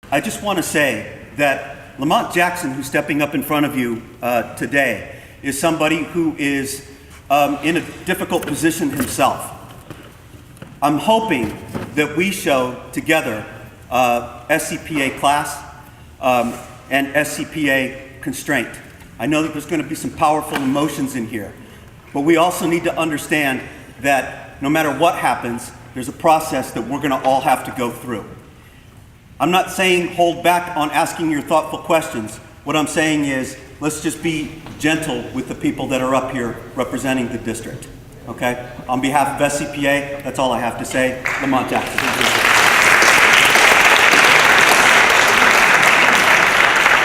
I just want to say that Lamont Jackson, who's stepping up in front of you today, is somebody who is in a difficult position himself. I'm hoping that we show together SCPA class and SCPA constraint. I know that there's going to be some powerful emotions in here, but we also need to understand that no matter what happens, there's a process that we're going to all have to go through. I'm not saying hold back on asking your thoughtful questions. What I'm saying is let's just be gentle with the people that are up here representing the district. Okay? On behalf of SCPA, that's all I have to say. Lamont Jackson.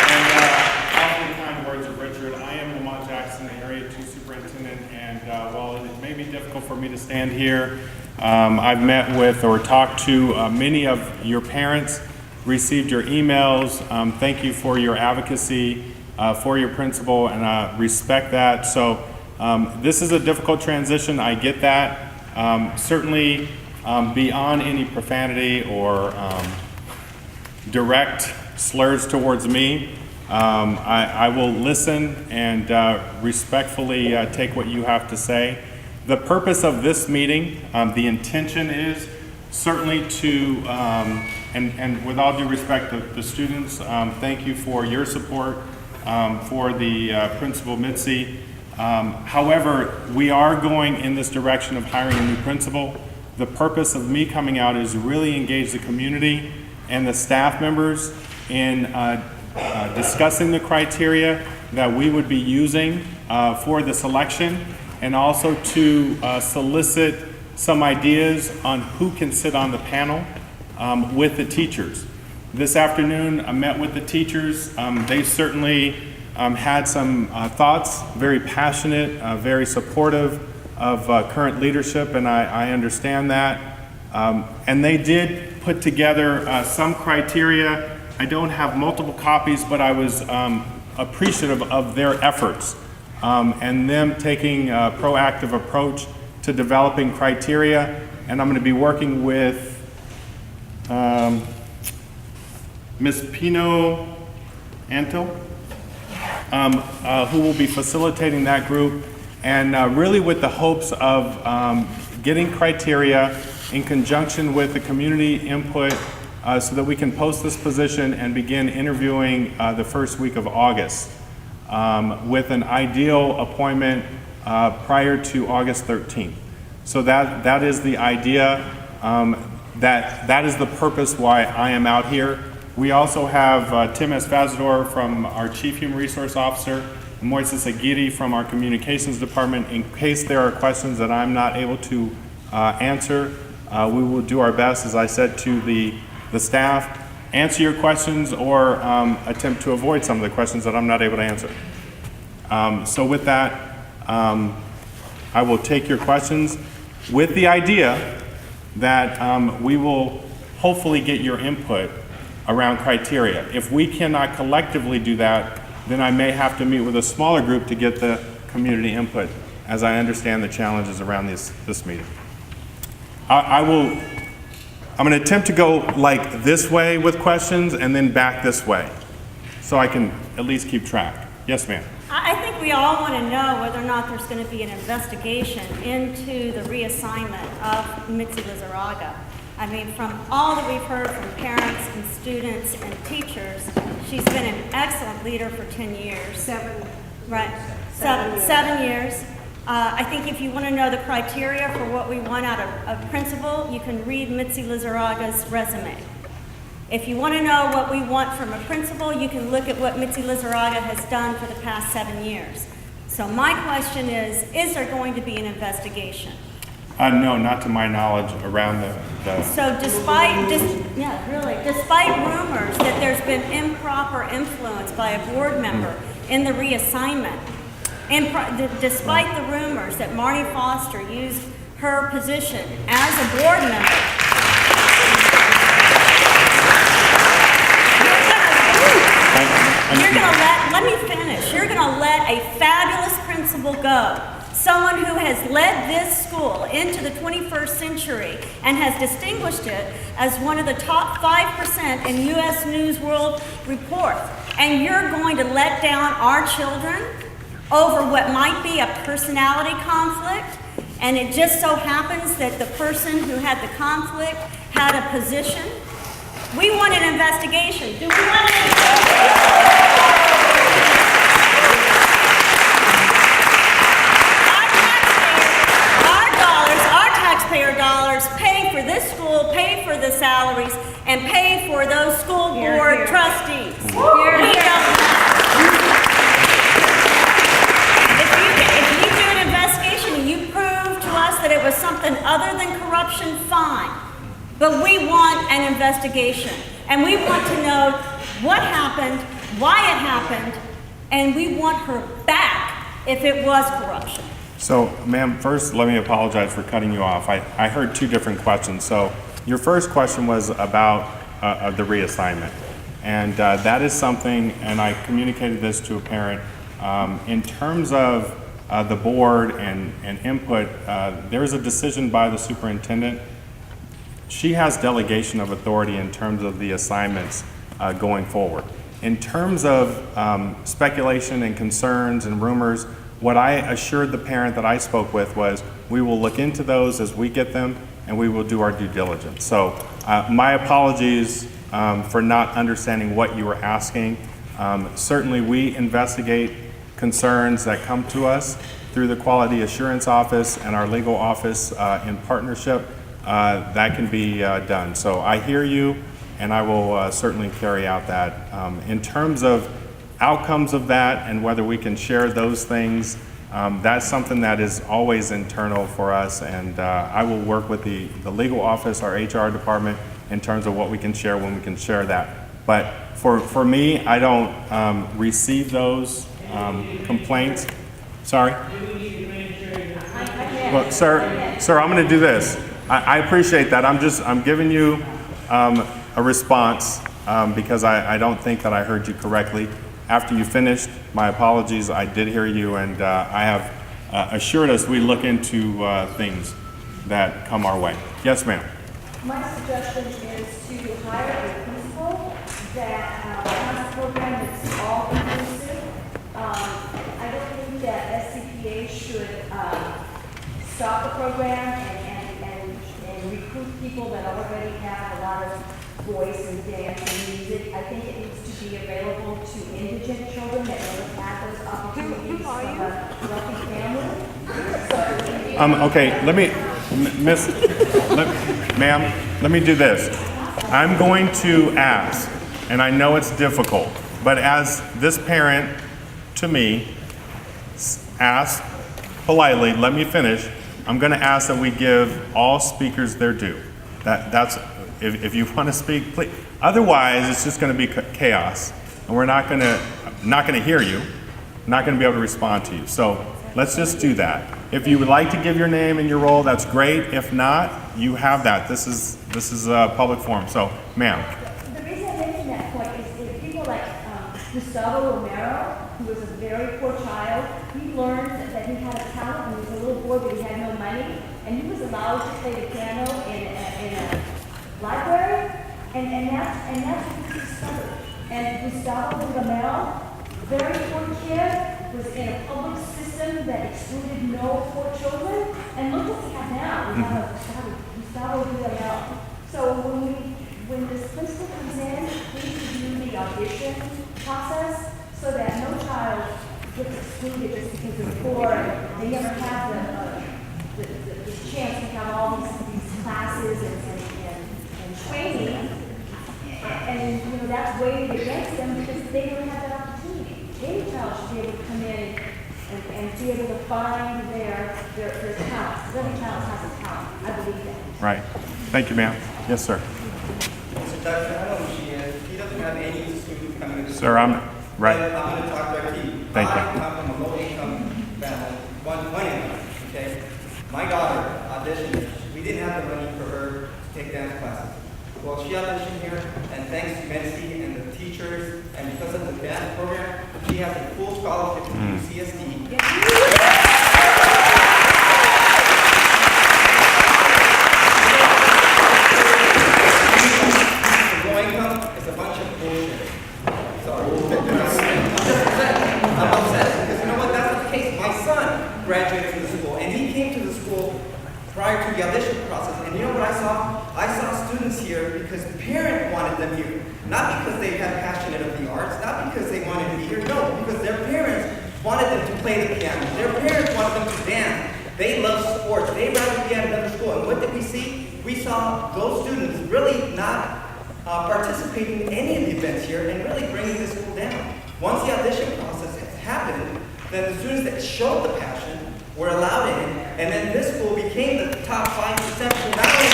And kind words of Richard. I am Lamont Jackson, the Area 2 Superintendent, and while it may be difficult for me to stand here, I've met with or talked to many of your parents, received your emails. Thank you for your advocacy for your principal, and I respect that. So this is a difficult transition. I get that. Certainly beyond any profanity or direct slurs towards me, I will listen and respectfully take what you have to say. The purpose of this meeting, the intention is certainly to, and with all due respect to the students, thank you for your support for the Principal Mitzi. However, we are going in this direction of hiring a new principal. The purpose of me coming out is to really engage the community and the staff members in discussing the criteria that we would be using for the selection, and also to solicit some ideas on who can sit on the panel with the teachers. This afternoon I met with the teachers. They certainly had some thoughts, very passionate, very supportive of current leadership, and I understand that. And they did put together some criteria. I don't have multiple copies, but I was appreciative of their efforts and them taking a proactive approach to developing criteria. And I'm going to be working with Ms. Pino Anto, who will be facilitating that group, and really with the hopes of getting criteria in conjunction with the community input so that we can post this position and begin interviewing the first week of August with an ideal appointment prior to August 13th. So that is the idea. That is the purpose why I am out here. We also have Tim Esfazador from our Chief Human Resource Officer, Moises Aguirre from our Communications Department. In case there are questions that I'm not able to answer, we will do our best, as I said to the staff, answer your questions or attempt to avoid some of the questions that I'm not able to answer. So with that, I will take your questions with the idea that we will hopefully get your input around criteria. If we cannot collectively do that, then I may have to meet with a smaller group to get the community input, as I understand the challenges around this meeting. I'm going to attempt to go like this way with questions and then back this way, so I can at least keep track. Yes, ma'am. I think we all want to know whether or not there's going to be an investigation into the reassignment of Mitzi Lizarraga. I mean, from all that we've heard from parents and students and teachers, she's been an excellent leader for 10 years. Seven years. I think if you want to know the criteria for what we want out of a principal, you can read Mitzi Lizarraga's resume. If you want to know what we want from a principal, you can look at what Mitzi Lizarraga has done for the past 7 years. So my question is there going to be an investigation? No, not to my knowledge around the... So despite rumors that there's been improper influence by a board member in the reassignment, despite the rumors that Marnie Foster used her position as a board member, you're going to let me finish. You're going to let a fabulous principal go someone who has led this school into the 21st century and has distinguished it as one of the top 5% in U.S. News World Report. And you're going to let down our children over what might be a personality conflict, and it just so happens that the person who had the conflict had a position. We want an investigation. Do we want an investigation? Our taxpayer dollars pay for this school, pay for the salaries, and pay for those school board trustees. We don't. If you do an investigation and you prove to us that it was something other than corruption, fine. But we want an investigation, and we want to know what happened, why it happened, and we want her back if it was corruption. So, ma'am, first let me apologize for cutting you off. I heard two different questions. So your first question was about the reassignment. And that is something, and I communicated this to a parent, in terms of the board and input, there is a decision by the superintendent. She has delegation of authority in terms of the assignments going forward. In terms of speculation and concerns and rumors, what I assured the parent that I spoke with was we will look into those as we get them and we will do our due diligence. So my apologies for not understanding what you were asking. Certainly we investigate concerns that come to us through the Quality Assurance Office and our legal office in partnership. That can be done. So I hear you, and I will certainly carry out that. In terms of outcomes of that and whether we can share those things, that's something that is always internal for us, and I will work with the legal office, our HR department, in terms of what we can share when we can share that. But for me, I don't receive those complaints. Sorry? Well, sir, I'm going to do this. I appreciate that. I'm giving you a response because I don't think that I heard you correctly. After you finished, my apologies. I did hear you, and I have assured us we look into things that come our way. Yes, ma'am. My suggestion is to hire a principal that has a program that's all inclusive. I don't think that SCPA should stop the program and recruit people that already have a lot of voice and dance and music. I think it needs to be available to indigent children that don't have those opportunities from a wealthy family. Okay, let me, ma'am, let me do this. I'm going to ask, and I know it's difficult, but as this parent to me asked politely, let me finish, I'm going to ask that we give all speakers their due. That's if you want to speak, please. Otherwise, it's just going to be chaos, and we're not going to hear you, not going to be able to respond to you. So let's just do that. If you would like to give your name and your role, that's great. If not, you have that. This is a public forum. So, ma'am. The reason I mention that point is people like Gustavo Romero, who was a very poor child. He learned that he had a talent when he was a little boy, but he had no money, and he was allowed to play the piano in a library, and that's what he discovered. And Gustavo Romero, very poor kid, was in a public system that excluded no poor children, and look what we have now. We have Gustavo Romero. So when this principal comes in, please review the audition process so that no child gets excluded just because they're poor and they never have the chance to have all these classes and training. And that's weighted against them because they don't have that opportunity. Any child should be able to come in and be able to find their talent. Every child has a talent. I believe that. Right. Thank you, ma'am. Yes, sir. So Dr. I don't know who she is. He doesn't have any students coming to Sir, I'm right. But I'm going to talk directly. Thank you. I come from a low-income family, one income, okay? My daughter auditioned. We didn't have the money for her to take dance classes. Well, she auditioned here, and thanks to Mency and the teachers, and because of the dance program, she has a full scholarship to UCSD. Sorry. I'm upset because you know what? That's not the case. My son graduated from the school, and he came to the school prior to the audition process. And you know what I saw? I saw students here because the parent wanted them here. Not because they had passion of the arts, not because they wanted to be here. No, because their parents wanted them to play the piano. Their parents wanted them to dance. They love sports. They'd rather be at another school. And what did we see? We saw those students really not participating in any of the events here and really bringing the school down. Once the audition process has happened, then the students that showed the passion were allowed in, and then this school became the top 5% for not only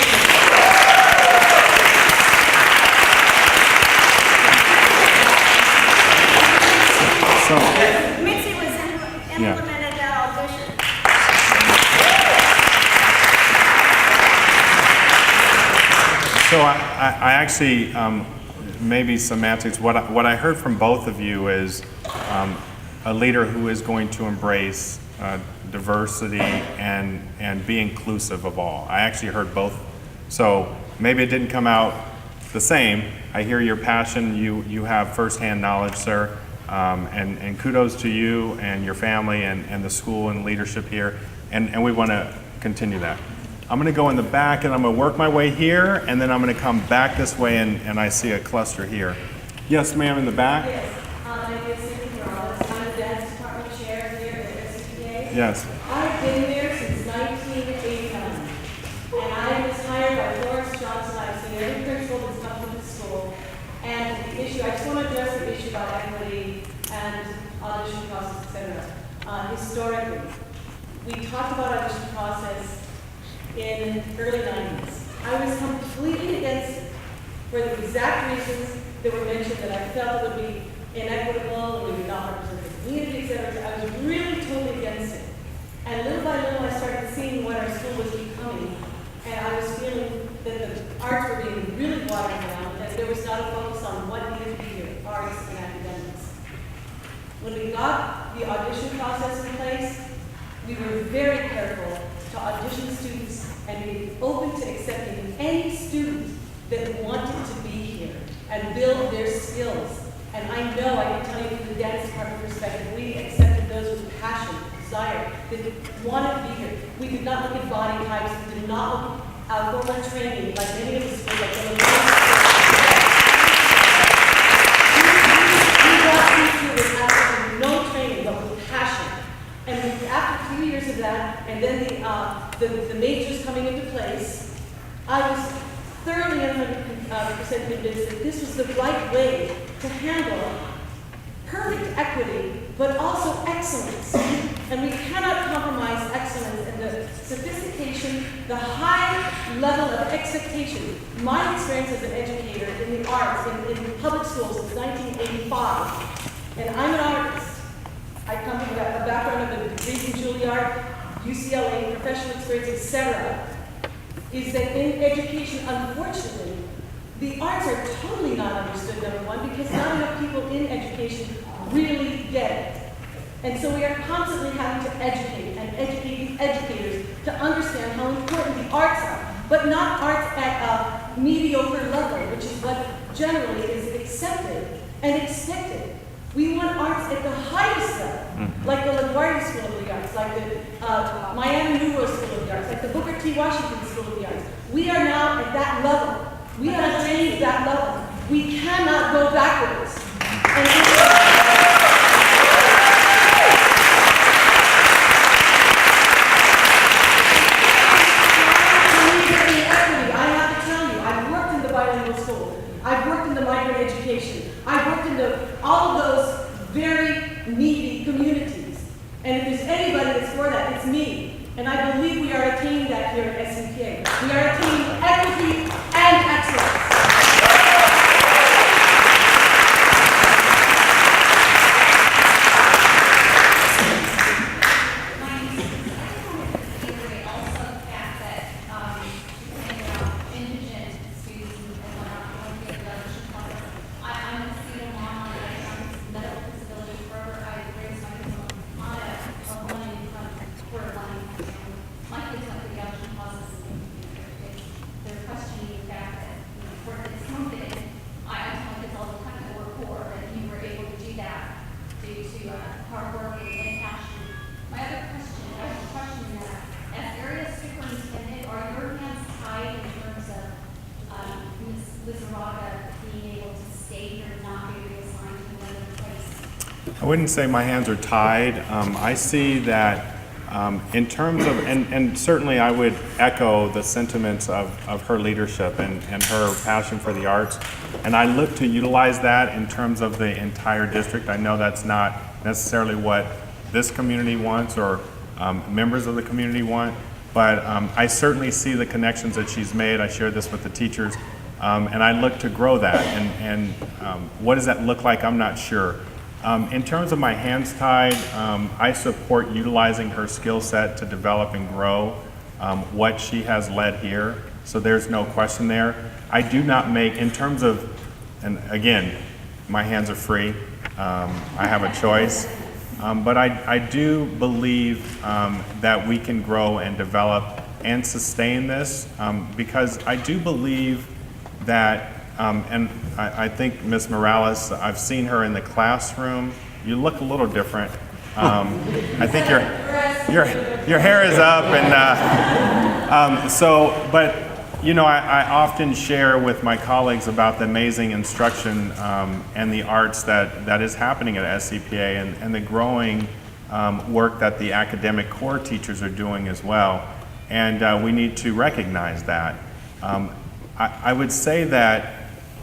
Mitzi was implemented that audition. So I actually, maybe semantics, what I heard from both of you is a leader who is going to embrace diversity and be inclusive of all. I actually heard both. So maybe it didn't come out the same. I hear your passion. You have firsthand knowledge, sir. And kudos to you and your family and the school and leadership here. And we want to continue that. I'm going to go in the back and I'm going to work my way here, and then I'm going to come back this way, and I see a cluster here. Yes, ma'am, in the back? Yes, my name is Cindy Morales. I'm the dance department chair here at SCPA. Yes. I've been there since 1989, and I was hired by Florence Johnson. I've seen every principal that's come to the school, and the issue, I just want to address the issue about equity and audition process, etc. Historically, we talked about audition process in the early 90s. I was completely against it for the exact reasons that were mentioned, that I felt it would be inequitable, we would not represent the community, etc. I was really totally against it. And little by little, I started seeing what our school was becoming, and I was feeling that the arts were being really watered down, that there was not a focus on what needed to be here, arts and academics. When we got the audition process in place, we were very careful to audition students and be open to accepting any student that wanted to be here and build their skills. And I know, I can tell you from the dance department perspective, we accepted those with passion, desire, that wanted to be here. We did not look at body types, we did not look at formal training like many of the schools, like the we got people with absolutely no training, but with passion. And after 2 years of that, and then the majors coming into place, I was thoroughly 100% convinced that this was the right way to handle perfect equity, but also excellence. And we cannot compromise excellence and the sophistication, the high level of expectation. My experience as an educator in the arts, in public schools since 1985, and I'm an artist. I come from a background of a degree in Juilliard, UCLA, professional experience, etc., is that in education, unfortunately, the arts are totally not understood, number one, because not enough people in education really get it. And so we are constantly having to educate and educate these educators to understand how important the arts are, but not arts at a mediocre level, which is what generally is accepted and expected. We want arts at the highest level, like the LaGuardia School of the Arts, like the Miami New World School of the Arts, like the Booker T. Washington School of the Arts. We are now at that level. We have attained that level. We cannot go backwards. I have to tell you, I've worked in the bilingual school. I've worked in the migrant education. I've worked in all of those very needy communities. And if there's anybody that's for that, it's me. And I believe we are attaining that here at SCPA. We are attaining equity and excellence. My kids have the audition process, they're questioning I wouldn't say my hands are tied. I see that in terms of, and certainly I would echo the sentiments of her leadership and her passion for the arts. And I look to utilize that in terms of the entire district. I know that's not necessarily what this community wants or members of the community want, but I certainly see the connections that she's made. I shared this with the teachers, and I look to grow that. And what does that look like? I'm not sure. In terms of my hands tied, I support utilizing her skill set to develop and grow what she has led here. So there's no question there. I do not make, in terms of, and again, my hands are free. I have a choice. But I do believe that we can grow and develop and sustain this because I do believe that, and I think Ms. Morales, I've seen her in the classroom. You look a little different. I think your hair is up, and but you know, I often share with my colleagues about the amazing instruction and the arts that is happening at SCPA and the growing work that the academic core teachers are doing as well. And we need to recognize that. I would say that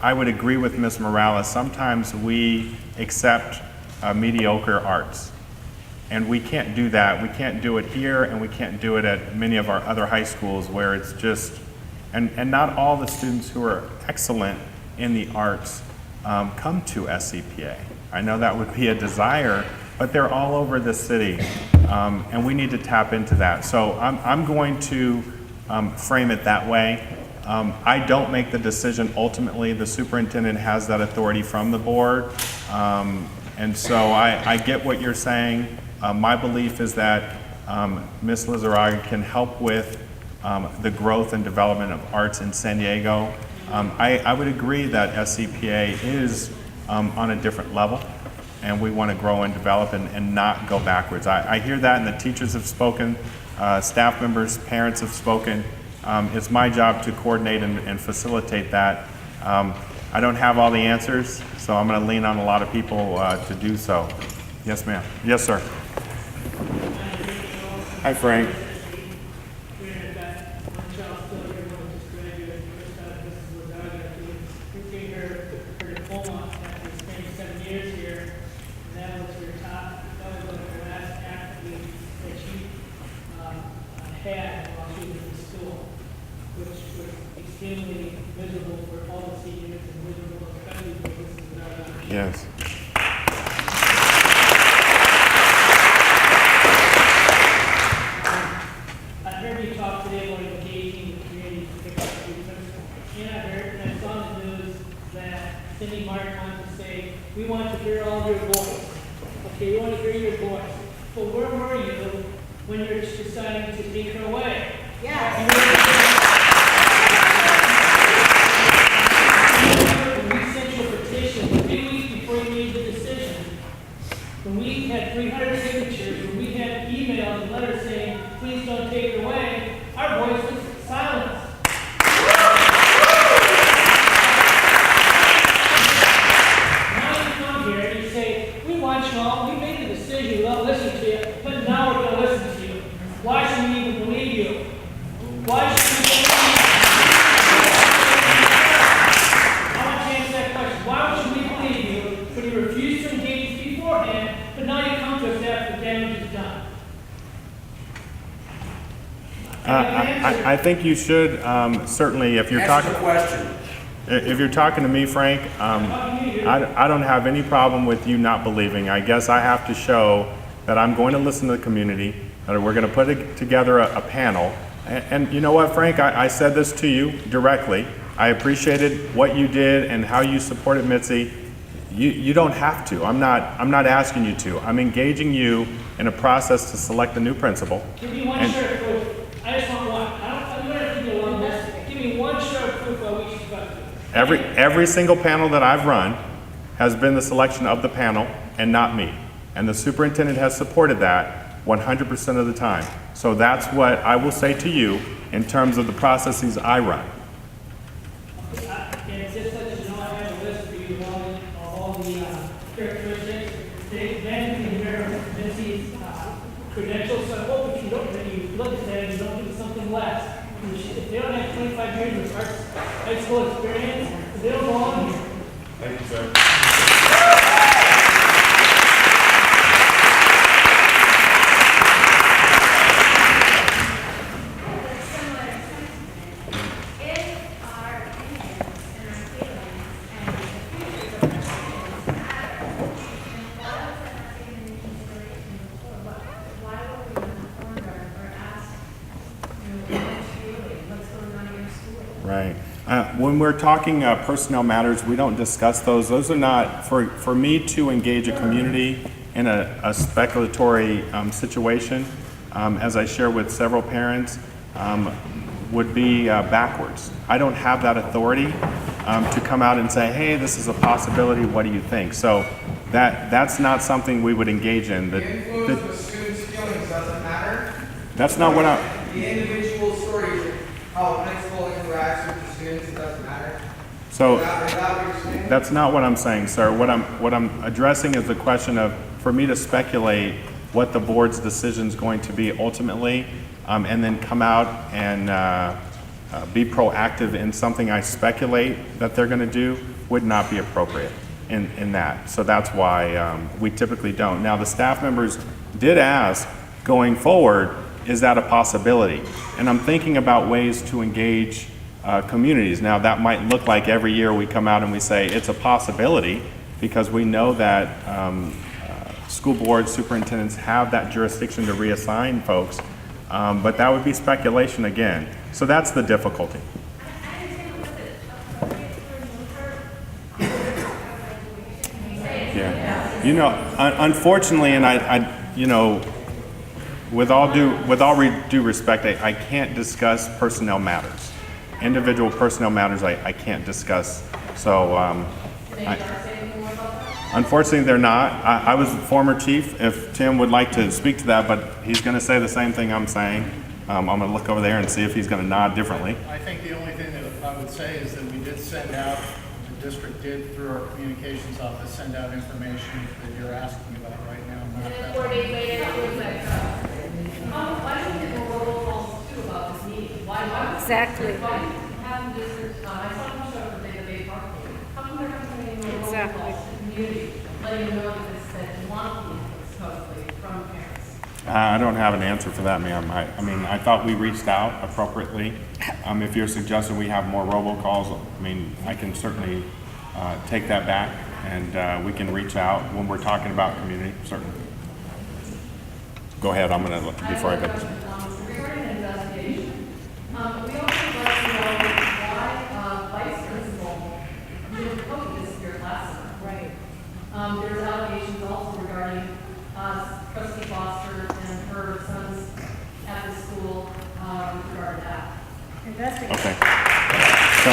I would agree with Ms. Morales. Sometimes we accept mediocre arts. And we can't do that. We can't do it here, and we can't do it at many of our other high schools where it's just, and not all the students who are excellent in the arts come to SCPA. I know that would be a desire, but they're all over the city, and we need to tap into that. So I'm going to frame it that way. I don't make the decision ultimately. The superintendent has that authority from the board. And so I get what you're saying. My belief is that Ms. Lizarraga can help with the growth and development of arts in San Diego. I would agree that SCPA is on a different level, and we want to grow and develop and not go backwards. I hear that, and the teachers have spoken, staff members, parents have spoken. It's my job to coordinate and facilitate that. I don't have all the answers, so I'm going to lean on a lot of people to do so. Yes, ma'am. Yes, sir. Hi, Frank. Had while she was in school, which was extremely miserable for all the seniors and miserable especially for Mrs. Lizarraga. Yes. I heard you talk today about engaging the community to pick up students. And I heard, and I saw in the news that Cindy Martin wanted to say, we want to hear all your voice. Okay, we want to hear your voice. But where were you when you're deciding to take her away? Yes. When we sent you a petition 3 weeks before you made the decision, when we had 300 signatures, when we had emails and letters saying, please don't take her away, our voice was silenced. Now you come here and you say, we want you all, we made the decision, we won't listen to you, but now we're going to listen to you. Why should we even believe you? Why should we believe you? I want to answer that question. Why should we believe you when you refused to engage beforehand, but now you come to us after the damage is done? I think you should certainly, if you're talking. Answer the question. If you're talking to me, Frank, I don't have any problem with you not believing. I guess I have to show that I'm going to listen to the community, that we're going to put together a panel. And you know what, Frank, I said this to you directly. I appreciated what you did and how you supported Mitzi. You don't have to. I'm not asking you to. I'm engaging you in a process to select a new principal. Give me one short proof. I just want one. I don't want to give you a long list. Give me one short proof why we should vote. Every single panel that I've run has been the selection of the panel and not me. And the superintendent has supported that 100% of the time. So that's what I will say to you in terms of the processes I run. And just let you know, I have a list for you of all the characteristics. they then can hear Mitzi's credentials. So I hope if you don't, when you look at that, you don't do something less. If they don't have 25 years of high school experience, they don't belong here. Thank you, sir. Right. When we're talking personnel matters, we don't discuss those. Those are not, for me to engage a community in a speculatory situation, as I share with several parents, would be backwards. I don't have that authority to come out and say, hey, this is a possibility, what do you think? So that's not something we would engage in. The influence of a student's feelings doesn't matter. That's not what I'm... The individual stories of how a principal interacts with the students, it doesn't matter. So Is that what you're saying? that's not what I'm saying, sir. What I'm addressing is the question of, for me to speculate what the board's decision is going to be ultimately, and then come out and be proactive in something I speculate that they're going to do would not be appropriate in that. So that's why we typically don't. Now, the staff members did ask, going forward, is that a possibility? And I'm thinking about ways to engage communities. Now, that might look like every year we come out and we say it's a possibility, because we know that school boards, superintendents have that jurisdiction to reassign folks, but that would be speculation again. So that's the difficulty. Yeah. You know, unfortunately, and I you know, with all due respect, I can't discuss personnel matters. Individual personnel matters I can't discuss. So unfortunately they're not. I was a former chief. If Tim would like to speak to that, but he's going to say the same thing I'm saying. I'm going to look over there and see if he's going to nod differently. I think the only thing that I would say is that we did send out, the district did, through our communications office, send out information that you're asking about right now. Not that- Why don't we get more robocalls too about this meeting? Why Exactly. Why have the district, I saw them show up for day-to-day parking. How come they're not getting more Exactly. robocalls to the community, letting them know that this, that you want the input supposedly from parents? I don't have an answer for that, ma'am. I mean, I thought we reached out appropriately. If you're suggesting we have more robocalls, I mean, I can certainly take that back, and we can reach out when we're talking about community, certainly. Go ahead, I'm going to look before I go. Regarding the investigation, we also like to know why vice principal didn't poke this year last summer. Right. There's allegations also regarding trustee Foster and her sons at the school with regard to that. Okay. So,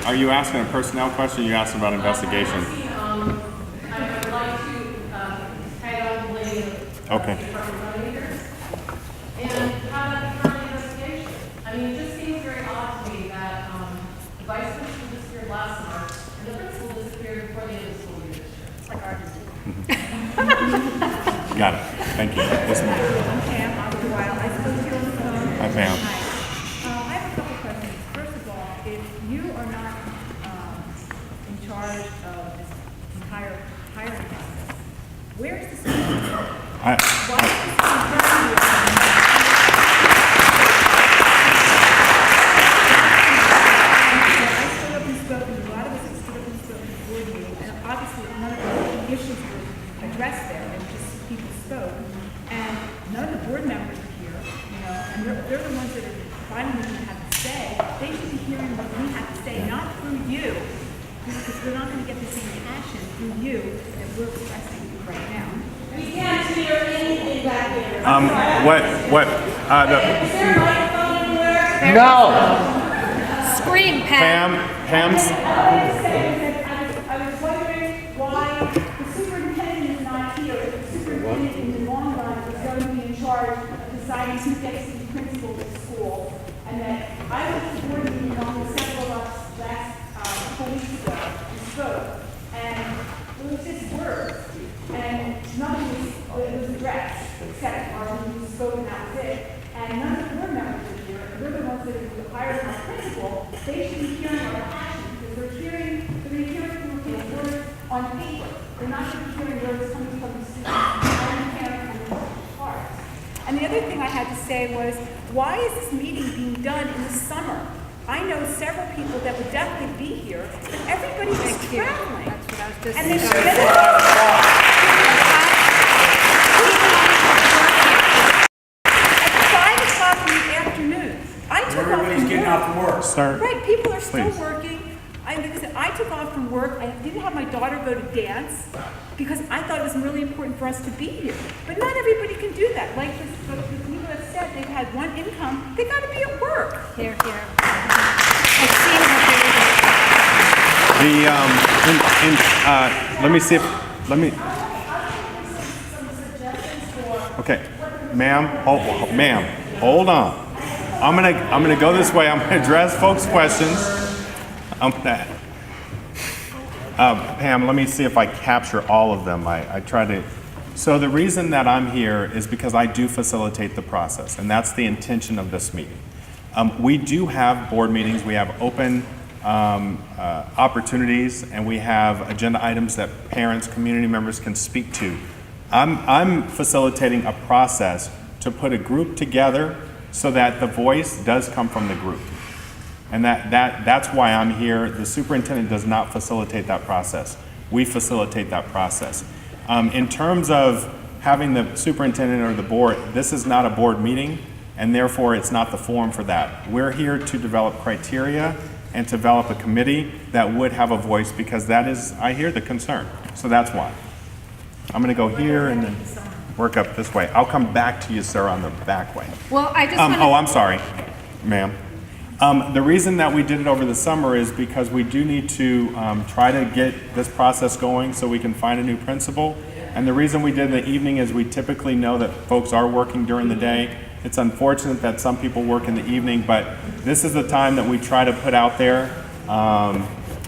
are you asking a personnel question? Or you asking about investigation? I would like to tag on the lady of Okay. department running leaders and have that current investigation. I mean, it just seems very odd to me that the vice principal disappeared last summer and the principal disappeared before the end of the school year this year. It's like arguing. Got it. Thank you. Yes, ma'am. Pam, after a while, I spoke to you on the phone. Hi, Pam. Hi. I have a couple questions. First of all, if you are not in charge of this entire hiring process, where is the superintendent? Why is the superintendent? I stood up and spoke, and a lot of us have stood up and spoken before you, and obviously none of the issues were addressed there, and just people spoke, and none of the board members are here, you know, and they're the ones that are defining what we have to say. They should be hearing what we have to say, not through you, because we're not going to get the same passion through you that we're expressing right now. We can't hear anything back here. Is there a microphone anywhere? No. Scream, Pam. Pam's. I was wondering why the superintendent is not here. If the superintendent in the long run is going to be in charge of deciding who gets to be principal of the school. And that I was at the board meeting along with several of us last couple weeks ago and spoke. other thing I had to say was, why is this meeting being done in the summer? I know several people that would definitely be here, but everybody was traveling. That's what I was just And they saying. should at 5 o'clock in the afternoon. I took off Everybody's from getting work. off to work. Sir, Right, people are still Please. working. Like I said, I took off from work. I didn't have my daughter go to dance because I thought it was really important for us to be here. But not everybody can do that. Like the people have said, they've had one income. They got to be at work. Here, here. It seems that let me see if, okay, ma'am, hold on. I'm gonna go this way. I'm gonna address folks' questions. Pam, let me see if I capture all of them. I try to. So the reason that I'm here is because I do facilitate the process, and that's the intention of this meeting. We do have board meetings. We have open opportunities, and we have agenda items that parents, community members can speak to. I'm facilitating a process to put a group together so that the voice does come from the group. And that's why I'm here. The superintendent does not facilitate that process. We facilitate that process. In terms of having the superintendent or the board, this is not a board meeting, and therefore it's not the forum for that. We're here to develop criteria and to develop a committee that would have a voice, because that is, I hear the concern. So that's why. I'm gonna go here and then work up this way. I'll come back to you, sir, on the back way. well, I just want to... Oh, I'm sorry, ma'am. The reason that we did it over the summer is because we do need to try to get this process going so we can find a new principal. And the reason we did in the evening is we typically know that folks are working during the day. It's unfortunate that some people work in the evening, but this is the time that we try to put out there.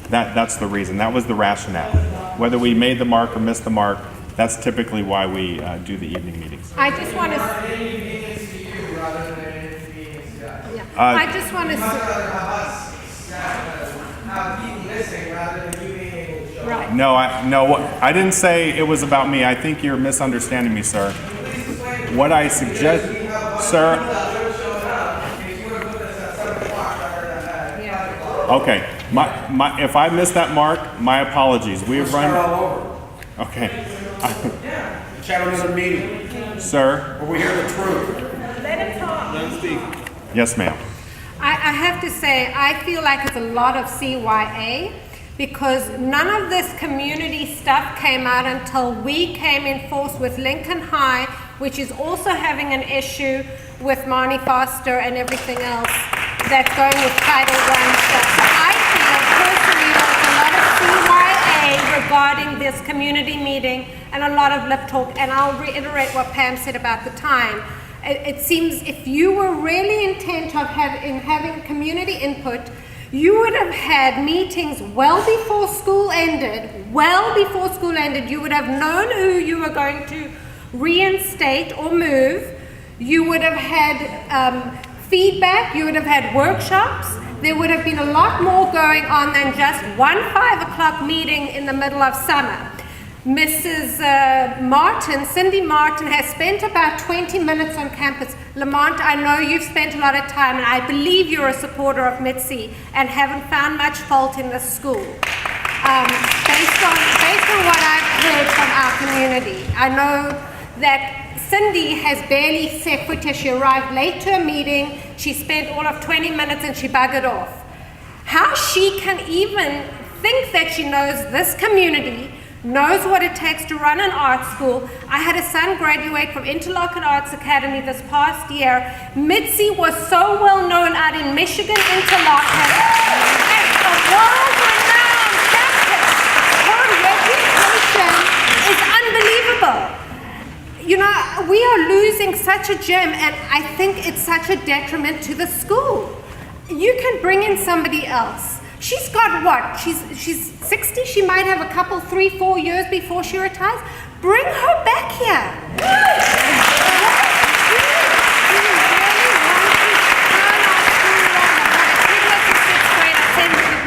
That's the reason. That was the rationale. Whether we made the mark or missed the mark, that's typically why we do the evening meetings. I just want to... Inconvenience to you rather than an inconvenience to us. Yeah. I just want to... Much rather have us have people missing rather than you being able to show up. Right. No, I didn't say it was about me. I think you're misunderstanding me, sir. What I suggest, sir. Okay, if I missed that mark, my apologies. We have Start run. all over. Okay, Chat another meeting sir. where we hear the truth. Let him talk. Yes, ma'am. I have to say, I feel like it's a lot of CYA, because none of this community stuff came out until we came in force with Lincoln High, which is also having an issue with Marnie Foster and everything else that's going with Title I stuff. So I feel personally there's a lot of CYA regarding this community meeting and a lot of lip talk, and I'll reiterate what Pam said about the time. It seems if you were really intent of having community input, you would have had meetings well before school ended. You would have known who you were going to reinstate or move. You would have had feedback. You would have had workshops. There would have been a lot more going on than just one 5 o'clock meeting in the middle of summer. Mrs. Cindy Martin has spent about 20 minutes on campus. Lamont, I know you've spent a lot of time, and I believe you're a supporter of Mitzi and haven't found much fault in the school. Based on what I've heard from our community, I know that Cindy has barely set foot here. She arrived late to a meeting. She spent all of 20 minutes and she buggered off. How she can even think that she knows this community, knows what it takes to run an art school. I had a son graduate from Interlochen Arts Academy this past year. Mitzi was so well known out in Michigan, Interlochen, as a world-renowned campus. Her reputation is unbelievable. You know, we are losing such a gem, and I think it's such a detriment to the school. You can bring in somebody else. She's got what? She's 60. She might have a couple, 3-4 years before she retires. Bring her back here.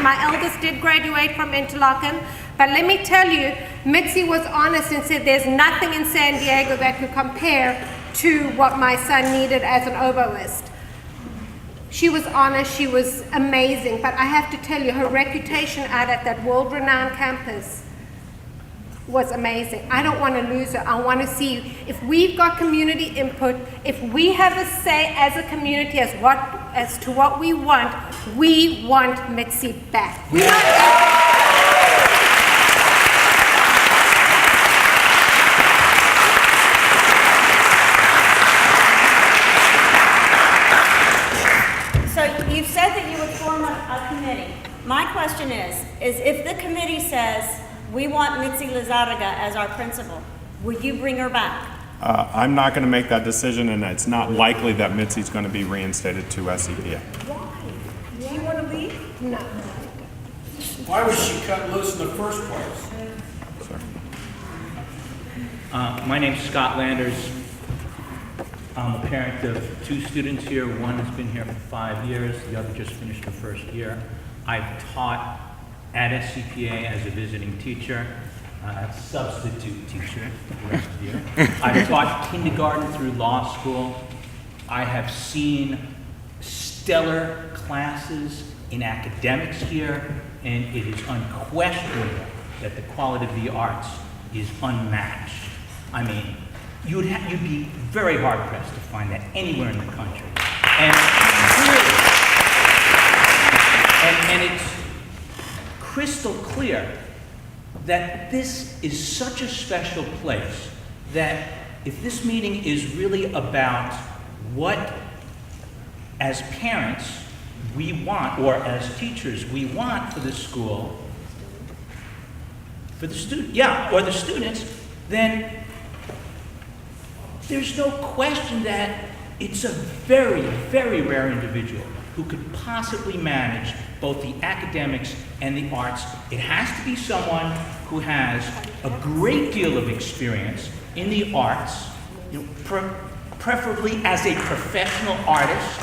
My eldest did graduate from Interlochen, but let me tell you, Mitzi was honest and said there's nothing in San Diego that could compare to what my son needed as an oboist. She was honest, she was amazing, but I have to tell you, her reputation out at that world-renowned campus was amazing. I don't want to lose her. I want to see if we've got community input, if we have a say as a community as to what we want Mitzi back. So you've said that you would form a committee. My question is if the committee says, we want Mitzi Lizarraga as our principal, would you bring her back? I'm not going to make that decision, and it's not likely that Mitzi's going to be reinstated to SCPA. Why? Do you want to leave? No. Why was she cut loose in the first place? My name's Scott Landers. I'm a parent of 2 students here. One has been here for 5 years. The other just finished her first year. I've taught at SCPA as a visiting teacher, substitute teacher the rest of the year. I've taught kindergarten through law school. I have seen stellar classes in academics here, and it is unquestionable that the quality of the arts is unmatched. I mean, you'd be very hard-pressed to find that anywhere in the country. And it's crystal clear that this is such a special place that if this meeting is really about what, as parents, we want, or as teachers, we want for the school, for the the students, then there's no question that it's a very, very rare individual who could possibly manage both the academics and the arts. It has to be someone who has a great deal of experience in the arts, preferably as a professional artist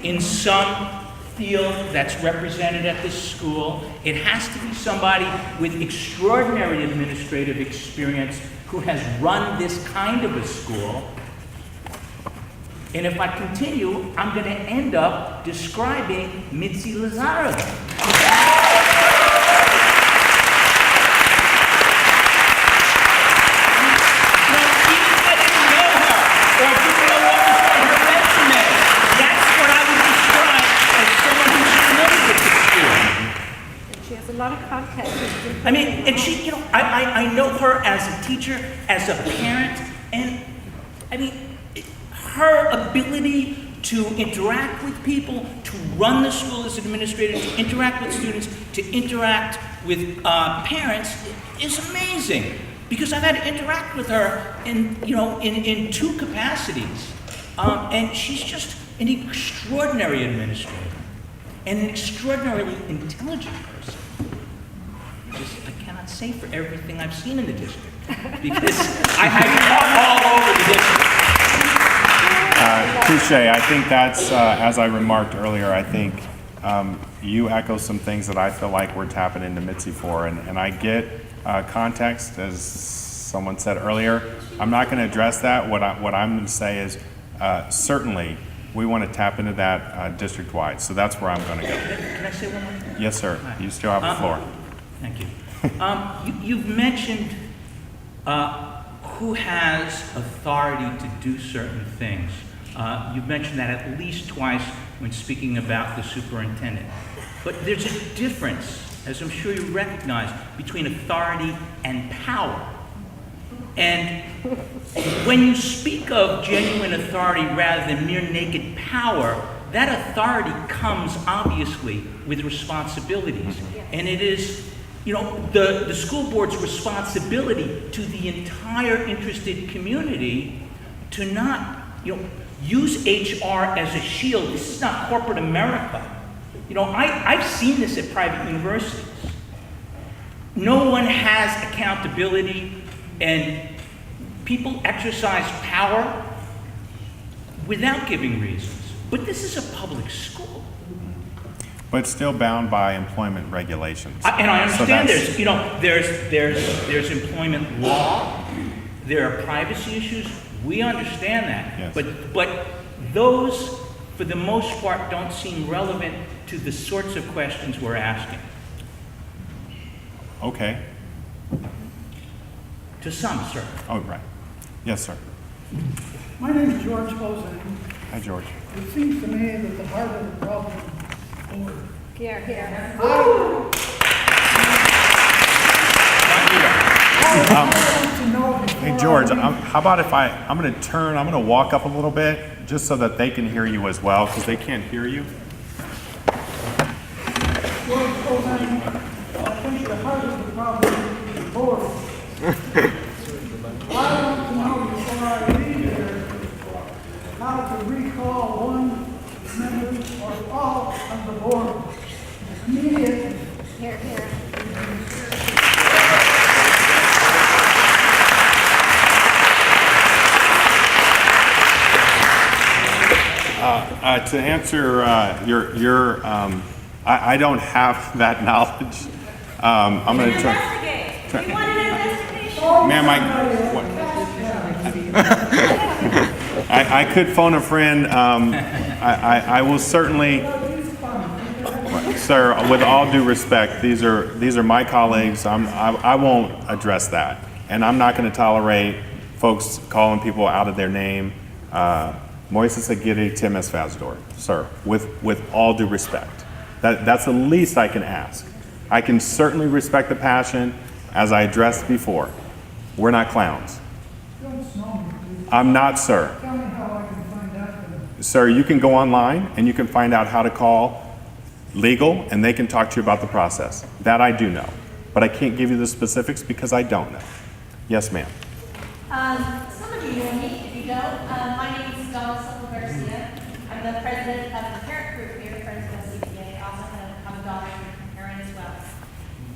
in some field that's represented at this school. It has to be somebody with extraordinary administrative experience who has run this kind of a school. And if I continue, I'm going to end up describing Mitzi Lizarraga. I mean, and she, I know her as a teacher, as a parent, and I mean, her ability to interact with people, to run the school as an administrator, to interact with students, to interact with parents is amazing. Because I've had to interact with her in 2 capacities. And she's just an extraordinary administrator and an extraordinarily intelligent person. I cannot say for everything I've seen in the district, because I've taught all over the district. Touche. I think that's, as I remarked earlier, I think you echo some things that I feel like we're tapping into Mitzi for, and I get context, as someone said earlier. I'm not going to address that. What I'm going to say is, certainly, we want to tap into that district-wide, so that's where I'm going to go. Can I say one more thing? Yes, sir. You still have the floor. Thank you. You've mentioned who has authority to do certain things. You've mentioned that at least twice when speaking about the superintendent. But there's a difference, as I'm sure you recognize, between authority and power. And when you speak of genuine authority rather than mere naked power, that authority comes obviously with responsibilities. And it is, the school board's responsibility to the entire interested community to not, use HR as a shield. This is not corporate America. I've seen this at private universities. No one has accountability, and people exercise power without giving reasons. But this is a public school. But still bound by employment regulations. And I understand So there's employment law, there are privacy issues. We understand that. Yes. But those, for the most part, don't seem relevant to the sorts of questions we're asking. Okay. To some, sir. Oh, right. Yes, sir. My name is George Posen. Hi, George. It seems to me that the heart of the problem is board. Here, here. Hey, George, how about if I'm going to walk up a little bit just so that they can hear you as well, because they can't hear you. George Posen, I think the heart of the problem is the board. I want to know before I leave here how to recall one member or all of the board immediately. Here, here. To answer I don't have that knowledge. I'm going to Investigate. You want an investigation? Ma'am, I could phone a friend. I will certainly, sir, with all due respect, these are my colleagues. I won't address that. And I'm not going to tolerate folks calling people out of their name. Moises Aguirre, Tim Esfazador, sir, with all due respect. That's the least I can ask. I can certainly respect the passion, as I addressed before. We're not clowns. I'm not, sir. Tell me how I can find out. Sir, you can go online and you can find out how to call legal and they can talk to you about the process. That I do know. But I can't give you the specifics because I don't know. Yes, ma'am. Some of you know me, if you don't. My name is Donna Silva Garcia. I'm the president of the parent group here, Friends of SCPA. I also have a daughter and parent as well.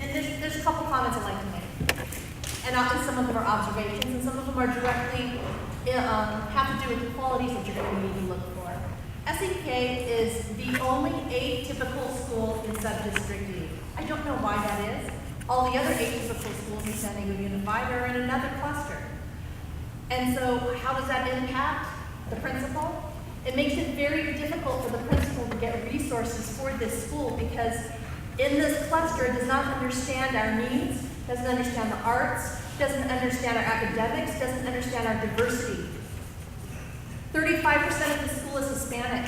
And there's a couple comments I'd like to make. And some of them are observations, and some of them are directly have to do with the qualities that you're going to need to look for. SCPA is the only atypical school in Sub-District D. I don't know why that is. All the other atypical schools in San Diego Unified are in another cluster. And so how does that impact the principal? It makes it very difficult for the principal to get resources for this school because in this cluster it does not understand our needs, doesn't understand the arts, doesn't understand our academics, doesn't understand our diversity. 35% of the school is Hispanic.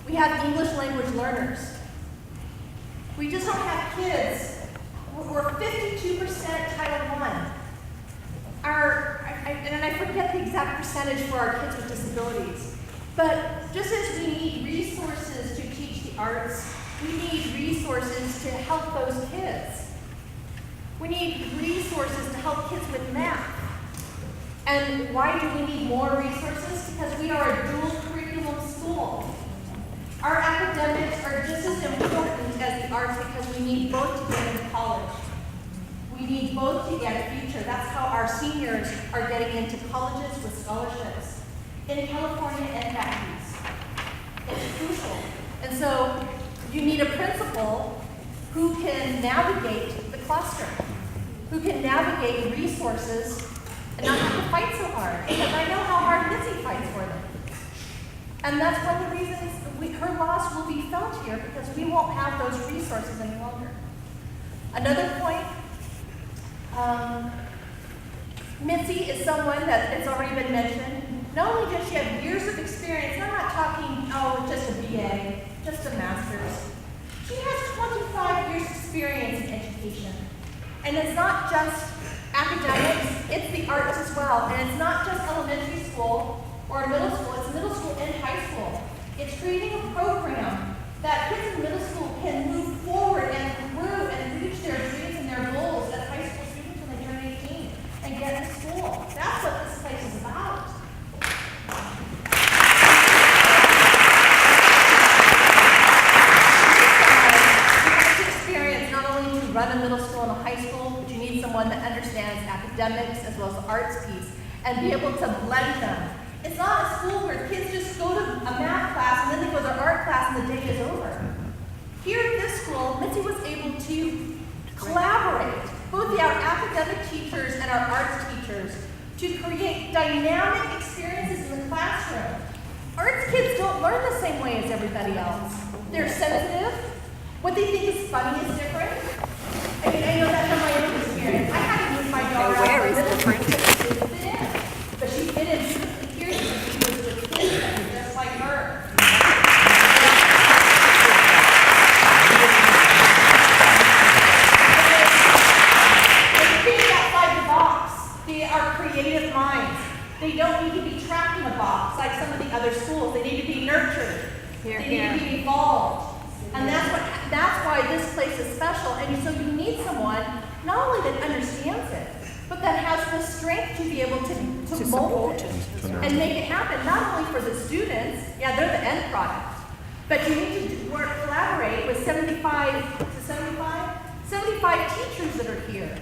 We have English language learners. We just don't have kids. We're 52% Title I. And I forget the exact percentage for our kids with disabilities. But just as we need resources to teach the arts, we need resources to help those kids. We need resources to help kids with math. And why do we need more resources? Because we are a dual curriculum school. Our academics are just as important as the arts because we need both to get into college. We need both to get a future. That's how our seniors are getting into colleges with scholarships in California and Texas. It's crucial. And so you need a principal who can navigate the cluster, who can navigate resources and not have to fight so hard. Because I know how hard Mitzi fights for them. And that's one of the reasons her loss will be felt here because we won't have those resources any longer. Another point, Mitzi is someone that it's already been mentioned. Not only does she have years of experience, I'm not talking, just a BA, just a master's. She has 25 years experience in education. And it's not just academics, it's the arts as well. And it's not just elementary school or middle school, it's middle school and high school. It's creating a program that kids in middle school can move forward and through and reach their dreams and their goals as high school students when they turn 18 and get to school. That's what this place is about. Experience not only to run a middle school and a high school, but you need someone that understands academics as well as the arts piece and be able to blend them. It's not a school where kids just go to a math class and then they go to their art class and the day is over. Here at this school, Mitzi was able to collaborate, both our academic teachers and our arts teachers, to create dynamic experiences in the classroom. Arts kids don't learn the same way as everybody else. They're sensitive. What they think is funny is different. I mean, I know that from my own experience. I had to move my daughter out of middle school because she didn't fit in. But she fit in beautifully here because she was with kids that were just like her. They're thinking outside the box. They are creative minds. They don't need to be trapped in a box like some of the other schools. They need to be nurtured. They need to be involved. And that's why this place is special. And so you need someone not only that understands it, but that has the strength to be able to mold it and make it happen, not only for the students, yeah, they're the end product, but you need to collaborate with 75 teachers that are here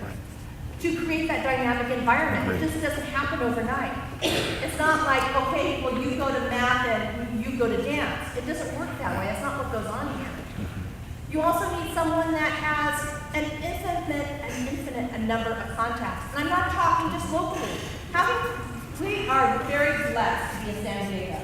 to create that dynamic environment. It just doesn't happen overnight. It's not like, okay, well, you go to math and you go to dance. It doesn't work that way. That's not what goes on here. You also need someone that has an infinite number of contacts. And I'm not talking just locally. We are very blessed to be in San Diego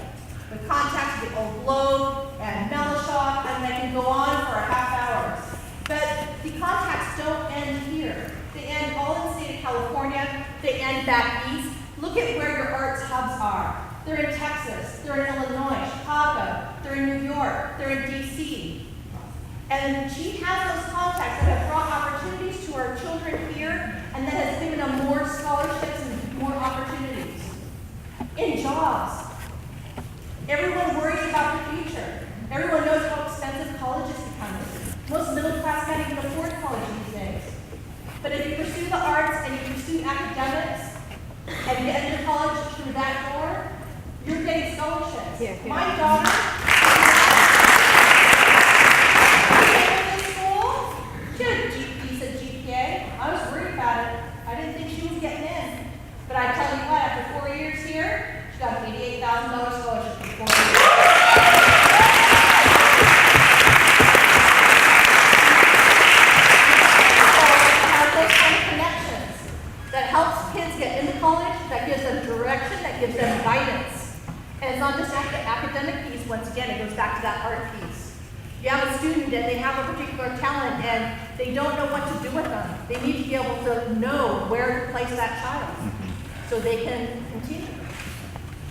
with contacts with Old Globe and Melashaw, and I can go on for a half hour. But the contacts don't end here. They end all in the state of California. They end back east. Look at where your arts hubs are. They're in Texas. They're in Illinois, Chicago. They're in New York. They're in D.C. And she has those contacts that have brought opportunities to our children here, and that has given them more scholarships and more opportunities. In jobs. Everyone worries about the future. Everyone knows how expensive college is becoming. Most middle class can't even afford college these days. But if you pursue the arts and you pursue academics and you get into college through that door, you're getting scholarships. Yeah. My daughter, she had a decent GPA. I was worried about it. I didn't think she was getting in. But I tell you what, after 4 years here, she got an $88,000 scholarship for 4 years. That helps kids get into college, that gives them direction, that gives them guidance. And it's not just the academic piece, once again, it goes back to that art piece. You have a student and they have a particular talent and they don't know what to do with them. They need to be able to know where to place that child so they can continue.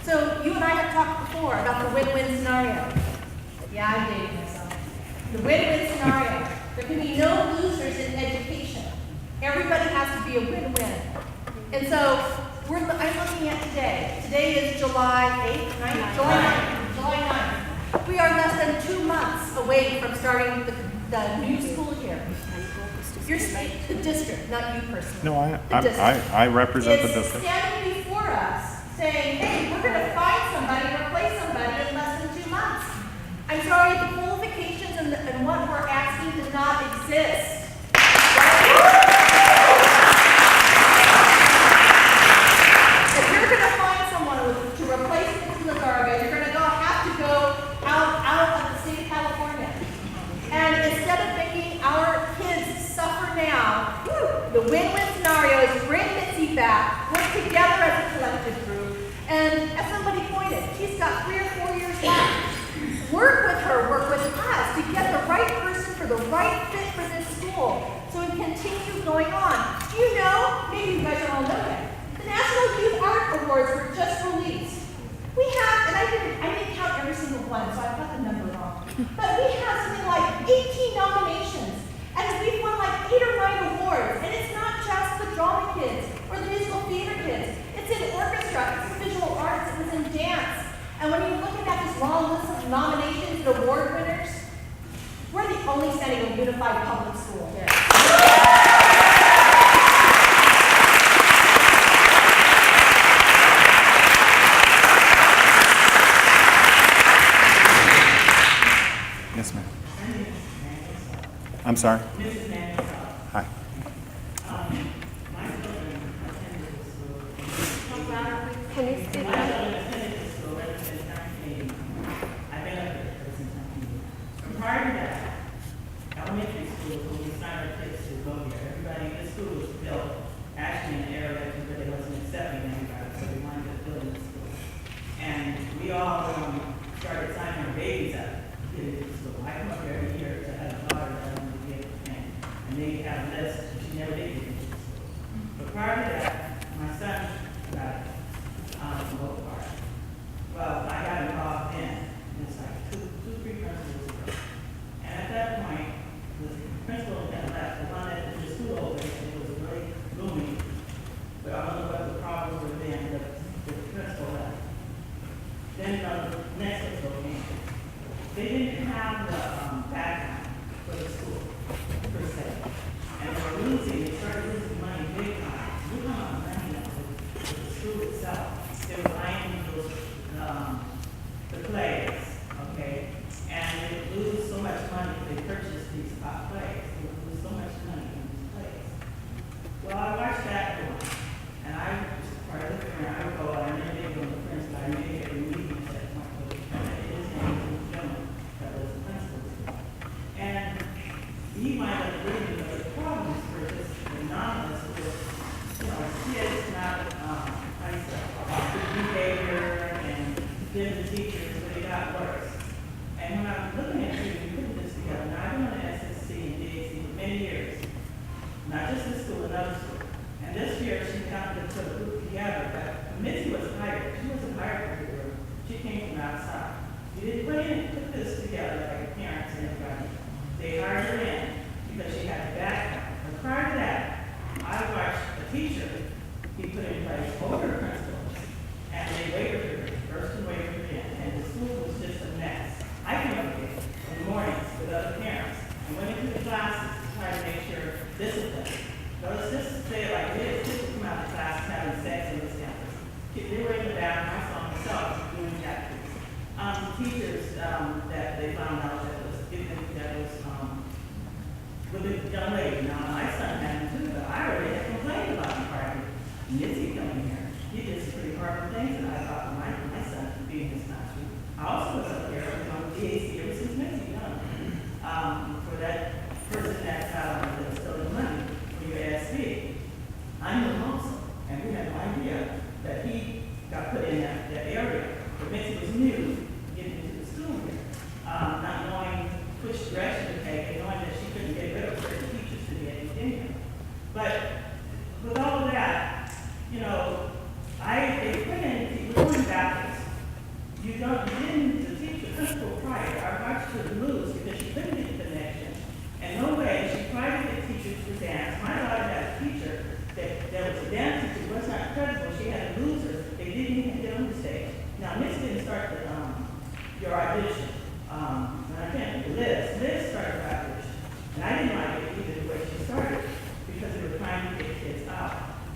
So you and I have talked before about the win-win scenario. Yeah, I'm dating myself. The win-win scenario. There can be no losers in education. Everybody has to be a win-win. And so I'm looking at today. Today is July 8th, 9th? July 9th. We are less than 2 months away from starting the new school year. Your state, the district, not you personally. No, I represent the district. It's standing before us saying, hey, we're going to find somebody, replace somebody in less than 2 months. I'm sorry, the qualifications and what we're asking does not exist. If you're going to find someone to replace Mrs. Lazarga, you're going to have to go out of the state of California. And instead of making our kids suffer now, the win-win scenario is bring Mitzi back, work together as a collective group, and as somebody pointed, she's got 3 or 4 years left. Work with her, work with us to get the right person for the right fit for this school so it continues going on. Do you know, maybe you guys don't all know yet, the National Youth Art Awards were just released. We have, and I didn't count every single one, so I got the number wrong, but we have something like 18 nominations, and we've won like 8 or 9 awards, and it's not just the drama kids or the musical theater kids. It's in orchestra, it's in visual arts, it was in dance. And when you're looking at this long list of nominations and award winners, we're the only setting of unified public school here. Yes, ma'am. I'm sorry. Hi. Can you speak up? Prior to that, elementary school, when we signed our kids to go here, everybody in the school was built actually in an era that really wasn't accepting anybody. and they had a list, and she never did get into the school. But prior to that, my son got it, from both parts. Well, I got involved in, and it's like three principals ago. And at that point, the principal that left, the one that the school opened, it was really gloomy. But I don't know what the problems were then, but the principal left. Then the next principal came. They didn't have the background for the school, per se. And they were losing, they started losing money big time. We come on money now with the school itself. They were buying the plays, okay? And they would lose so much money if they purchased these plays. They would lose so much money in these plays. Well, I watched that go on. And I was part of the parent. I would go, I never did go to the principal. I never had a meeting at that point. But his name was the gentleman that was the principal. And he might have really been the problems were just anonymous with, kids not, good behavior and different teachers, but it got worse. And when I'm looking at you, you put this together. Now, I've been on the SSC and DAC for many years. Not just this school, another school. And this year, she kind of put a group together that Mitzi was hired. She wasn't hired for the group. She came from outside. We didn't put in, put this together like parents and everybody. They hired her in because she had a background. But prior to that, I watched a teacher be put in place over the principal. And they wavered her, first and wavered her in. And the school was just a mess. I came up here in the mornings with other parents and went into the classes to try to make sure discipline. So let's just say it like this. Kids would come out of class having sex on this campus. They were in the bathroom. I saw myself doing that. Teachers that they found out that was with a young lady. Now, my son had to do that. I already had complained about the party. Mitzi coming here. He did some pretty horrible things, and I thought my son could be in his classroom. I also was up there on DAC ever since Mitzi young. For that person that was stealing money for your SB. I knew him also, and we had no idea that he got put in that area. But Mitzi was new getting into the school here, not knowing which direction to take, and knowing that she couldn't get rid of certain teachers to get anything here. But with all of that, they put in, we're going backwards. You didn't, the teacher, principal prior, I watched her lose because she couldn't get the connection. And no way, she tried to get teachers to dance. My daughter had a teacher that was a dance teacher, was not credible. She had a loser. They didn't even get on the stage. Now, Miss didn't start your audition. And I can't believe Liz started her audition. And I didn't like it either the way she started because they were trying to get kids out.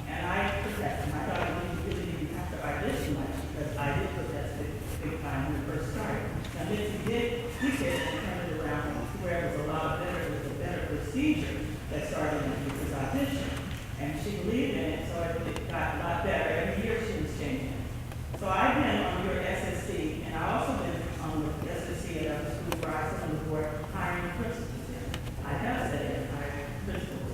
And I protested. My daughter really didn't have to audition much because I did protest it big time when it first started. Now, Missy did tweak it and turn it around to where it was a better procedure that started in this audition. And she believed in it, so it got a lot better. Every year she was changing it. So I've been on your SSC, and I've also been on the SSC at other schools where I sit on the board hiring principals in. I have said it, hiring principals,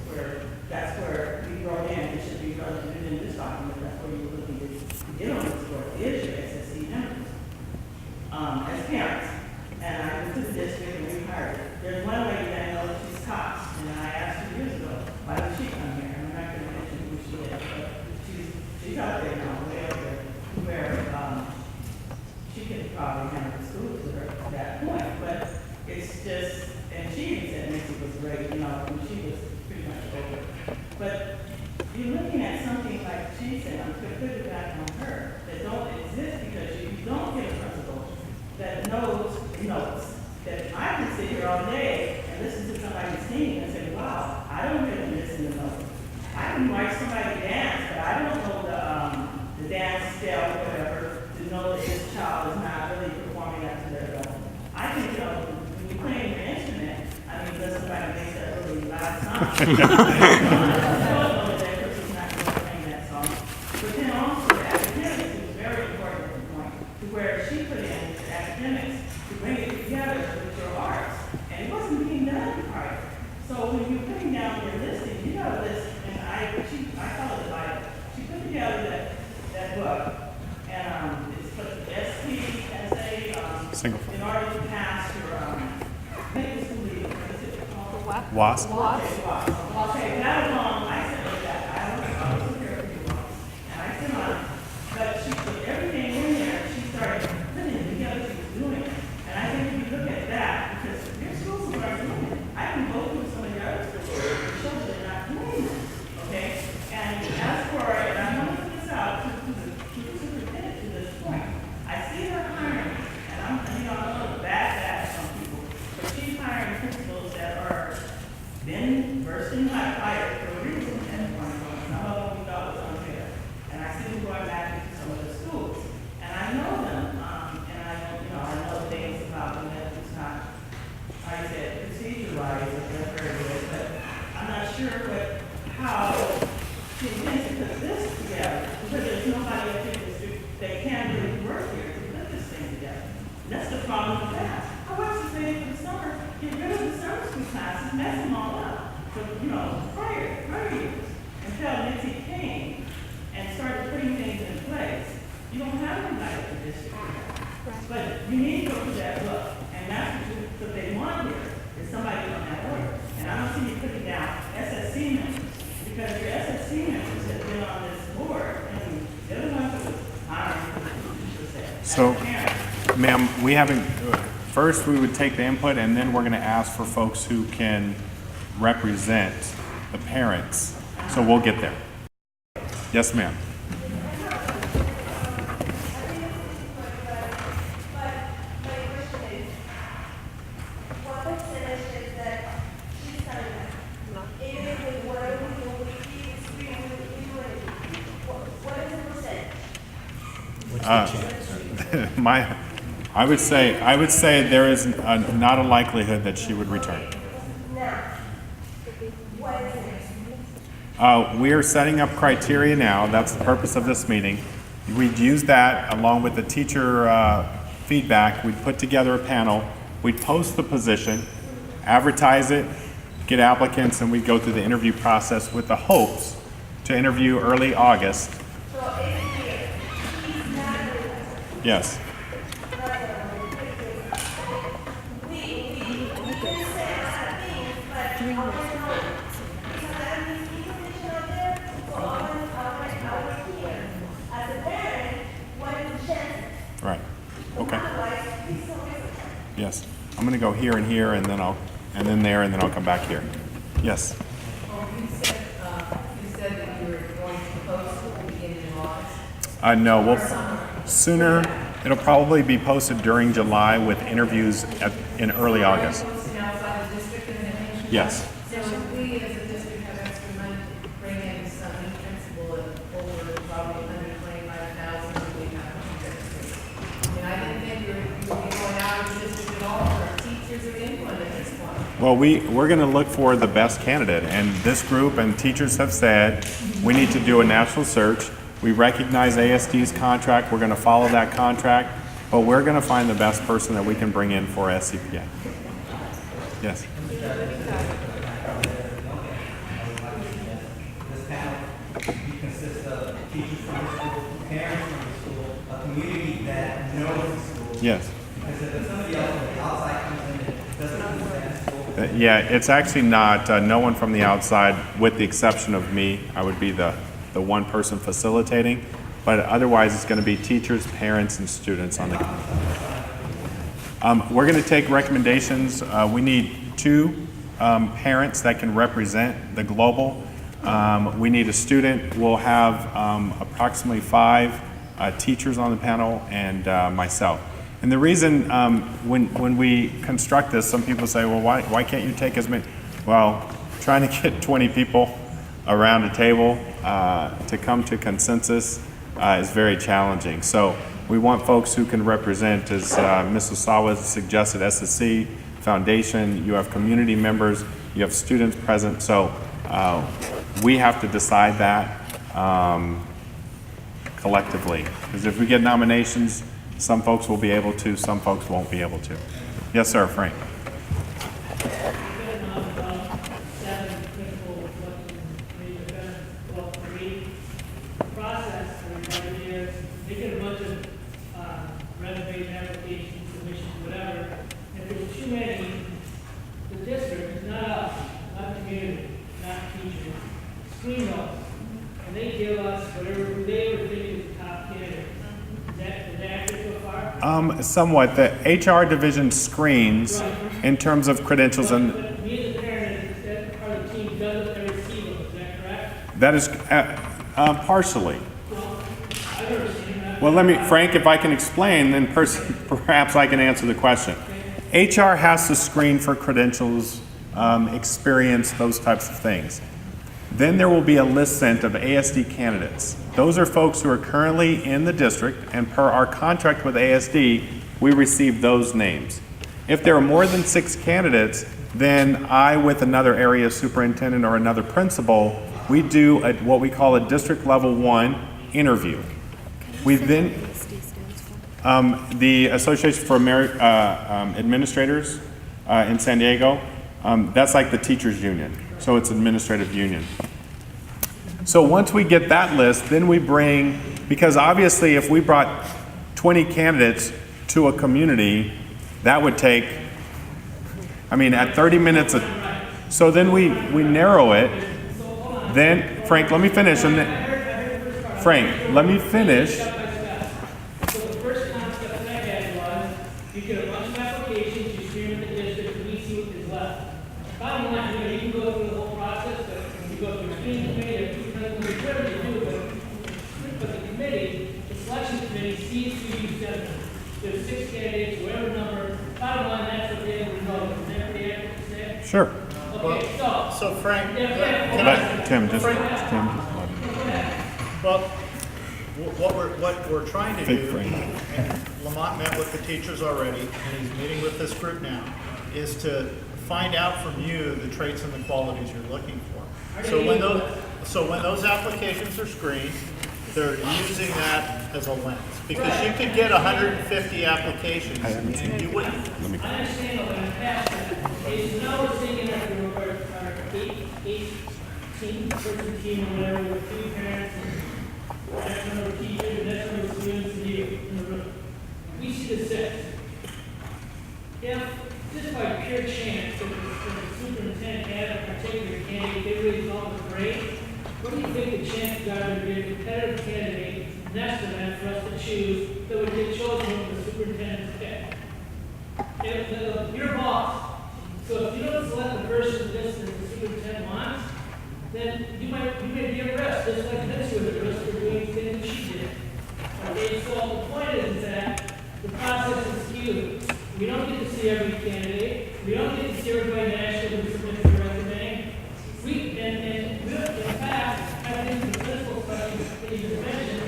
that's where we wrote in, it should be relative in this document, that's where you were looking to get on this board, is your SSC members. As parents. And I went to the district and we hired her. There's one lady that I know that she's COPS, and I asked her years ago, why did she come here? And I'm not going to mention who she is, but she's out there now, way over there, where she could probably handle the school to her at that point. But it's just, and she even said Nancy was great, when she was pretty much over. But you're looking at something like she said, I'm going to put it back on her, that don't exist because you don't get a principal that knows the notes. That I can sit here all day and listen to somebody sing and say, wow, I don't really listen to notes. I can watch somebody dance, but I don't know the dance scale or whatever to know that this child is not really performing up to their level. I think, when you're playing your instrument, I mean, does somebody make that really loud song? I don't know that that person's not going to sing that song. But then also, the academics is very important at the point to where she put in the academics to bring it together with your arts. And it wasn't being done prior. So when you're putting down your listing, you know this, and I call it the Bible. She put together that book, and it's put the SCPA, in order to pass your medical school leave, what is it called? Wasp? Okay, that alone, I said that, I wasn't here for you long, and I said on, but she put everything in there, she started putting it together, she was doing it. And I think if you look at that, because your schools are doing it, I can go through some of the other schools, and show that they're not doing it, okay? And as for, and I'm gonna put this out to the superintendent to this point, I see her hiring, and I'm, you know, I'm a little bad at some people, but she's hiring principals that are been versed in hot fire for a reason, and some of them we thought was unfair. And I see them going back into some of the schools, and I know them, and I know, you know, I know things about them that it's not, like I said, procedure-wise, they're very good, but I'm not sure how she intends to put this together, because there's nobody up in the district that can really work here to put this thing together. And that's the problem with that. I watched this lady for the summer, get rid of the summer school classes, mess them all up, for, you know, prior years, until Nancy came and started putting things in place. You don't have anybody in the district here. But you need to go through that book, and that's what they want here, is somebody on that order. And I don't see you putting down SSC members, because your SSC members have been on this board, and they're the ones that was hiring the So, ma'am, we haven't, first we would take the input and then we're going to ask for folks who can represent the parents. So we'll get there. Yes, ma'am. I would say there is not a likelihood that she would return. We are setting up criteria now. That's the purpose of this meeting. We'd use that along with the teacher feedback. We'd put together a panel. We'd post the position, advertise it, get applicants, and we'd go through the interview process with the hopes to interview early August. Yes. Right. Okay. Yes. I'm going to go here and here, and then there, and then I'll come back here. Yes. You said that you were going to post at the beginning of August. No, we'll sooner. It'll probably be posted during July with interviews in early August. Posting outside the district and everything? Yes. So if we as a district have extra money to bring in some new principal at over probably $125,000, we have to. I mean, I didn't think you would be going out of the district at all for teachers or input at this point. Well, we're going to look for the best candidate, and this group and teachers have said we need to do a national search. We recognize ASD's contract. We're going to follow that contract, but we're going to find the best person that we can bring in for SCPA. Yes. This panel consists of teachers from the school, parents from the school, a community that knows the school. Yes. Because if somebody else from the outside comes in and doesn't understand the school. Yeah, it's actually not no one from the outside, with the exception of me. I would be the one person facilitating, but otherwise it's going to be teachers, parents, and students on the. We're going to take recommendations. We need 2 parents that can represent the global. We need a student. We'll have approximately 5 teachers on the panel and myself. And the reason when we construct this, some people say, well, why can't you take as many? Well, trying to get 20 people around a table to come to consensus is very challenging. So we want folks who can represent, as Ms. Osawa suggested, SSC, Foundation, you have community members, you have students present. So we have to decide that collectively. Because if we get nominations, some folks will be able to, some folks won't be able to. Yes, sir, Frank. not teachers, screen those. And they give us whatever they were thinking is the top candidate. Is that accurate so far? Somewhat. The HR division screens in terms of credentials, and But me as a parent, that part of the team doesn't receive them, is that correct? that is partially. I've never seen that. Well, let me, Frank, if I can explain, then perhaps I can answer the question. HR has to screen for credentials, experience, those types of things. Then there will be a list sent of ASD candidates. Those are folks who are currently in the district, and per our contract with ASD, we receive those names. If there are more than 6 candidates, then I, with another area superintendent or another principal, we do what we call a district level 1 interview. We then, the Association for Administrators in San Diego, that's like the teachers union, so it's administrative union. So once we get that list, then we bring, because obviously if we brought 20 candidates to a community, that would take, I mean, at 30 minutes, so then we narrow it. Then, Frank, let me finish. And then, Frank, let me finish. So the first concept that I had was, you get a bunch of applications, you screen with the district, and we see what is left. Bottom line, you can go through the whole process, but you go through a screening committee, or 2 principals, whatever you do, but the committee, the selection committee sees who you send them. There's 6 candidates, whatever number, bottom line, that's what they will know. Is that pretty accurate to say? Sure. Okay, So Frank, Let Tim just, well, what we're trying to Big do, Frank. and Lamont met with the teachers already, and he's meeting with this group now, is to find out from you the traits and the qualities you're looking for. So when those applications are screened, they're using that as a lens. Because you could get 150 applications and you wouldn't. I understand all that, is now we're thinking that we're 18-person team or whatever, with 2 parents and that number of teachers and that number of students in the room. We see the 6. If, just by pure chance, if the superintendent had a particular candidate, they really thought was great, what do you think the chances are to be a competitive candidate next event for us to choose that would get chosen from the superintendent's pick? If your boss. So if you don't select the person that the superintendent wants, then you may be at risk, just like Nancy was at risk for doing things that she did. Okay, so the point is that the process is skewed. We don't get to see every candidate. We don't get to see everybody nationally who submits their resume. In fact, I think the principal question that you just mentioned,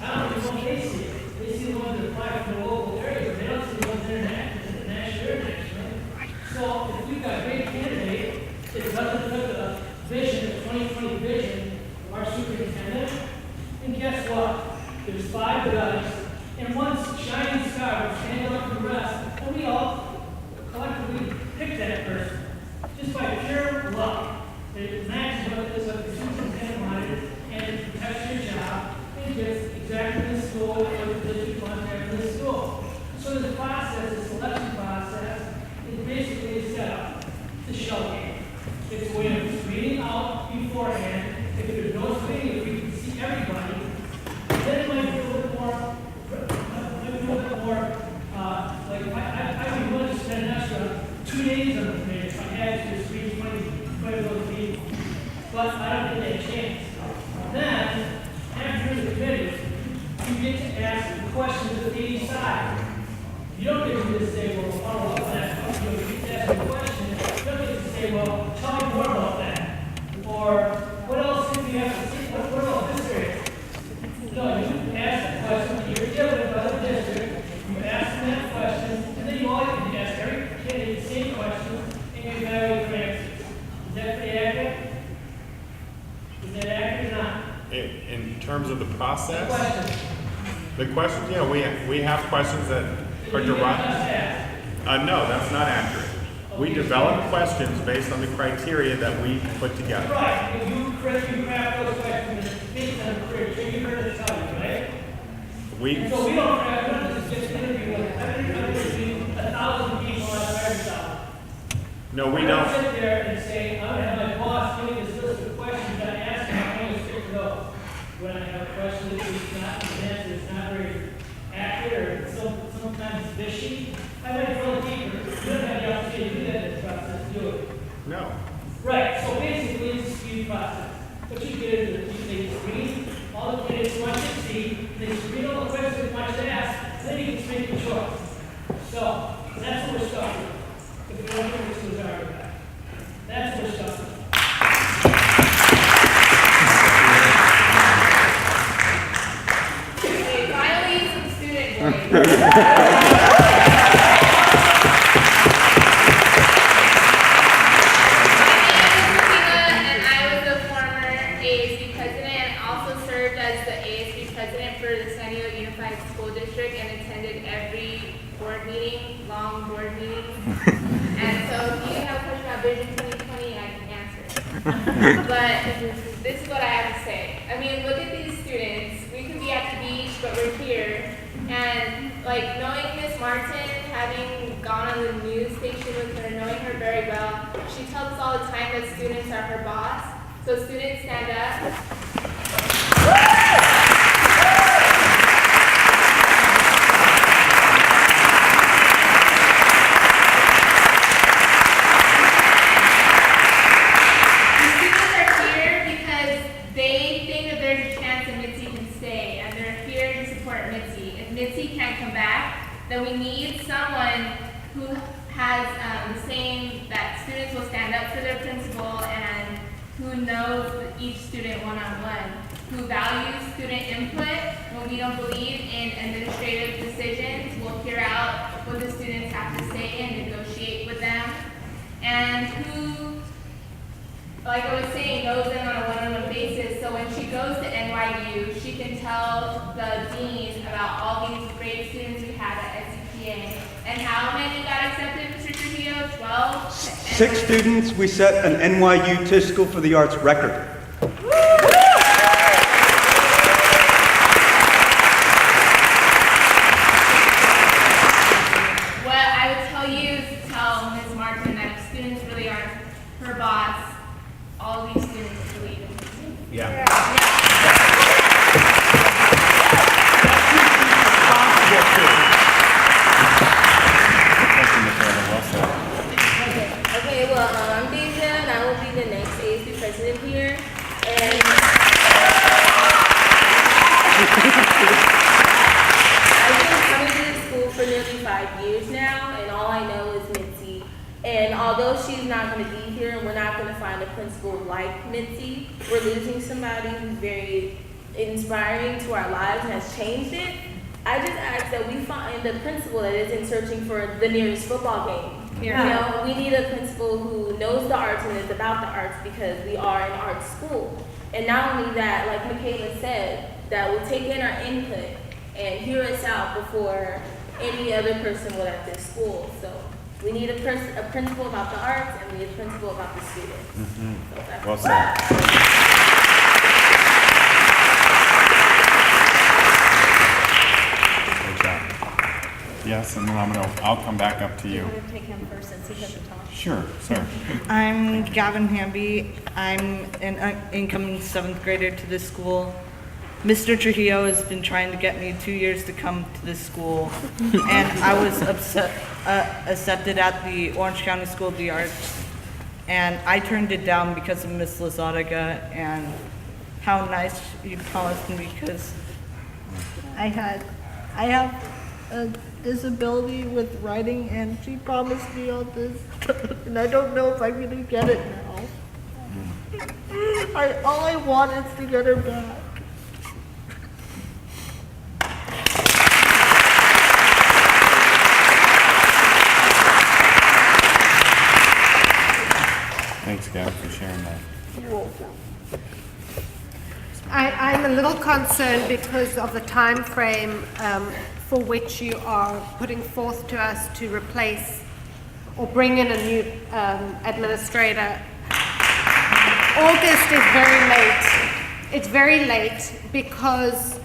I don't know what they see. They see the ones that apply from the local area, but they don't see the ones that are national or international. So if we've got a great candidate, it doesn't fit the vision, the 2020 vision of our superintendent, and guess what? There's 5 of us, and one shining star will stand up from the rest, and we all collectively pick that person, just by pure luck. It matches what the superintendent wanted, and it protects your job, and gets exactly the school or the district wants after the school. So the process, the selection process, is basically set up to show game. It's a way of screening out beforehand. If there's no screening, if we can see everybody, then it might be a little bit more, like, I would want to spend an extra 2 days on the committee if I had to screen 20 of those people. But I don't get that chance. Then, after the committee, you get to ask the questions that they decide. You don't get to just say, well, follow up on that. You get to ask a question. You don't get to say, well, tell me more about that. Or, what else do you have to see? What about this area? No, you ask the question, you're given by the district, you ask them that question, and then you all can ask every candidate the same questions, and you evaluate their answers. Is that pretty accurate? Is that accurate or not? In terms of the process? The questions, yeah, we have questions that are derived. No, that's not accurate. We develop questions based on the criteria that we put together. Right, if you craft those questions based on the criteria, you heard it tell you, right? So we don't craft them, it's just interview. I've interviewed 1,000 people on our job. No, we I don't. don't sit there and say, I'm gonna have my boss give me this list of questions I ask him, I'm gonna stick to those. When I have a question that is not, the answer is not very accurate, or sometimes fishy, I might drill deeper. You don't have the opportunity to do that in this process, do it. No. Right, so basically it's a skewed process. What you do is they screen all the candidates you want you to see, they screen all the questions they want you to ask, then you can make your choice. So, that's what we're stuck with. If you don't think this was our back. That's what we're stuck with. Okay, finally, some student voice. And I was the former ASB president and also served as the ASB president for the San Diego Unified School District and attended every board meeting, long board meetings. And so if you have a question about Vision 2020, I can answer. But this is what I have to say. I mean, look at these students. We could be at the beach, but we're here. And like knowing Miss Martin, having gone on the news station with her, knowing her very well, she tells us all the time that students are her boss. So students, stand up. They think that there's a chance that Mitzi can stay, and they're here to support Mitzi. If Mitzi can't come back, then we need someone who has the same, that students will stand up for their principal and who knows each student one-on-one, who values student input. When we don't believe in administrative decisions, we'll hear out what the students have to say and negotiate with them, and who, like I was saying, knows them on a one-on-one basis. So when she goes to NYU, she can tell the dean about all these great students we have at SCPA. And how many got accepted, Mr. Trujillo? 12? 6 students, we set an NYU Tisch School for the Arts record. What I would tell you is to tell Ms. Martin that if students really aren't her boss, all these students believe in me. Yeah. Okay, well, I'm Deja, and I will be the next ASB president here. And I've been coming to this school for nearly 5 years now, and all I know is Mitzi. And although she's not going to be here, and we're not going to find a principal like Mitzi, we're losing somebody who's very inspiring to our lives and has changed it. I just ask that we find a principal that isn't searching for the nearest football game. Yeah. You know, we need a principal who knows the arts and is about the arts because we are an arts school. And not only that, like Michaela said, that will take in our input and hear us out before any other person will at this school. So we need a principal about the arts and we need a principal about the students. So that's Well said. Yes, and then I'll come back up to you. I'm going to take him first since he hasn't talked. Sure, sir. I'm Gavin Hamby. I'm an incoming 7th grader to this school. Mr. Trujillo has been trying to get me 2 years to come to this school, and I was accepted at the Orange County School of the Arts, and I turned it down because of Miss Lozadaga and how nice you promised me, because I have a disability with writing, and she promised me all this, and I don't know if I'm gonna get it now. All I want is to get her back. Thanks, Gavin, for sharing that. You're welcome. I'm a little concerned because of the time frame for which you are putting forth to us to replace or bring in a new administrator. August is very late. It's very late because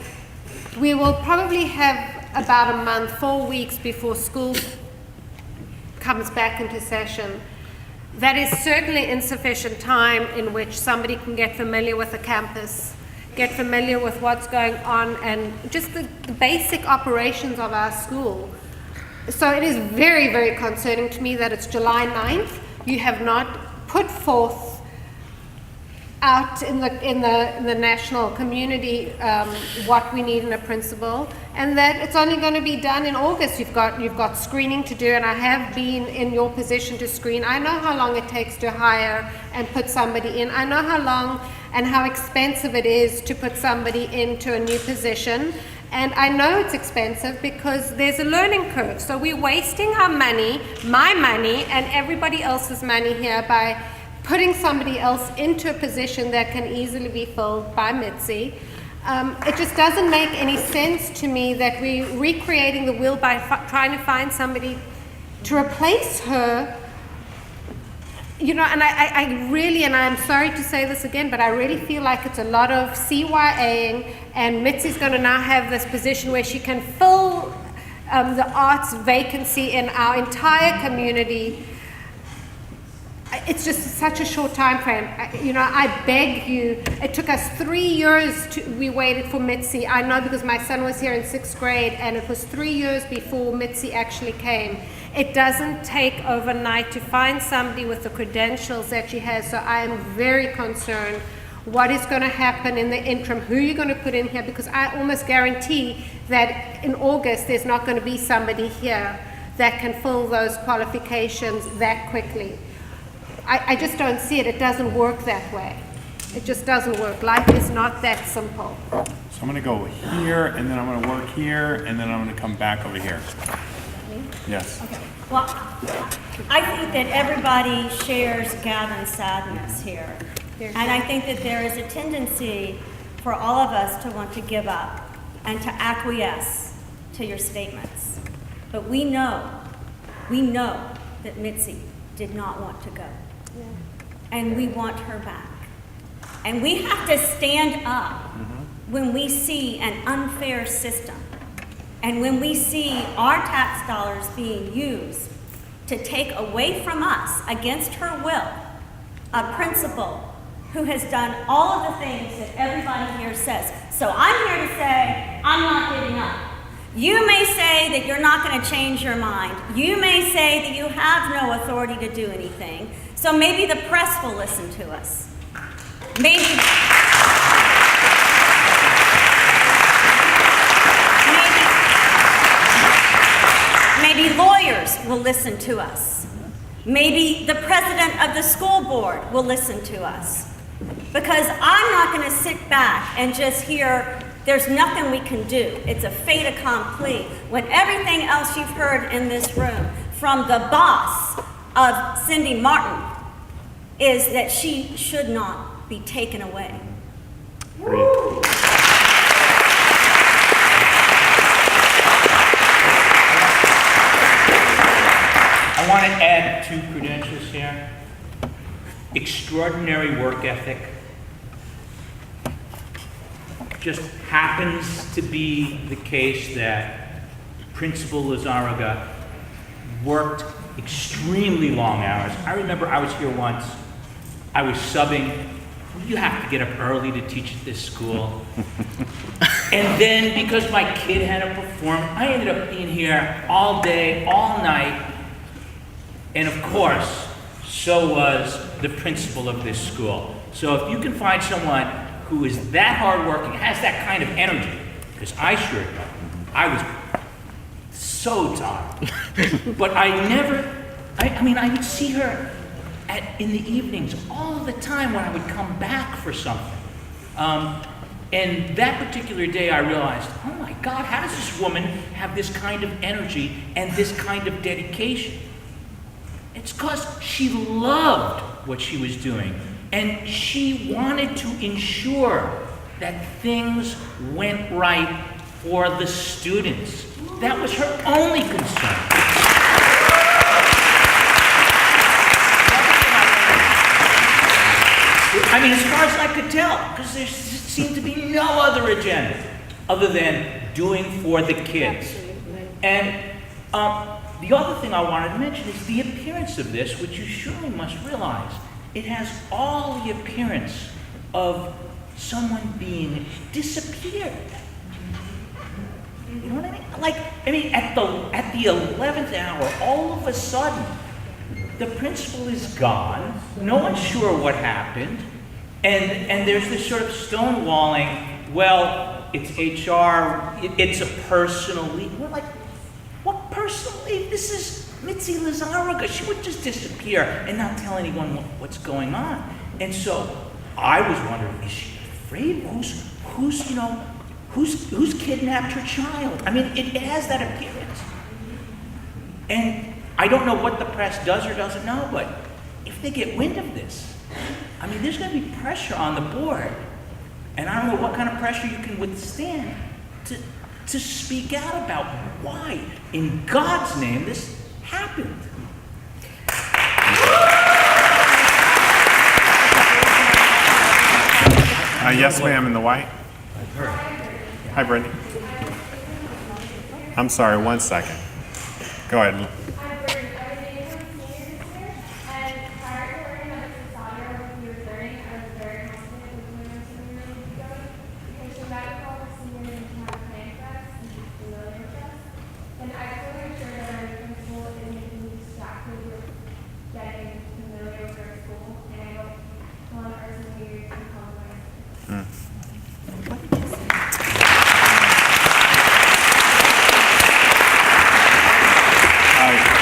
we will probably have about a month, 4 weeks before school comes back into session. that is certainly insufficient time in which somebody can get familiar with the campus, get familiar with what's going on, and just the basic operations of our school. So it is very, very concerning to me that it's July 9th. You have not put forth out in the national community what we need in a principal, and that it's only going to be done in August. You've got screening to do, and I have been in your position to screen. I know how long it takes to hire and put somebody in. I know how long and how expensive it is to put somebody into a new position. And I know it's expensive because there's a learning curve. So we're wasting our money, my money, and everybody else's money here by putting somebody else into a position that can easily be filled by Mitzi. It just doesn't make any sense to me that we're recreating the wheel by trying to find somebody to replace her. You know, and I really, and I'm sorry to say this again, but I really feel like it's a lot of CYAing, and Mitzi's going to now have this position where she can fill the arts vacancy in our entire community. It's just such a short time frame. You know, I beg you, it took us 3 years we waited for Mitzi. I know because my son was here in 6th grade, and it was 3 years before Mitzi actually came. It doesn't take overnight to find somebody with the credentials that she has, so I am very concerned what is going to happen in the interim, who you're going to put in here, because I almost guarantee that in August there's not going to be somebody here that can fill those qualifications that quickly. I just don't see it. It doesn't work that way. It just doesn't work. Life is not that simple. So I'm going to go here, and then I'm going to work here, and then I'm going to come back over here. Yes. Okay. Well, I think that everybody shares Gavin's sadness here. And I think that there is a tendency for all of us to want to give up and to acquiesce to your statements. But we know that Mitzi did not want to go. Yeah. And we want her back. And we have to stand up when we see an unfair system and when we see our tax dollars being used to take away from us, against her will, a principal who has done all of the things that everybody here says. So I'm here to say, I'm not giving up. You may say that you're not going to change your mind. You may say that you have no authority to do anything. So maybe the press will listen to us. Maybe lawyers will listen to us. Maybe the president of the school board will listen to us. Because I'm not going to sit back and just hear there's nothing we can do. It's a fait accompli. When everything else you've heard in this room from the boss of Cindy Martin is that she should not be taken away. I want to add 2 credentials here. Extraordinary work ethic. Just happens to be the case that Principal Lizarraga worked extremely long hours. I remember I was here once. I was subbing. You have to get up early to teach at this school. And then because my kid had to perform, I ended up being here all day, all night. And of course, so was the principal of this school. So if you can find someone who is that hardworking, has that kind of energy, because I sure don't. I was so tired. But I would see her in the evenings all the time when I would come back for something. And that particular day I realized, oh my God, how does this woman have this kind of energy and this kind of dedication? It's because she loved what she was doing, and she wanted to ensure that things went right for the students. That was her only concern. I mean, as far as I could tell, because there seemed to be no other agenda other than doing for the kids. And the other thing I wanted to mention is the appearance of this, which you surely must realize. It has all the appearance of someone being disappeared. You know what I mean? Like, I mean, at the 11th hour, all of a sudden, the principal is gone. No one's sure what happened, and there's this sort of stonewalling. Well, it's HR. It's a personal leave. We're like, what personal leave? This is Mitzi Lizarraga. She would just disappear and not tell anyone what's going on. And so I was wondering, is she afraid? Who's kidnapped her child? I mean, it has that appearance. And I don't know what the press does or doesn't know, but if they get wind of this, I mean, there's going to be pressure on the board. And I don't know what kind of pressure you can withstand to speak out about why, in God's name, this happened. Yes, ma'am, in the white. Hi, Brittany. I'm sorry, 1 second. Go ahead.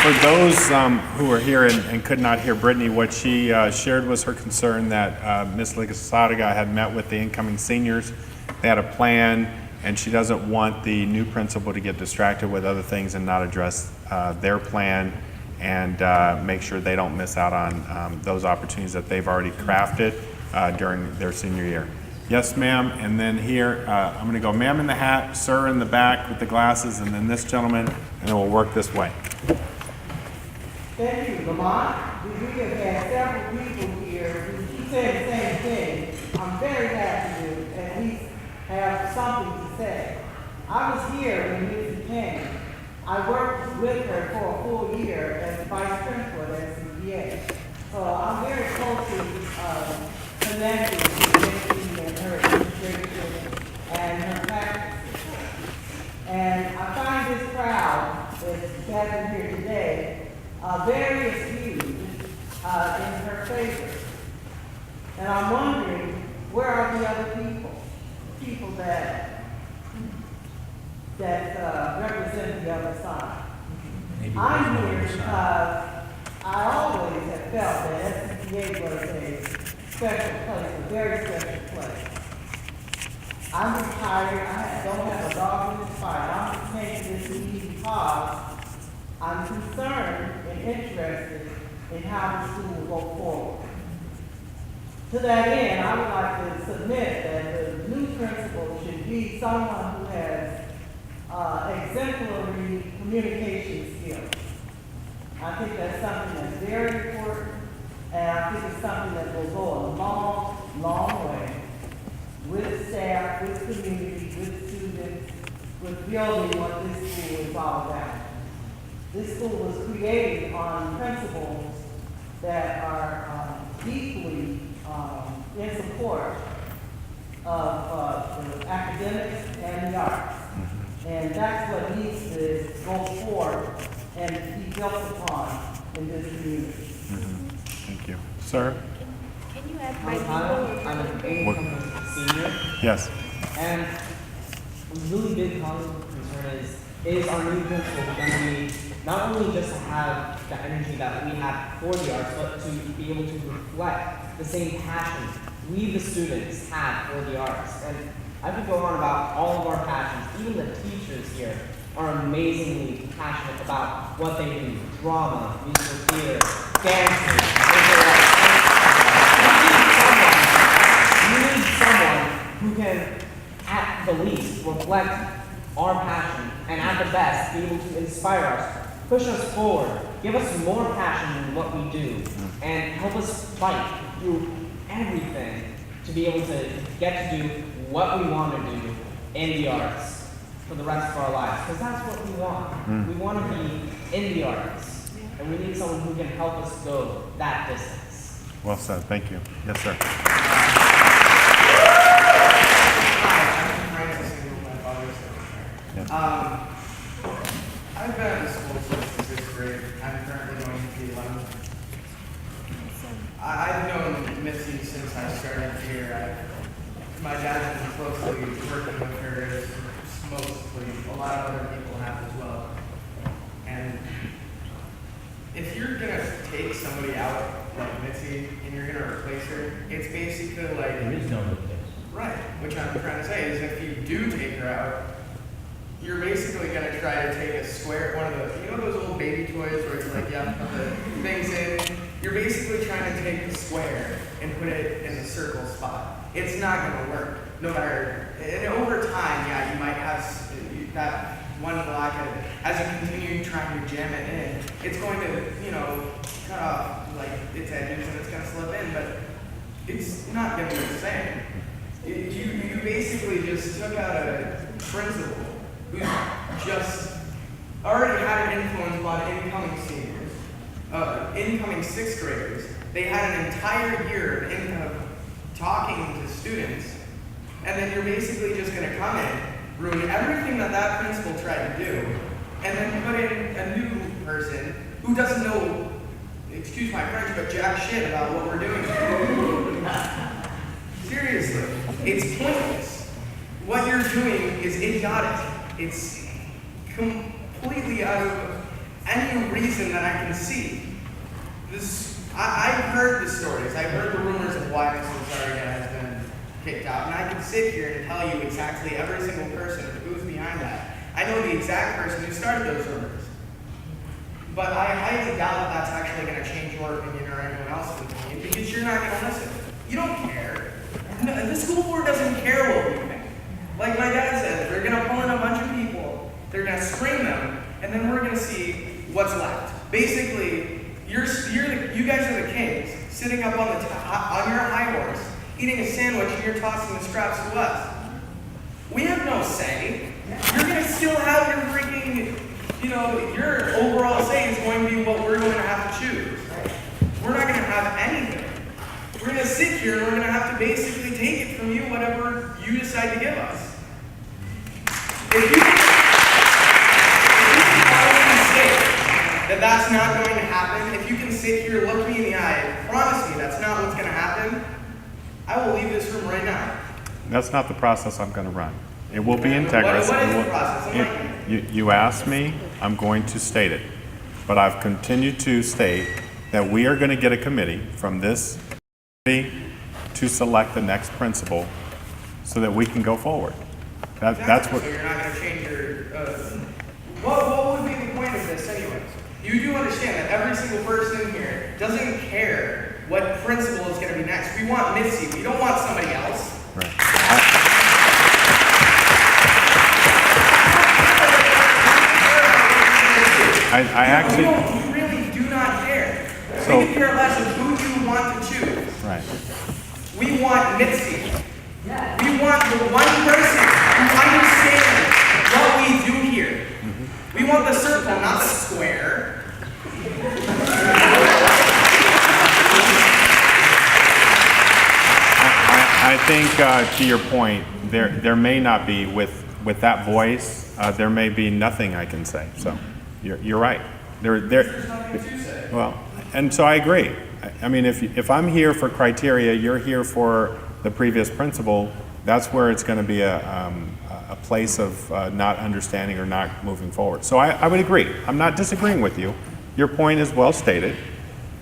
For those who were here and could not hear Brittany, what she shared was her concern that Ms. Lizarraga had met with the incoming seniors. They had a plan, and she doesn't want the new principal to get distracted with other things and not address their plan and make sure they don't miss out on those opportunities that they've already crafted during their senior year. Yes, ma'am, and then here, I'm going to go ma'am in the hat, sir in the back with the glasses, and then this gentleman, and then we'll work this way. Thank you, Lamont. We have had several people here who said the same thing. I'm very happy to at least have something to say. I was here when Mrs. came. I worked with her for a full year as vice principal at SCPA. So I'm very closely connected with Missy and her administration and her practices. And I find this crowd that's gathered here today very astute in her favor. And I'm wondering, where are the other people that represent the other side? I'm here because I always have felt that SCPA was a special place, a very special place. I'm retired, I don't have a dog in this fight. I'm just saying this meeting because I'm concerned and interested in how the school will go forward. To that end, I would like to submit that the new principal should be someone who has exemplary communication skills. I think that's something that's very important, and I think it's something that will go a long, long way with staff, with community, with students, with building what this school is all about. This school was created on principles that are deeply in support of the academics and the arts. And that's what needs to go forward and be built upon in this community. Thank you. Sir? Can you add I'm an incoming senior. Yes. And a really big concern is our new principal going to be not only just to have the energy that we have for the arts, but to be able to reflect the same passion we, the students, have for the arts. And I could go on about all of our passions. Even the teachers here are amazingly passionate about what they do. Drama, musical theater, dancing, you need someone who can, at the least, reflect our passion, and at the best, be able to inspire us, push us forward, give us more passion in what we do, and help us fight through everything to be able to get to do what we want to do in the arts for the rest of our lives, because that's what we want. We want to be in the arts. And we need someone who can help us go that distance. Well said. Thank you. Yes, sir. I've been at the school since the 6th grade. I'm currently going to the 11th. I've known Missy since I started here. My dad's been closely working with her, as mostly a lot of other people have as well. And if you're going to take somebody out like Mitzi and you're going to replace her, it's basically like... There is no replace. Right, which I'm trying to say is if you do take her out, you're basically going to try to take a square, one of the, you know those old baby toys where it's like, yeah, put the things in? You're basically trying to take the square and put it in the circle spot. It's not going to work, no matter, and over time, yeah, you might have that one block, as you continue trying to jam it in, it's going to, you know, cut off like its edges and it's going to slip in, but it's not going to be the same. You basically just took out a principal who just already had an influence on incoming seniors, incoming 6th graders. They had an entire year of talking to students, and then you're basically just going to come in, ruin everything that principal tried to do, and then put in a new person who doesn't know, excuse my French, but jack shit about what we're doing here. Seriously, it's pointless. What you're doing is idiotic. It's completely out of any reason that I can see. I've heard the stories. I've heard the rumors of why Mrs. Zarga has been kicked out, and I can sit here and tell you exactly every single person who's behind that. I know the exact person who started those rumors. But I highly doubt that that's actually going to change your opinion or anyone else's opinion, because you're not going to listen. You don't care. No, the school board doesn't care what we think. Like my dad said, they're going to pull in a bunch of people, they're going to screen them, and then we're going to see what's left. Basically, you guys are the kings, sitting up on your high horse, eating a sandwich, and you're tossing the scraps to us. We have no say. You're going to still have your freaking, your overall say is going to be what we're going to have to choose. We're not going to have anything. We're going to sit here and we're going to have to basically take it from you, whatever you decide to give us. If you can that's not going to happen, if you can sit here, look me in the eye, and promise me that's not what's going to happen, I will leave this room right now. That's not the process I'm going to run. It will be integrous. What is the process? You asked me, I'm going to state it. But I've continued to state that we are going to get a committee from this to select the next principal so that we can go forward. That's what. So you're not going to change your. What would be the point of this, anyways? You do understand that every single person here doesn't care what principal is going to be next. We want Mitzi. We don't want somebody else. Right. I actually. You really do not care. So, we can care less of who you want to choose. Right. We want Mitzi. We want the one person who understands what we do here. We want the circle, not the square. I think, to your point, there may not be, with that voice, there may be nothing I can say. So, you're right. There's nothing to say. Well, and so I agree. I mean, if I'm here for criteria, you're here for the previous principal, that's where it's going to be a place of not understanding or not moving forward. So I would agree. I'm not disagreeing with you. Your point is well stated,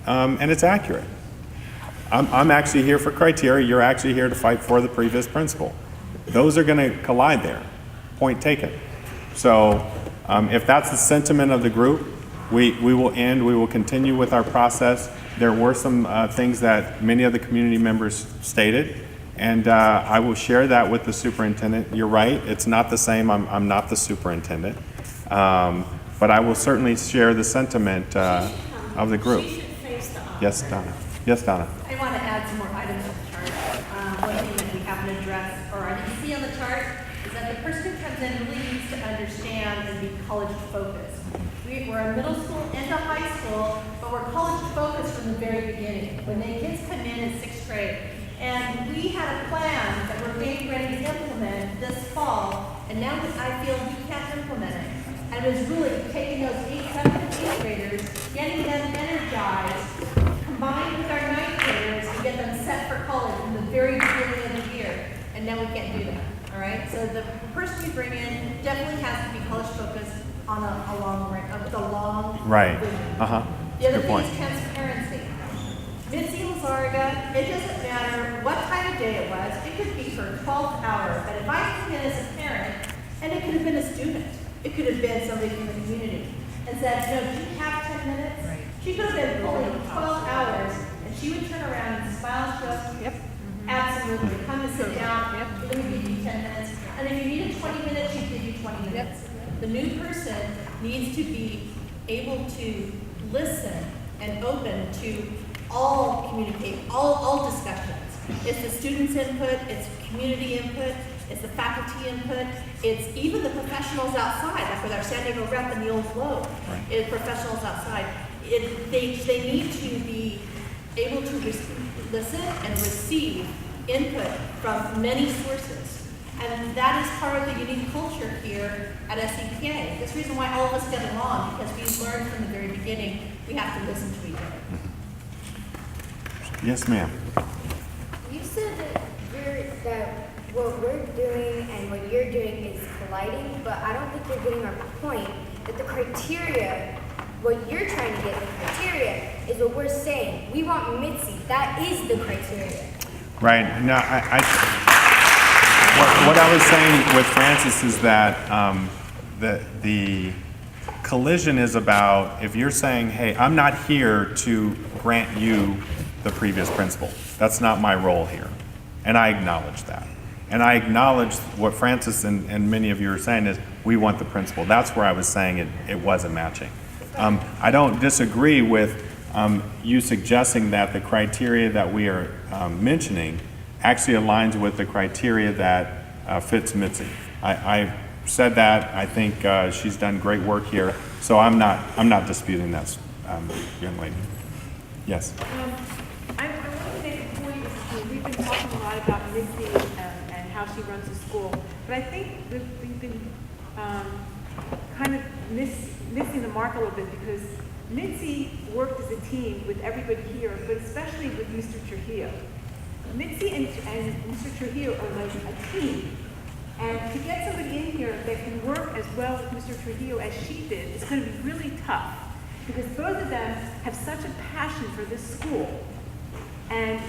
and it's accurate. I'm actually here for criteria. You're actually here to fight for the previous principal. Those are going to collide there. Point taken. So if that's the sentiment of the group, we will continue with our process. There were some things that many of the community members stated, and I will share that with the superintendent. You're right, it's not the same. I'm not the superintendent. But I will certainly share the sentiment of the group. Yes, Donna. Yes, Donna. I want to add some more items to the chart. One thing that we haven't addressed, or I didn't see on the chart, is that the person who comes in really needs to understand and be college focused. We're a middle school into high school, but we're college focused from the very beginning. When the kids come in 6th grade, and we had a plan that we're getting ready to implement this fall, and now I feel we can't implement it. And it was really taking those 8th, 7th, and 8th graders, getting them energized, combined with our 9th graders, and get them set for college from the very beginning of the year. And now we can't do that. All right. So the person we bring in definitely has to be college focused on a long range, with a long Right. vision. Uh-huh. The other Good thing point. is transparency. Mitzi Lizarga, it doesn't matter what time of day it was. It could be for 12 hours. But if I came in as a parent, and it could have been a student, it could have been somebody from the community, and said, no, do you have 10 minutes? Right. She could have been pulling 12 hours, and she would turn around and smile and show us, yep, absolutely, come and sit down, let me give you 10 minutes. And if you needed 20 minutes, she'd give you 20 minutes. The new person needs to be able to listen and open to all communicate, all discussions. It's the students' input, it's community input, it's the faculty input, it's even the professionals outside, like with our San Diego rep and the old Globe, it's professionals outside. They need to be able to listen and receive input from many sources. And that is part of the unique culture here at SCPA. That's the reason why all of us get along, because we've learned from the very beginning we have to listen to each other. Yes, ma'am. You said that what we're doing and what you're doing is colliding, but I don't think you're getting our point that the criteria, what you're trying to get, the criteria, is what we're saying. We want Mitzi. That is the criteria. Right. No, what I was saying with Francis is that the collision is about, if you're saying, hey, I'm not here to grant you the previous principal. That's not my role here. And I acknowledge that. And I acknowledge what Francis and many of you are saying is, we want the principal. That's where I was saying it wasn't matching. I don't disagree with you suggesting that the criteria that we are mentioning actually aligns with the criteria that fits Mitzi. I said that. I think she's done great work here. So I'm not disputing that, young lady. Yes. I want to make a point. We've been talking a lot about Mitzi and how she runs the school, but I think we've been kind of missing the mark a little bit, because Mitzi worked as a team with everybody here, but especially with Mr. Trujillo. Mitzi and Mr. Trujillo are like a team. And to get somebody in here that can work as well with Mr. Trujillo as she did is going to be really tough, because both of them have such a passion for this school. And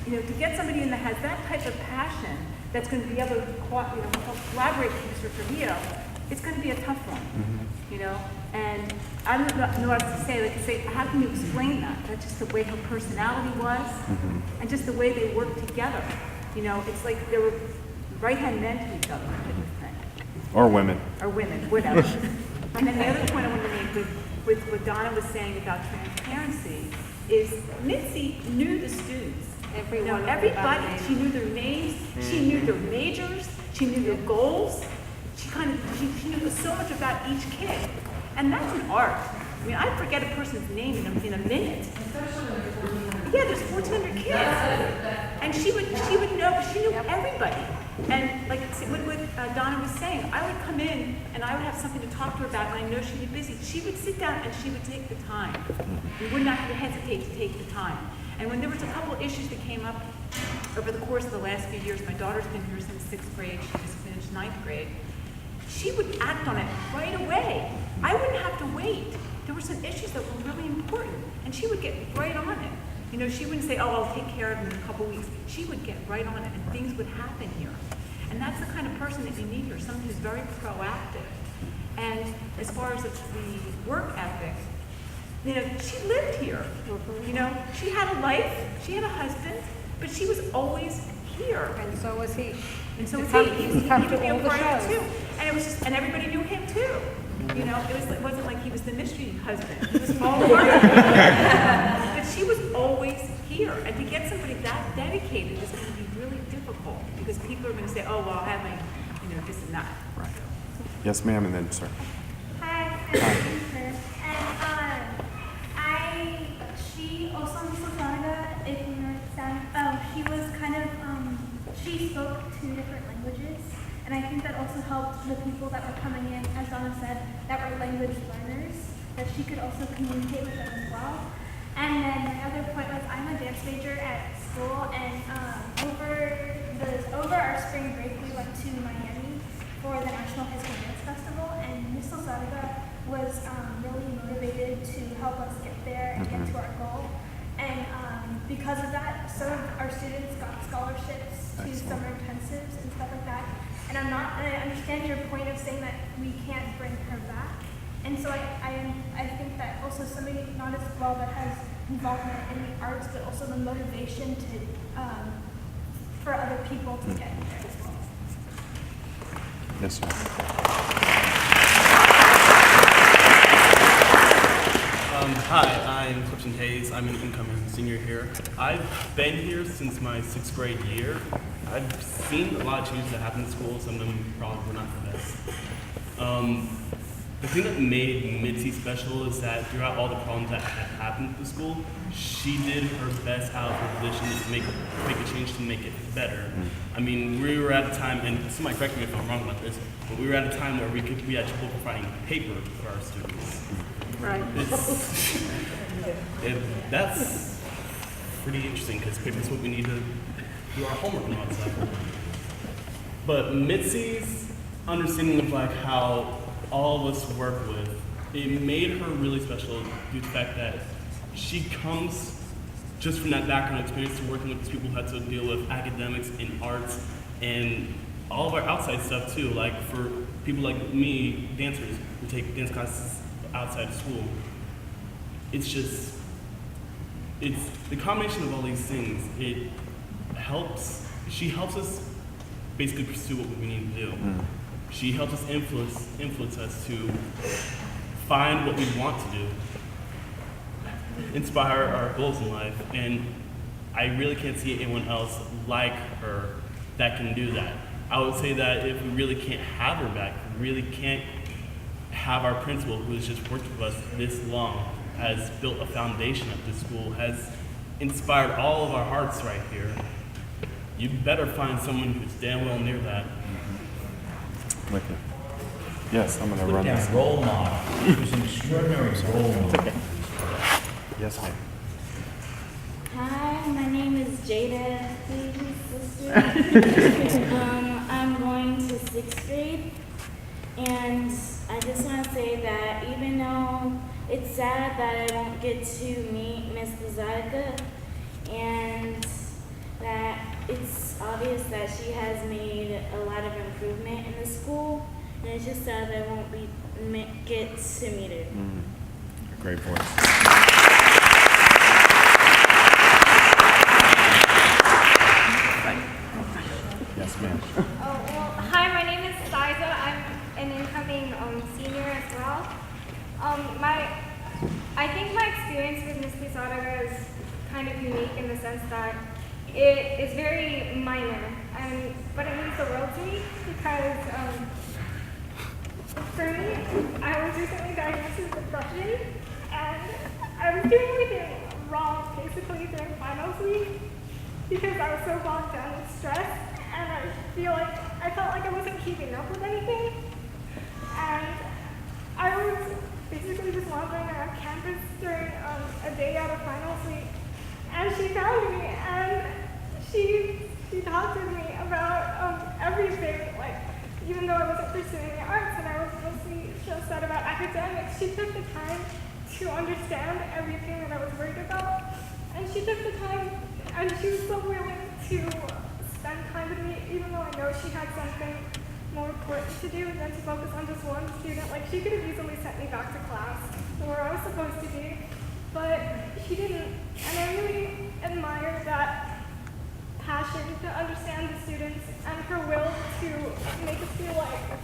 to get somebody in that has that type of passion, that's going to be able to collaborate with Mr. Trujillo, it's going to be a tough one. And I don't know what to say. Like, how can you explain that? That's just the way her personality was, and just the way they worked together. It's like they were right-hand men to each other, I think. Or women. Or women, whatever. And then the other point I wanted to make with what Donna was saying about transparency is Mitzi knew the students. Everybody, she knew their names, she knew their majors, she knew their goals. She knew so much about each kid. And that's an art. I mean, I forget a person's name in a minute. Yeah, there's 1,400 kids. And she would know, she knew everybody. And like what Donna was saying, I would come in and I would have something to talk to her about, and I know she'd be busy. She would sit down and she would take the time. We would not hesitate to take the time. And when there was a couple of issues that came up over the course of the last few years, my daughter's been here since 6th grade, she just finished 9th grade, she would act on it right away. I wouldn't have to wait. There were some issues that were really important, and she would get right on it. She wouldn't say, oh, I'll take care of it in a couple weeks. She would get right on it, and things would happen here. And that's the kind of person that you need here, someone who's very proactive. And as far as the work ethic, she lived here. She had a life, she had a husband, but she was always here. And so was he. And so was he. He would be a part of it too. And it was just, and everybody knew him too. It wasn't like he was the mystery husband. He was all part of it. But she was always here. And to get somebody that dedicated is going to be really difficult, because people are going to say, oh, well, I'll have my, this and that. Right. Yes, ma'am, and then, sir. Hi, I'm Jennifer. She also, Miss Lasanaga, if you understand, she was kind of, she spoke 2 different languages. And I think that also helped the people that were coming in, as Donna said, that were language learners, that she could also communicate with them as well. And then my other point was I'm a dance major at school, and over our spring break we went to Miami for the National High School Dance Festival, and Miss Lasanaga was really motivated to help us get there and get to our goal. And because of that, some of our students got scholarships to summer intensives and stuff like that. And I understand your point of saying that we can't bring her back. And so I think that also somebody not as well that has involvement in the arts, but also the motivation to for other people to get there as well. Yes, sir. Hi, I'm Clifton Hayes. I'm an incoming senior here. I've been here since my 6th grade year. I've seen a lot of changes that happen in school. Some of them probably were not the best. The thing that made Mitzi special is that throughout all the problems that had happened at the school, she did her best out of her position to make a change to make it better. I mean, we were at a time, and somebody correct me if I'm wrong about this, but we were at a time where we had trouble providing paper for our students. Right. That's pretty interesting because paper is what we need to do our homework and all that stuff. But Mitzi's understanding of like how all of us work with, it made her really special due to the fact that she comes just from that background experience to working with these people who had to deal with academics and arts and all of our outside stuff too. Like for people like me, dancers, who take dance classes outside of school. It's the combination of all these things, she helps us basically pursue what we need to do. She helps us influence us to find what we want to do, inspire our goals in life, and I really can't see anyone else like her that can do that. I would say that if we really can't have her back, we really can't have our principal, who has just worked with us this long, has built a foundation at this school, has inspired all of our hearts right here. You better find someone who's damn well near that. With you. Yes, I'm going to run that this. role model. He was an extraordinary role model. Yes, ma'am. Hi, my name is Jada, Phoebe's sister. I'm going to 6th grade, and I just want to say that even though it's sad that I won't get to meet Miss Lazarka, and that it's obvious that she has made a lot of improvement in the school, and it's just sad that I won't get to meet her. Great voice. Yes, ma'am. Oh, well, hi, my name is Siza. I'm an incoming senior as well. I think my experience with Miss Lizarraga is kind of unique in the sense that it is very minor, but it means the world to me because for me, I was recently diagnosed with depression, and I was doing everything wrong basically during finals week because I was so bogged down with stress, and I felt like I wasn't keeping up with anything, and I was basically just wandering around campus during a day out of finals week, and she found me, and she talked to me about everything, like even though I wasn't pursuing the arts and I was mostly stressed out about academics, she took the time to understand everything that I was worried about, and she took the time, and she was so willing to spend time with me, even though I know she had something more important to do than to focus on just one student. Like, she could have easily sent me back to class where I was supposed to be, but she didn't. And I really admire that passion to understand the students and her will to make us feel like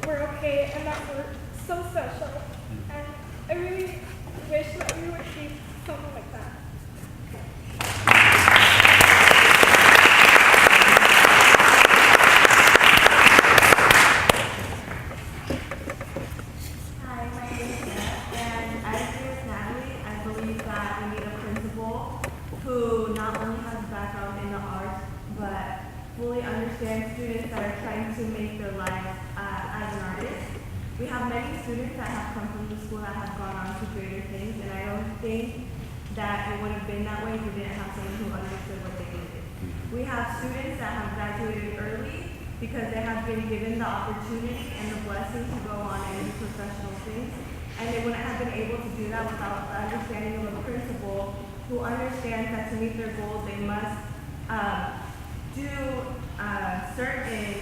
we're okay and that we're so special. And I really wish that we would keep something like that. Hi, my name is Nat, and I agree with Natalie. I believe that we need a principal understand students that are trying to make their life as an artist. We have many students that have come from the school that have gone on to greater things, and I don't think that it would have been that way if we didn't have someone who understood what they needed. We have students that have graduated early because they have been given the opportunity and the blessing to go on and do professional things, and they wouldn't have been able to do that without the understanding of a principal who understands that to meet their goals they must do certain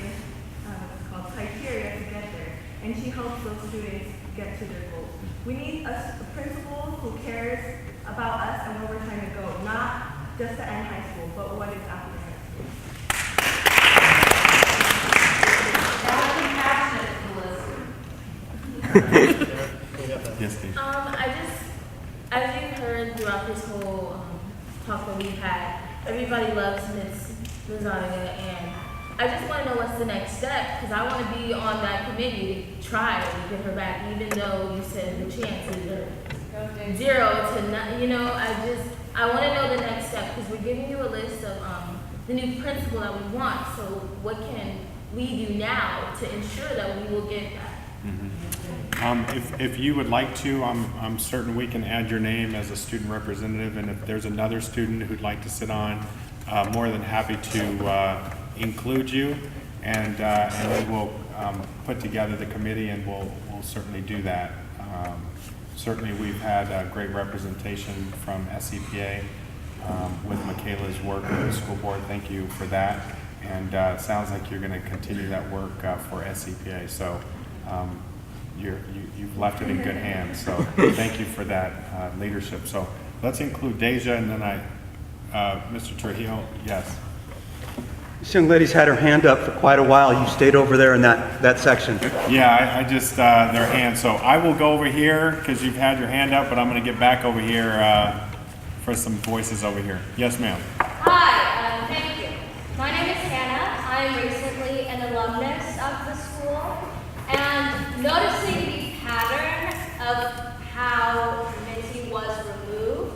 what's called criteria to get there, and she helps those students get to their goals. We need a principal who cares about us and where we're trying to go, not just to end high school, but what is after high school. Yes, Steve. As you've heard throughout this whole talk that we've had, everybody loves Ms. Lozada, and I just want to know what's the next step, because I want to be on that committee to try to get her back, even though you said the chances are 0 to none. You know, I want to know the next step, because we're giving you a list of the new principal that we want. So what can we do now to ensure that we will get that? If you would like to, I'm certain we can add your name as a student representative, and if there's another student who'd like to sit on, more than happy to include you, and then we'll put together the committee, and we'll certainly do that. Certainly we've had great representation from SCPA with Michaela's work with the school board. Thank you for that, and it sounds like you're going to continue that work for SCPA. So you've left it in good hands, so thank you for that leadership. So let's include Deja, and then Mr. Trujillo, yes. This young lady's had her hand up for quite a while. You stayed over there in that section. Yeah, I just, their hand. So I will go over here because you've had your hand up, but I'm going to get back over here for some voices over here. Yes, ma'am. Hi, thank you. My name is Hannah. I'm recently an alumnus of the school, and noticing the pattern of how Mitzi was removed,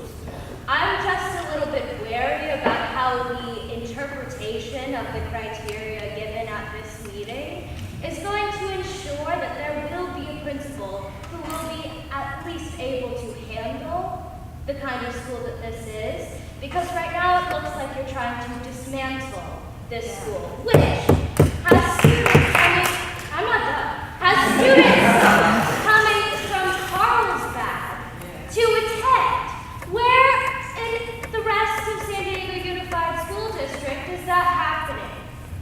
I'm just a little bit wary about how the interpretation of the criteria given at this meeting is going to ensure that there will be a principal who will be at least able to handle the kind of school that this is. Because right now it looks like you're trying to dismantle this school, which has students coming, I'm not done, has students coming from Carlsbad to attend, where in the rest of San Diego Unified School District is that happening?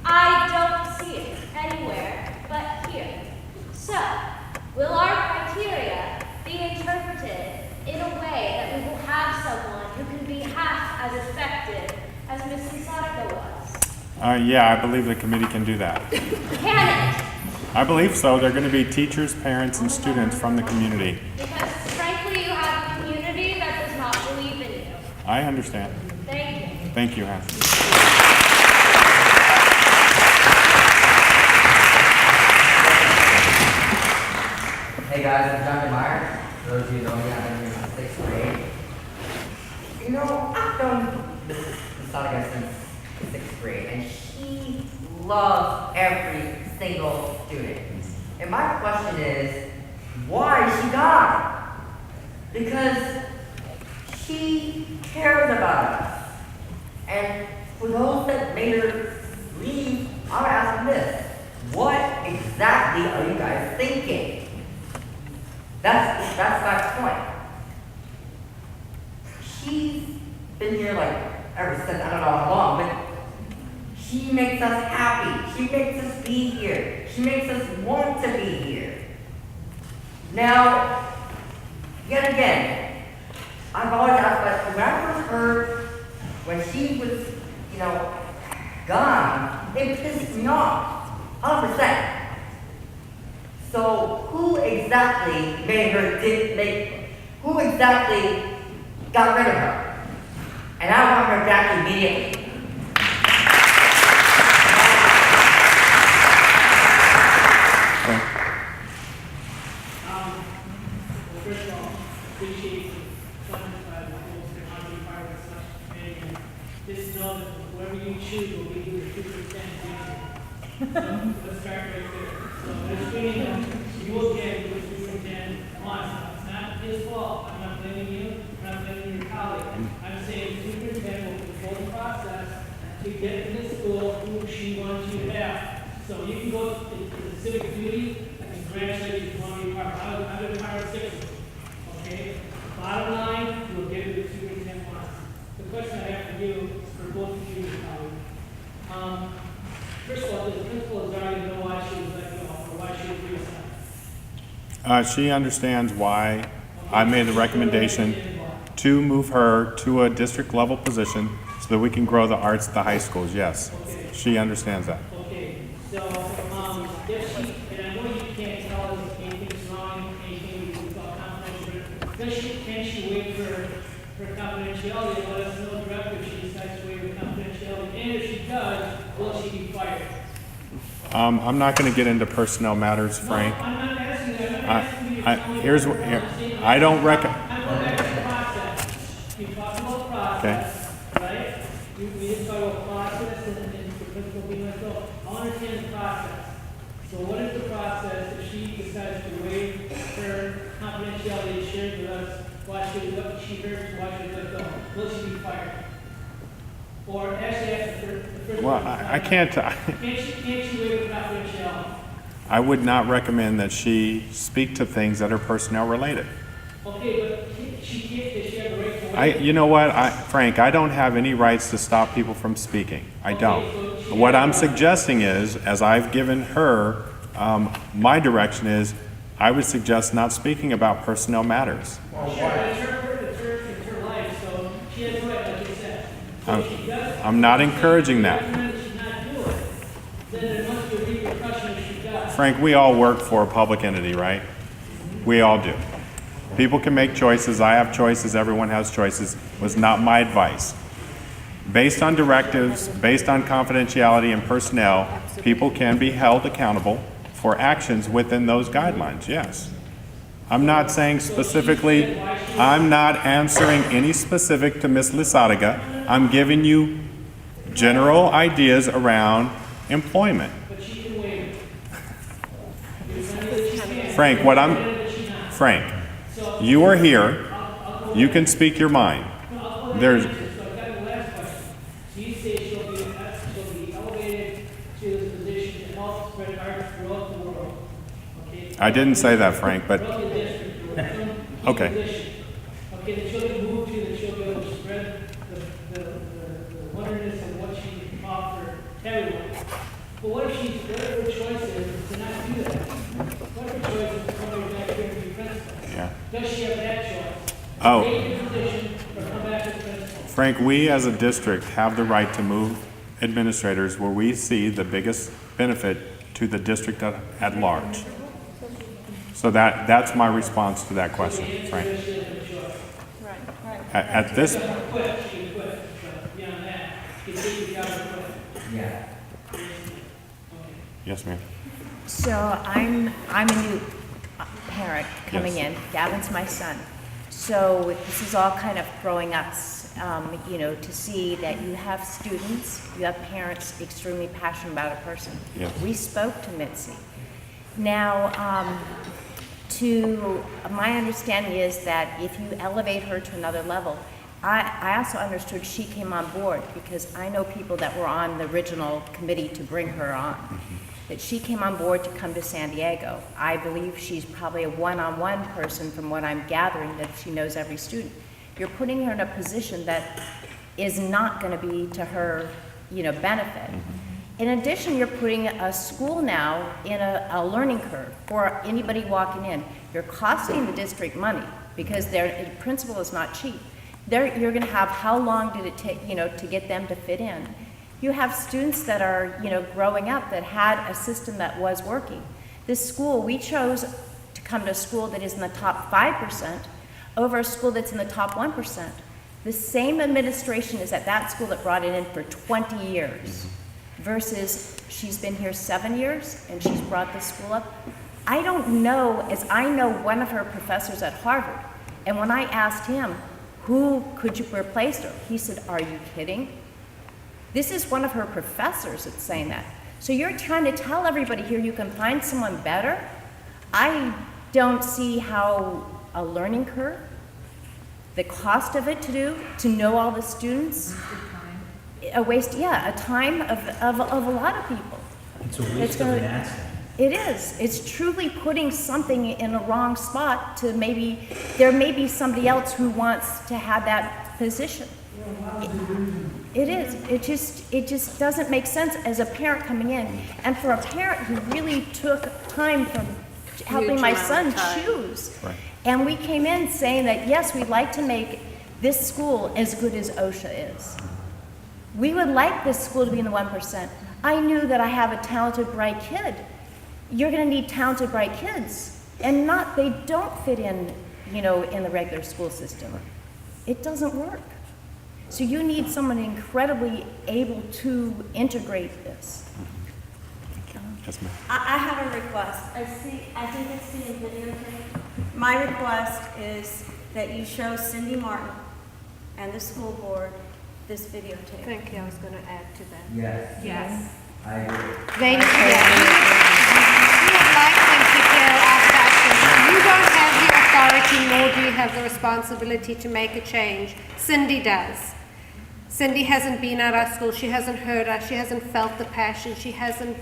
I don't see it anywhere but here. So, will our criteria be interpreted in a way that we will have someone who can be half as effective as Ms. Lozada was? Yeah, I believe the committee can do that. Can it? I believe so. They're going to be teachers, parents, and students from the community. Because frankly, you have a community that does not believe in you. I understand. Thank you. Thank you, Hannah. Hey guys, I'm John Meyer. For those of you who know me, I've been here since 6th grade. You know, I've known Ms. Lozada since 6th grade, and she loves every single student. And my question is, why is she gone? Because she cares about us. And for those that made her leave, I'm gonna ask them this. What exactly are you guys thinking? That's my point. She's been here like ever since, I don't know how long, but she makes us happy. She makes us be here. She makes us want to be here. Now, yet again, I've always asked, but when I first heard when she was, gone, it pissed me off, 100%. So who exactly who exactly got rid of her? And I want her back immediately. First of all, appreciate the comments by the folks that want to be part of this committee. And just know that whoever you choose will be your superintendent. Let's start right there. So there's been, you will get what the superintendent wants. It's not his fault. I'm not blaming you. I'm not blaming your colleague. I'm saying the superintendent will control the process to get to the school who she wants you to have. So you can go to the civic duty and congratulate you on your part. I would hire 6 of them. Okay? Bottom line, you'll get what the superintendent wants. The question I have for you, for both of you, colleagues. First of all, does the principal already know why she was let go, or why she was reassigned? She understands why I made the recommendation to move her to a district level position so that we can grow the arts at the high schools. Yes, she understands that. Okay, so if she, and I know you can't tell us anything's wrong, anything we call confidential, but can she wait for confidentiality and let us know directly if she decides to waive her confidentiality? And if she does, will she be fired? I'm not going to get into personnel matters, Frank. No, I'm not asking that. I'm asking you to tell me Here's what I don't recommend. I'm going back to the process. You talked about process, right? We didn't talk about process and the principal being let go. I understand the process. So what is the process if she decides to waive her confidentiality shared with us? Why should what she heard? Why should let go? Will she be fired? Or actually, after the first Well, I can't. Can't she waive her confidentiality? I would not recommend that she speak to things that are personnel related. Okay, but she can't. Does she have a right to waive? You know what, Frank, I don't have any rights to stop people from speaking. I don't. What I'm suggesting is, as I've given her, my direction is, I would suggest not speaking about personnel matters. Sure, but it's her life, so she has a right, like you said. So if she does, I'm not encouraging that. recommend that she not do it, then there must be a repercussion if she does. Frank, we all work for a public entity, right? We all do. People can make choices. I have choices. Everyone has choices. Was not my advice. Based on directives, based on confidentiality and personnel, people can be held accountable for actions within those guidelines, yes. I'm not saying specifically, I'm not answering any specific to Ms. Lizarraga. I'm giving you general ideas around employment. But she can waive it. Frank, Frank, you are here. You can speak your mind. There's, So I've got the last question. So you say she'll be elevated to this position to help spread arts throughout the world. Okay? I didn't say that, Frank, but Throughout the district, throughout the okay. position. Okay, that she'll get moved to, that she'll be able to spread the wonderness of what she can offer to everyone. But what if her choice is to not do that? What if her choice is to come back here and be principal? Yeah. Does she have that choice? Oh. Take the position or come back as principal? Frank, we as a district have the right to move administrators where we see the biggest benefit to the district at large. So that's my response to that question, Frank. At this, Yeah. yes, ma'am. So I'm a new parent coming Yes. in. Gavin's my son. So this is all kind of growing us, to see that you have students, you have parents extremely passionate about a person. Yes. We spoke to Mitzi. Now, to my understanding is that if you elevate her to another level, I also understood she came on board because I know people that were on the original committee to bring her on. That she came on board to come to San Diego. I believe she's probably a one-on-one person from what I'm gathering, that she knows every student. You're putting her in a position that is not going to be to her, benefit. In addition, you're putting a school now in a learning curve for anybody walking in. You're costing the district money because their principal is not cheap. You're going to have, how long did it take, to get them to fit in? You have students that are, growing up that had a system that was working. This school, we chose to come to a school that is in the top 5% over a school that's in the top 1%. The same administration is at that school that brought it in for 20 years versus she's been here 7 years and she's brought this school up. I don't know, as I know one of her professors at Harvard, and when I asked him, who could you replace her? He said, are you kidding? This is one of her professors that's saying that. So you're trying to tell everybody here you can find someone better? I don't see how a learning curve, the cost of it to know all the students, a waste, yeah, a time of a lot of people. It's a waste of an asset. It is. It's truly putting something in a wrong spot to maybe, there may be somebody else who wants to have that position. It is. It just doesn't make sense as a parent coming in. And for a parent who really took time from helping my son choose. Right. And we came in saying that, yes, we'd like to make this school as good as OSHA is. We would like this school to be in the 1%. I knew that I have a talented, bright kid. You're going to need talented, bright kids. And they don't fit in, in the regular school system. It doesn't work. So you need someone incredibly able to integrate this. Yes, ma'am. I have a request. I think it's the videotape. My request is that you show Cindy Martin and the school board this videotape. Thank you. I was going to add to that. Yes. Yes. I agree. We would like them to hear our passion. You don't have the authority, nor do you have the responsibility to make a change. Cindy does. Cindy hasn't been at our school. She hasn't heard us. She hasn't felt the passion. She hasn't,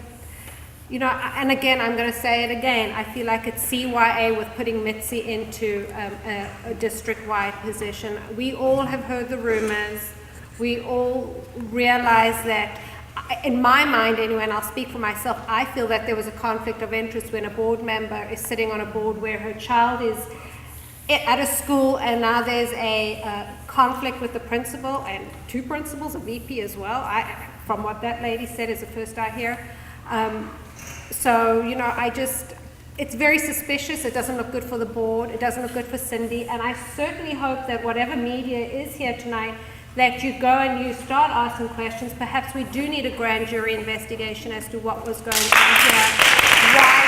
and again, I'm going to say it again. I feel like it's CYA with putting Mitzi into a district-wide position. We all have heard the rumors. We all realize that, in my mind anyway, and I'll speak for myself, I feel that there was a conflict of interest when a board member is sitting on a board where her child is at a school, and now there's a conflict with the principal and two principals, a VP as well. From what that lady said is the first I hear. So, it's very suspicious. It doesn't look good for the board. It doesn't look good for Cindy. And I certainly hope that whatever media is here tonight, that you go and you start asking questions. Perhaps we do need a grand jury investigation as to what was going on here, why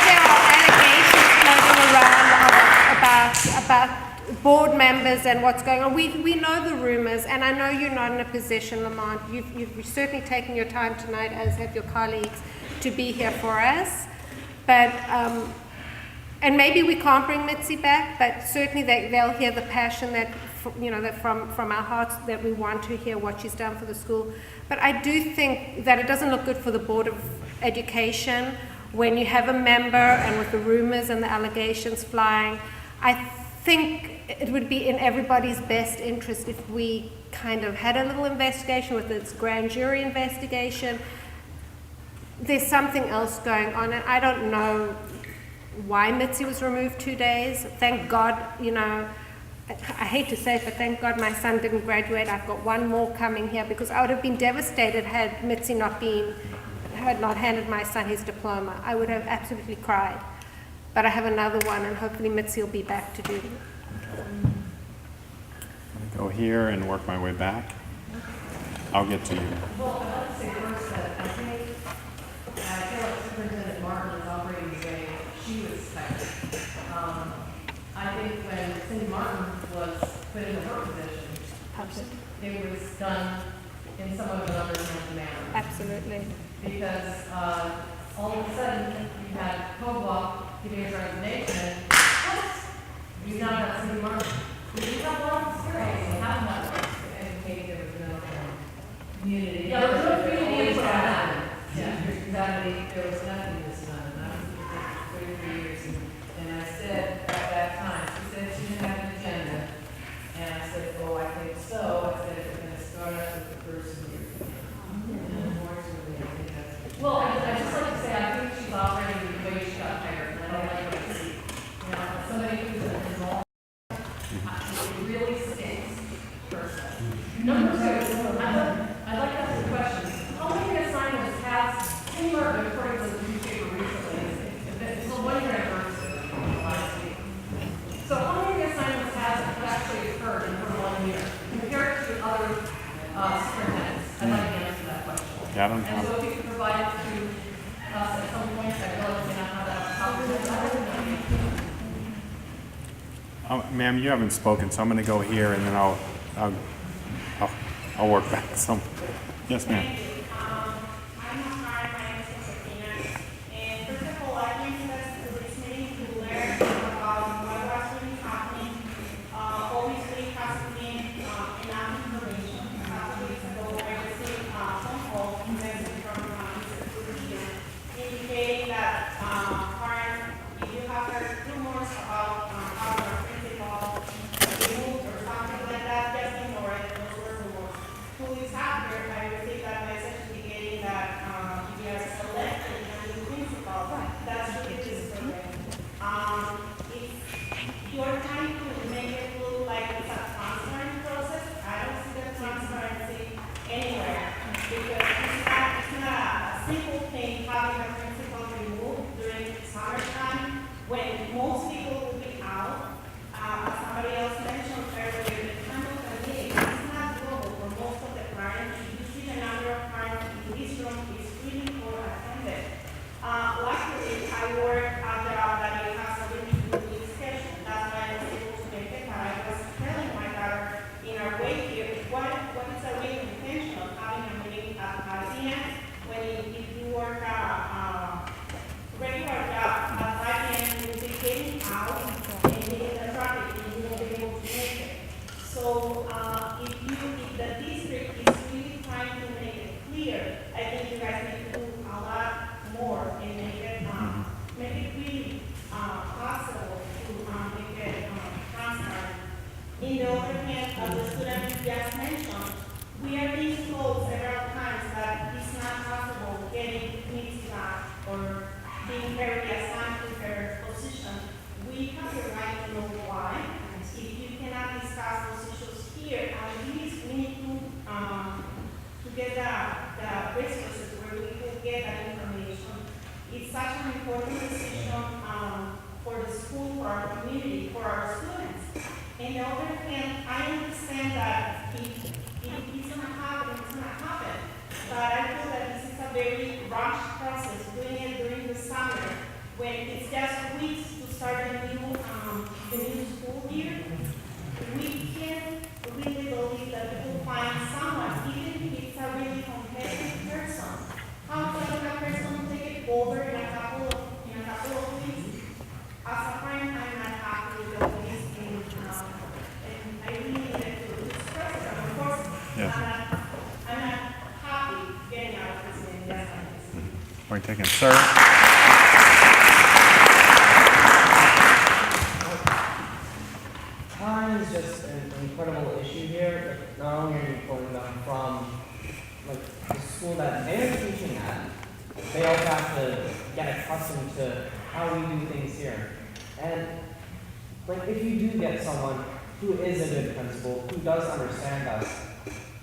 there are allegations floating around about board members and what's going on. We know the rumors, and I know you're not in a position, Lamont. You've certainly taken your time tonight, as have your colleagues, to be here for us. But and maybe we can't bring Mitzi back, but certainly they'll hear the passion that from our hearts, that we want to hear what she's done for the school. But I do think that it doesn't look good for the Board of Education when you have a member and with the rumors and the allegations flying. I think it would be in everybody's best interest if we kind of had a little investigation with this grand jury investigation. There's something else going on, and I don't know why Mitzi was removed 2 days. Thank God, I hate to say it, but thank God my son didn't graduate. I've got one more coming here, because I would have been devastated had Mitzi had not handed my son his diploma. I would have absolutely cried. But I have another one, and hopefully Mitzi will be back to do it. Go here and work my way back. I'll get to you. Well, I'd like to say first that I feel like Superintendent Martin is operating the way she was expected. I think when Cindy Martin was put into her position, it was done in somewhat of an underhanded manner. Absolutely. Because all of a sudden you had Kovach giving his resignation. You now have Cindy Martin. We do have a lot of experience in having that educated. There was no community. Yeah, there was no community input on that. Yeah, exactly. There was nothing this done, and I was here for 33 years. And I said at that time, she said she didn't have an agenda. And I said, oh, I think so. I said, if we're going to start out with the first year. And unfortunately, I think that's. Well, I just like to say, I think she's operating the way she got hired. And I don't like what I see. Somebody who's involved. It really stinks, person. Number two, I'd like to ask a question. How many assignments has Cindy Martin, according to the newspaper recently, it's a 1-year anniversary last week. So how many assignments has actually occurred in her 1 year compared to other superintendents? I'd like to answer that question. Yeah, I don't And so if you could provide it to us at some point, I feel like we don't have that conversation. Ma'am, you haven't spoken, so I'm going to go here, and then I'll work back some. Yes, ma'am. it's not a simple thing having a principal removed during summertime when most people will be out. As somebody else mentioned earlier, the time of the day is not doable for most of the parents. You see the number of parents in this room is really poor attended. Luckily, I work a job that it has a really good schedule. That's why I was able to make it. But I was telling my daughter in our way here, what is the real intention of having a meeting at p.m. when if you work a regular job at 5 p.m. you'll be getting out and being in the traffic and you won't be able to make it. So if the district is really trying to make it clear, I think you guys need to do a lot more and make it really possible to make it transparent. In the other hand, as the student just mentioned, we are being told several times that it's not possible getting mixed or being fairly assigned to her position. We have the right to know why. If you cannot discuss those issues here, at least we need to get the resources where we can get that information. It's such an important decision for the school, for our community, for our students. On the other hand, I understand that if it's going to happen, it's going to happen. But I feel that this is a very rushed process, doing it during the summer, when it's just weeks to start the new school year. We can really believe that we will find someone, even if it's a really competitive person. How can that person take it over in a couple of weeks? As a friend, I'm not happy with the police and I really need to express it. Of course, Yes. I'm not happy getting out of this thing. That's what it is. Point taken. Sir? Time is just an incredible issue here. Like, not only are you pulling them from the school that they're teaching at, they also have to get accustomed to how we do things here. And if you do get someone who is a good principal, who does understand us,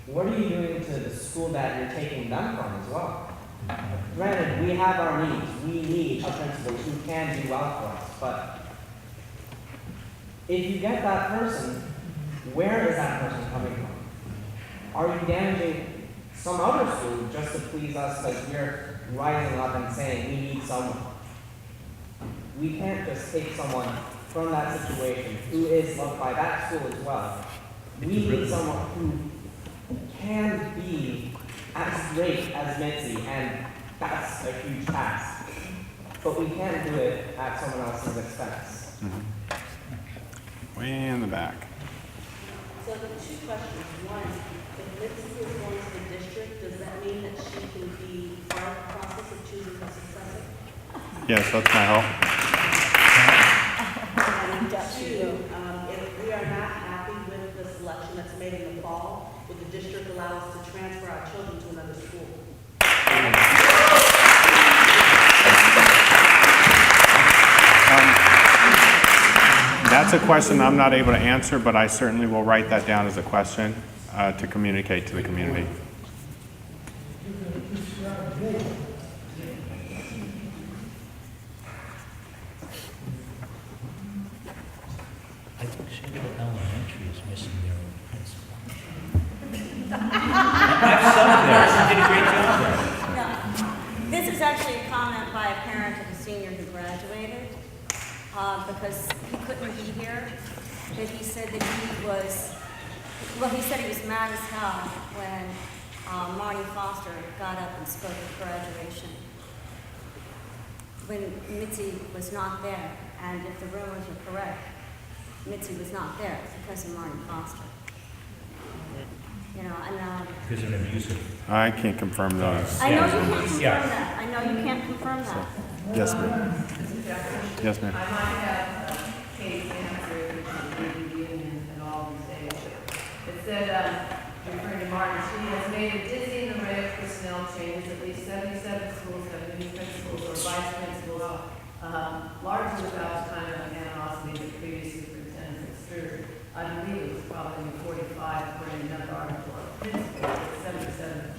what are you doing to the school that you're taking them from as well? Granted, we have our needs. We need a principal who can do well for us, but if you get that person, where is that person coming from? Are you damaging some other school just to please us because we're rising up and saying we need someone? We can't just take someone from that situation who is loved by that school as well. We need someone who can be as great as Mitzi, and that's a huge task. But we can't do it at someone else's expense. Way in the back. So the two questions. One, if Mitzi is going to the district, does that mean that she can be part of the process of choosing her successor? Yes, that's my hope. And two, if we are not happy with the selection that's made in the fall, would the district allow us to transfer our children to another school? That's a question I'm not able to answer, but I certainly will write that down as a question to communicate to the community. I think Shingle Elementary is missing their own principal. I've subbed there. She did a great job there. No. This is actually a comment by a parent of a senior who graduated, because he couldn't be here, but he said that he said he was mad as hell when Marty Foster got up and spoke at graduation. When Mitzi was not there, and if the rumors are correct, Mitzi was not there because of Marty Foster. You know, and Because of abusive. I can't confirm those. I know you can't confirm that. I know you can't confirm that. Yes, ma'am. Yes, ma'am. I might have Kate's answer, which is the union and all these days. It said, referring to Martin, she has made a dizzy in the array of personnel changes. At least 77 schools have new principals or vice principals, largely without the kind of animosity that previous superintendents experienced. I believe it was probably 45 according to another article. Principals, 77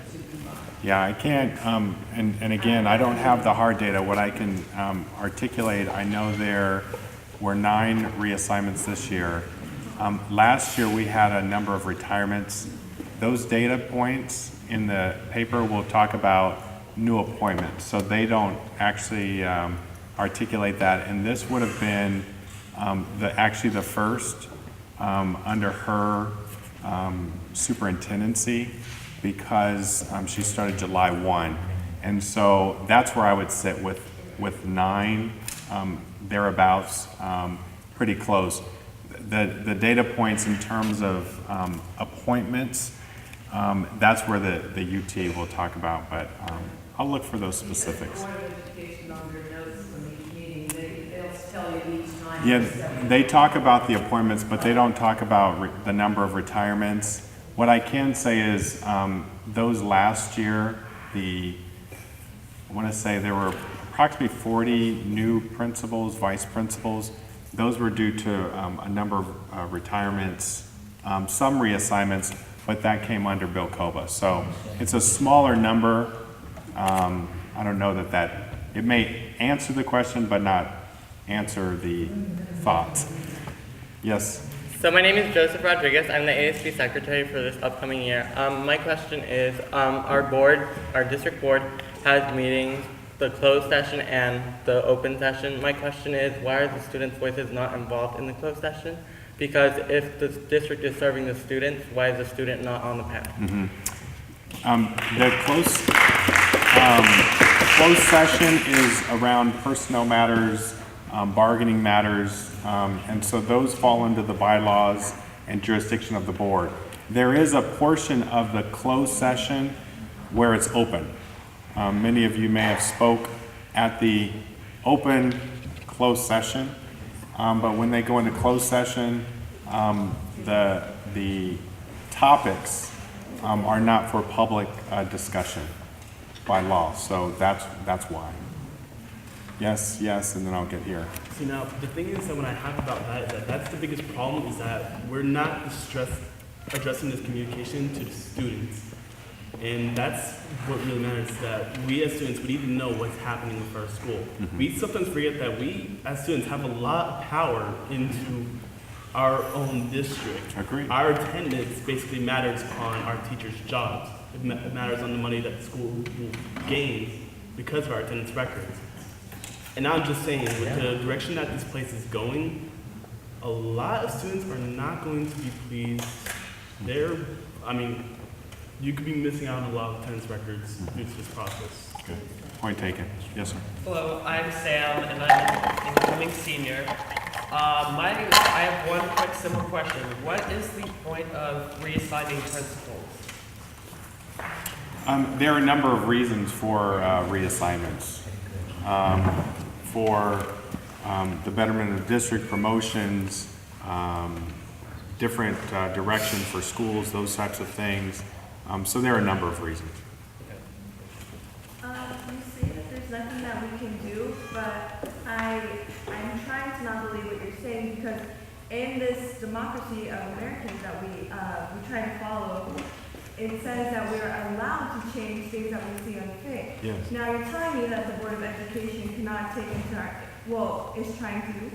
Yeah, I can't, and again, I don't have the hard data. What I can articulate, I know there were 9 reassignments this year. Last year, we had a number of retirements. Those data points in the paper will talk about new appointments, so they don't actually articulate that. And this would have been actually the first under her superintendency, because she started July 1. And so that's where I would sit with 9 thereabouts, pretty close. The data points in terms of appointments, that's where the UT will talk about, but I'll look for those specifics. Yeah, they talk about the appointments, but they don't talk about the number of retirements. What I can say is those last year, I want to say there were approximately 40 new principals, vice principals. Those were due to a number of retirements, some reassignments, but that came under Bill Koba. So it's a smaller number. I don't know that it may answer the question, but not answer the thoughts. Yes? So my name is Joseph Rodriguez. I'm the ASB secretary for this upcoming year. My question is, our district board has meetings, the closed session and the open session. My question is, why are the students' voices not involved in the closed session? Because if the district is serving the students, why is the student not on the panel? Mm-hmm. The closed session is around personnel matters, bargaining matters, and so those fall under the bylaws and jurisdiction of the board. There is a portion of the closed session where it's open. Many of you may have spoke at the open closed session, but when they go into closed session, the topics are not for public discussion by law, so that's why. Yes, and then I'll get here. See, now, the thing is that when I have about that's the biggest problem, is that we're not addressing this communication to the students. And that's what really matters, that we as students, we need to know what's happening with our school. Mm-hmm. We sometimes forget that we as students have a lot of power into our own district. Agreed. Our attendance basically matters on our teachers' jobs. It matters on the money that the school gains because of our attendance records. And I'm just saying, with the direction that this place is going, a lot of students are not going to be pleased. You could be missing out on a lot of attendance records due to this process. Good. Point taken. Yes, sir. Hello, I'm Sam, and I'm an incoming senior. I have one quick, simple question. What is the point of reassigning principals? There are a number of reasons for reassignments. For the betterment of district, promotions, different direction for schools, those types of things. So there are a number of reasons. You say that there's nothing that we can do, but I'm trying to not believe what you're saying, because in this democracy of Americans that we try to follow, it says that we are allowed to change things that we see unfit. Yes. Now you're telling me that the Board of Education cannot take into is trying to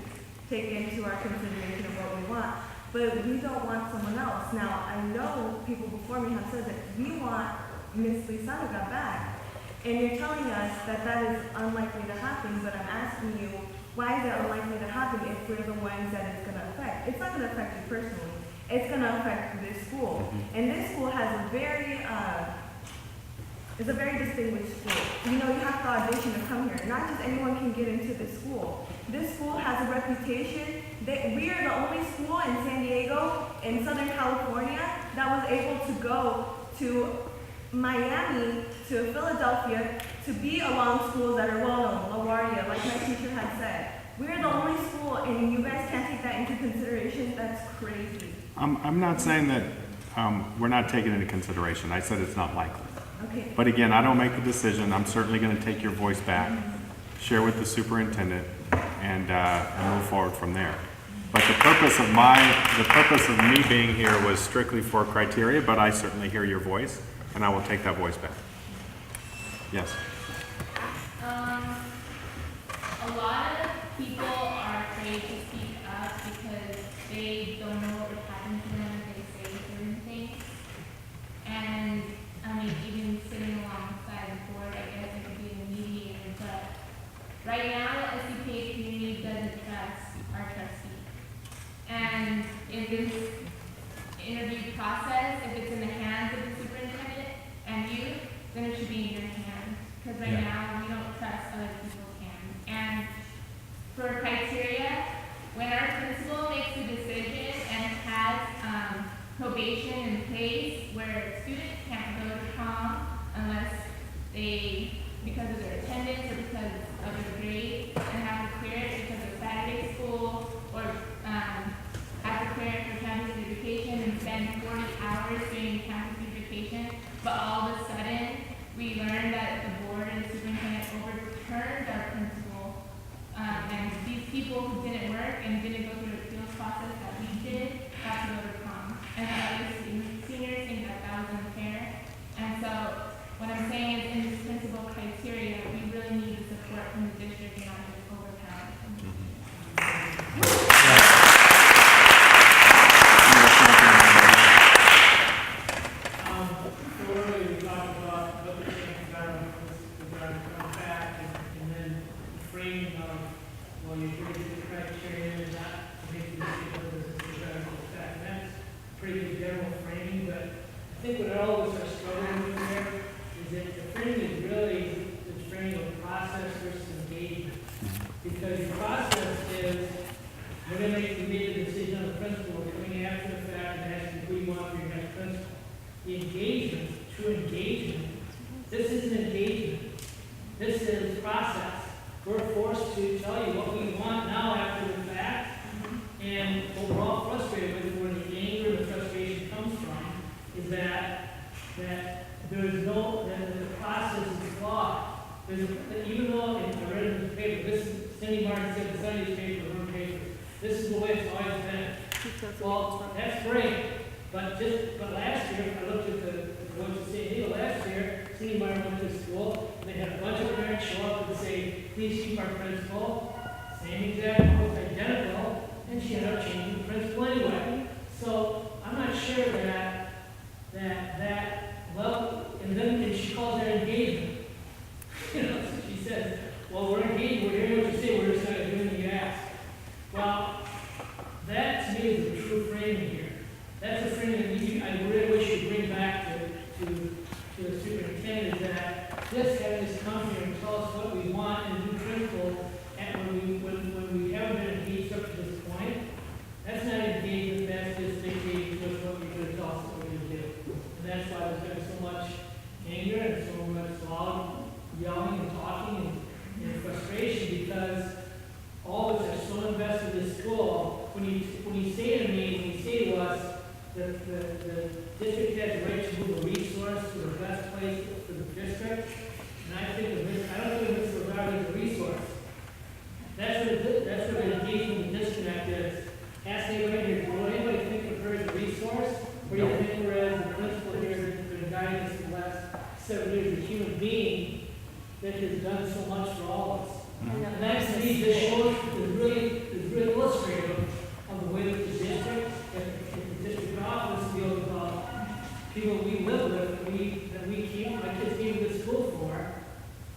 take into our consideration of what we want, but we don't want someone else. Now I know people before me have said that we want Miss Lisaga back, and you're telling us that that is unlikely to happen, but I'm asking you, why is it unlikely to happen if we're the ones that it's going to affect? It's not going to affect you personally. It's going to affect this school. And this school has a very distinguished school. You know, you have to audition to come here. Not just anyone can get into this school. This school has a reputation. We are the only school in San Diego, in Southern California, that was able to go to Miami, to Philadelphia, to be along schools that are well-known, LaGuardia, like my teacher had said. We're the only school, and you guys can't take that into consideration. That's crazy. I'm not saying that we're not taking it into consideration. I said it's not likely. Okay. But again, I don't make the decision. I'm certainly going to take your voice back, share with the superintendent, and move forward from there. But the purpose of me being here was strictly for criteria, but I certainly hear your voice, and I will take that voice back. Yes. A lot of people are afraid to speak up because they don't know what would happen to them if they say certain things. And I mean, even sitting alongside the board, I guess I could be a mediator, but right now the SCPA community doesn't trust our trustee. And in this interview process, if it's in the hands of the superintendent and you, then it should be in your hands. Because right now, we don't trust other people's hands. And for criteria, when our principal makes a decision and has probation in place where students can't go to prom unless they, because of their attendance or because of their grade, and have to clear it because of Saturday school, or have to clear it for campus beautification and spend 40 hours doing campus beautification, but all of a sudden, we learned that the board and the superintendent overturned our principal, and these people who didn't work and didn't go through the appeals process that we did got to go to prom. And the other seniors think that that was unfair. And so what I'm saying is in this principal criteria, we really need the support from the district, not just overpower them. Earlier we talked about what the changes are regarding coming back, and then the framing of, well, you agree with the criteria and not to make these people regarding the fact. And that's pretty good general framing, but I think what all of us are struggling with there is that the framing is really the framing of process versus engagement. Because your process is, we're going to make a decision on the principal, we're coming after the fact and asking who you want for your next principal. The engagement, true engagement, this isn't engagement. This is process. We're forced to tell you what we want now after the fact, and what we're all frustrated with, where the anger and the frustration comes from, is that there is no, that the process is flawed. Even though I read in the paper, this is, Cindy Martin said the Sunday's paper, her paper, this is the way it's always been. Well, that's great. But last year, I looked at what you say, last year, Cindy Martin went to school, and they had a bunch of parents show up and say, please keep our principal, same exact, identical, and she ended up changing the principal anyway. So I'm not sure that, well, and she calls that engagement. You know, so she says, well, we're engaged, we're hearing what you say, we're just not going to do anything you ask. Well, that to me is the true framing here. That's the thing that I really wish you'd bring back to the superintendent, is that just having this come here and tell us what we want and do principal, and when we haven't been engaged up to this point, that's not engagement, that's just dictating to us what we're going to tell us what we're going to do. And that's why there's been so much anger and so much loud yelling and talking and frustration, because all of us are so invested in this school. When you say to me, when you say to us, the district has the right to move a resource to the best place for the district, and I don't think this regarding the resource. That's where the engagement and disconnect is. Ask anybody here, will anybody think of her as a resource, or do you think of her as the principal here that's been guiding us for the last 7 years, a human being that has done so much for all of us? And that to me just shows, is really illustrative of the way that the district, the district office feels about people we live with, that we keep, my kids came to school for,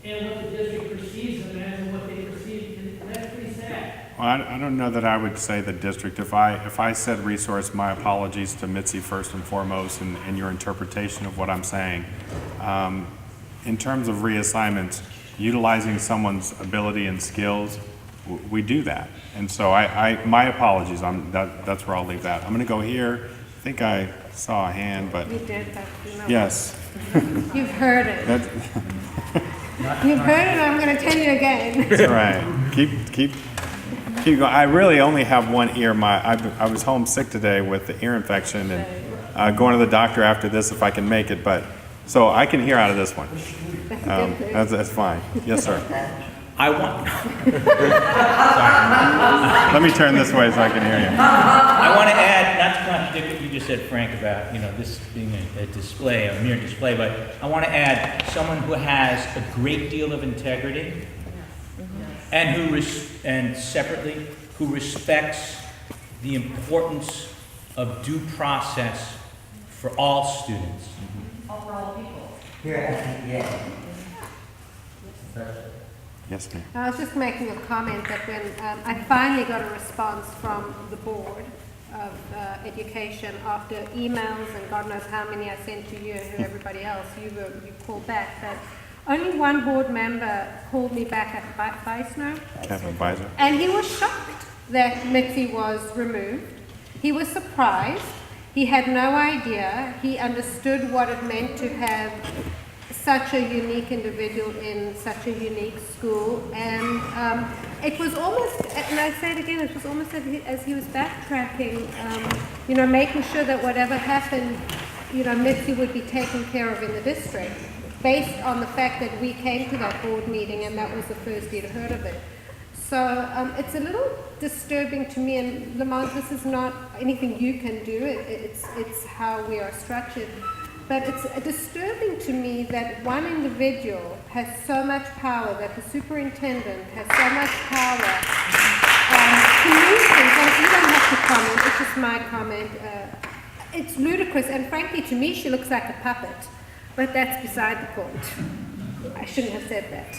and what the district perceives them as and what they perceive, and that's pretty sad. Well, I don't know that I would say the district. If I said resource, my apologies to Mitzi first and foremost, and your interpretation of what I'm saying. In terms of reassignments, utilizing someone's ability and skills, we do that. And so my apologies, that's where I'll leave that. I'm gonna go here. I think I saw a hand, but. You did, but no. Yes. You've heard it. You've heard it, I'm gonna tell you again. That's all right. Keep going. I really only have one ear. I was homesick today with the ear infection, and going to the doctor after this if I can make it, but, so I can hear out of this one. That's fine. Yes, sir. I want, Let me turn this way so I can hear you. I want to add, not to contradict what you just said, Frank, about, this being a display, a mere display, but I want to add someone who has a great deal of integrity and and separately, who respects the importance of due process for all students. For all people. Yeah. Yes, ma'am. I was just making a comment that when I finally got a response from the Board of Education after emails and God knows how many I sent to you and everybody else, you called back, that only one board member called me back at Weisner. Kevin Weiser. And he was shocked that Mitzi was removed. He was surprised. He had no idea. He understood what it meant to have such a unique individual in such a unique school. And it was almost, and I say it again, it was almost as he was backtracking, making sure that whatever happened, Mitzi would be taken care of in the district, based on the fact that we came to that board meeting and that was the first he'd heard of it. So it's a little disturbing to me, and Lamont, this is not anything you can do, it's how we are structured. But it's disturbing to me that one individual has so much power, that the superintendent has so much power to move things. And you don't have to comment, it's just my comment. It's ludicrous, and frankly to me she looks like a puppet. But that's beside the point. I shouldn't have said that.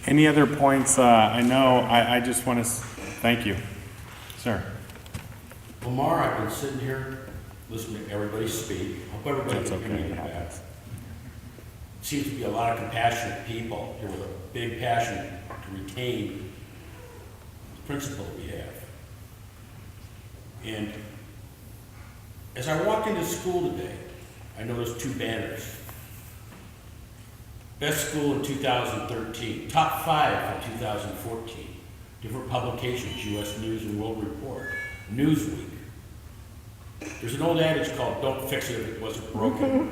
Any other points? I just want to thank you. Sir. Lamar, I've been sitting here listening to everybody speak. Hope everybody can hear me in the back. Seems to be a lot of compassionate people here with a big passion to retain the principle that we have. And as I walked into school today, I noticed two banners. Best school in 2013, top 5 in 2014. Different publications, U.S. News and World Report, Newsweek. There's an old adage called, don't fix it if it wasn't broken.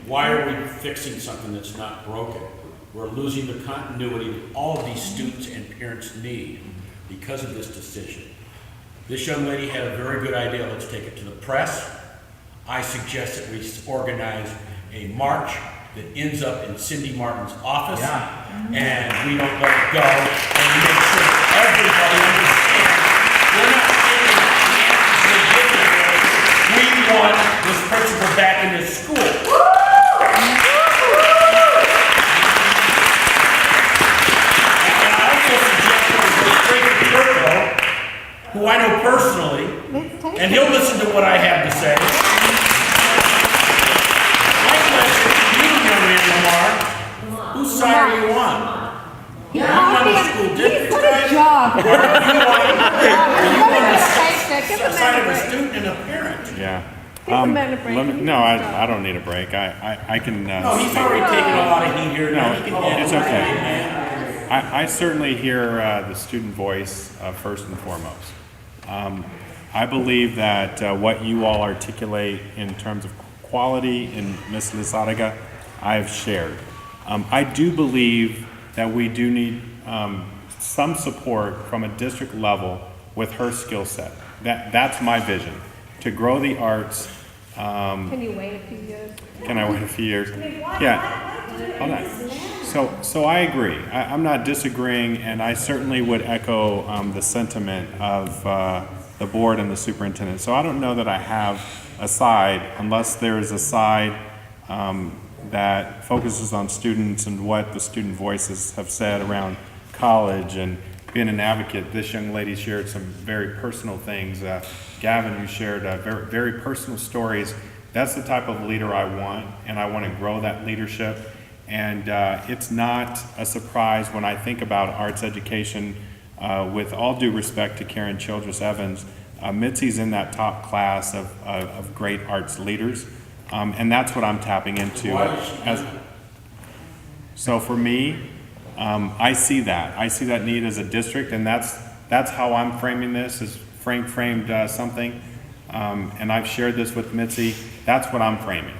Why are we fixing something that's not broken? We're losing the continuity that all of these students and parents need because of this decision. This young lady had a very good idea. Let's take it to the press. I suggest that we organize a march that ends up in Cindy Martin's office, and we don't let it go, and we make sure that everybody understands. We're not saying that the answers are given. We want this principal back in this school. And I also suggest that we go straight to Kirko, who I know personally, and he'll listen to what I have to say. Lamar, whose side are you on? You run the school district, right? Are you on the side of a student and a parent? Yeah. Give the man a break. No, I don't need a break. I can. No, he's already taken a lot of heat here. No, it's okay. I certainly hear the student voice first and foremost. I believe that what you all articulate in terms of quality in Ms. Lizarraga, I've shared. I do believe that we do need some support from a district level with her skill set. That's my vision, to grow the arts. Can you wait a few years? Can I wait a few years? Yeah. Hold on. So I agree. I'm not disagreeing, and I certainly would echo the sentiment of the board and the superintendent. So I don't know that I have a side, unless there is a side that focuses on students and what the student voices have said around college and being an advocate. This young lady shared some very personal things. Gavin, you shared very, very personal stories. That's the type of leader I want, and I want to grow that leadership. And it's not a surprise when I think about arts education, with all due respect to Karen Childress Evans, Mitzi's in that top class of great arts leaders. And that's what I'm tapping into. So for me, I see that. I see that need as a district, and that's how I'm framing this, as Frank framed something. And I've shared this with Mitzi. That's what I'm framing.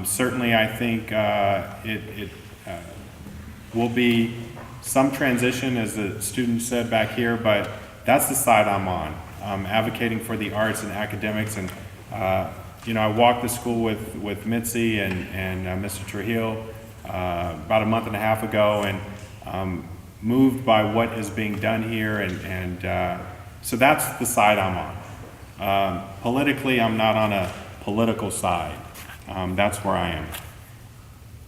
Certainly I think will be some transition, as the student said back here, but that's the side I'm on, advocating for the arts and academics. And I walked the school with Mitzi and Mr. Trujillo about a month and a half ago, and moved by what is being done here, and so that's the side I'm on. Politically, I'm not on a political side. That's where I am.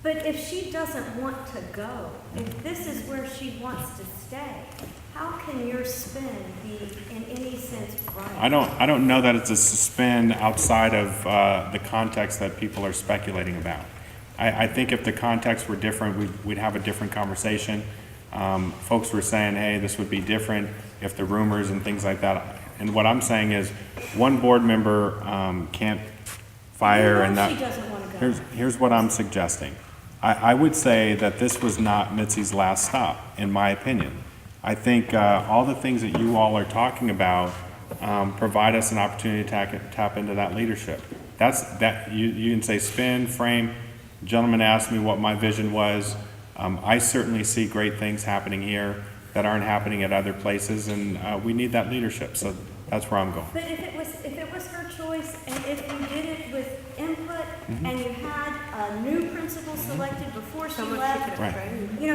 But if she doesn't want to go, if this is where she wants to stay, how can your spin be in any sense right? I don't know that it's a spin outside of the context that people are speculating about. I think if the context were different, we'd have a different conversation. Folks were saying, hey, this would be different if the rumors and things like that. And what I'm saying is, one board member can't fire, and that. She doesn't want to go. Here's what I'm suggesting. I would say that this was not Mitzi's last stop, in my opinion. I think all the things that you all are talking about provide us an opportunity to tap into that leadership. You can say spin, frame. The gentleman asked me what my vision was. I certainly see great things happening here that aren't happening at other places, and we need that leadership. So that's where I'm going. But if it was her choice, and if you did it with input, and you had a new principal selected before she left,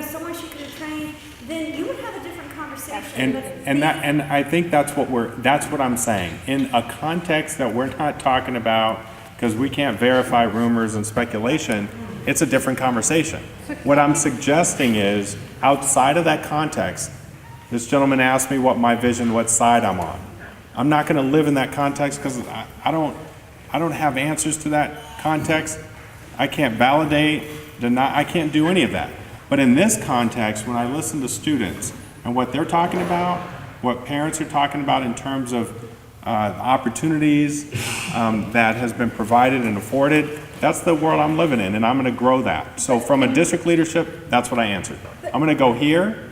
someone she could have trained, then you would have a different conversation. And I think that's what I'm saying. In a context that we're not talking about, because we can't verify rumors and speculation, it's a different conversation. What I'm suggesting is, outside of that context, this gentleman asked me what my vision, what side I'm on. I'm not going to live in that context because I don't have answers to that context. I can't validate, deny, I can't do any of that. But in this context, when I listen to students and what they're talking about, what parents are talking about in terms of opportunities that has been provided and afforded, that's the world I'm living in, and I'm going to grow that. So from a district leadership, that's what I answered. I'm going to go here.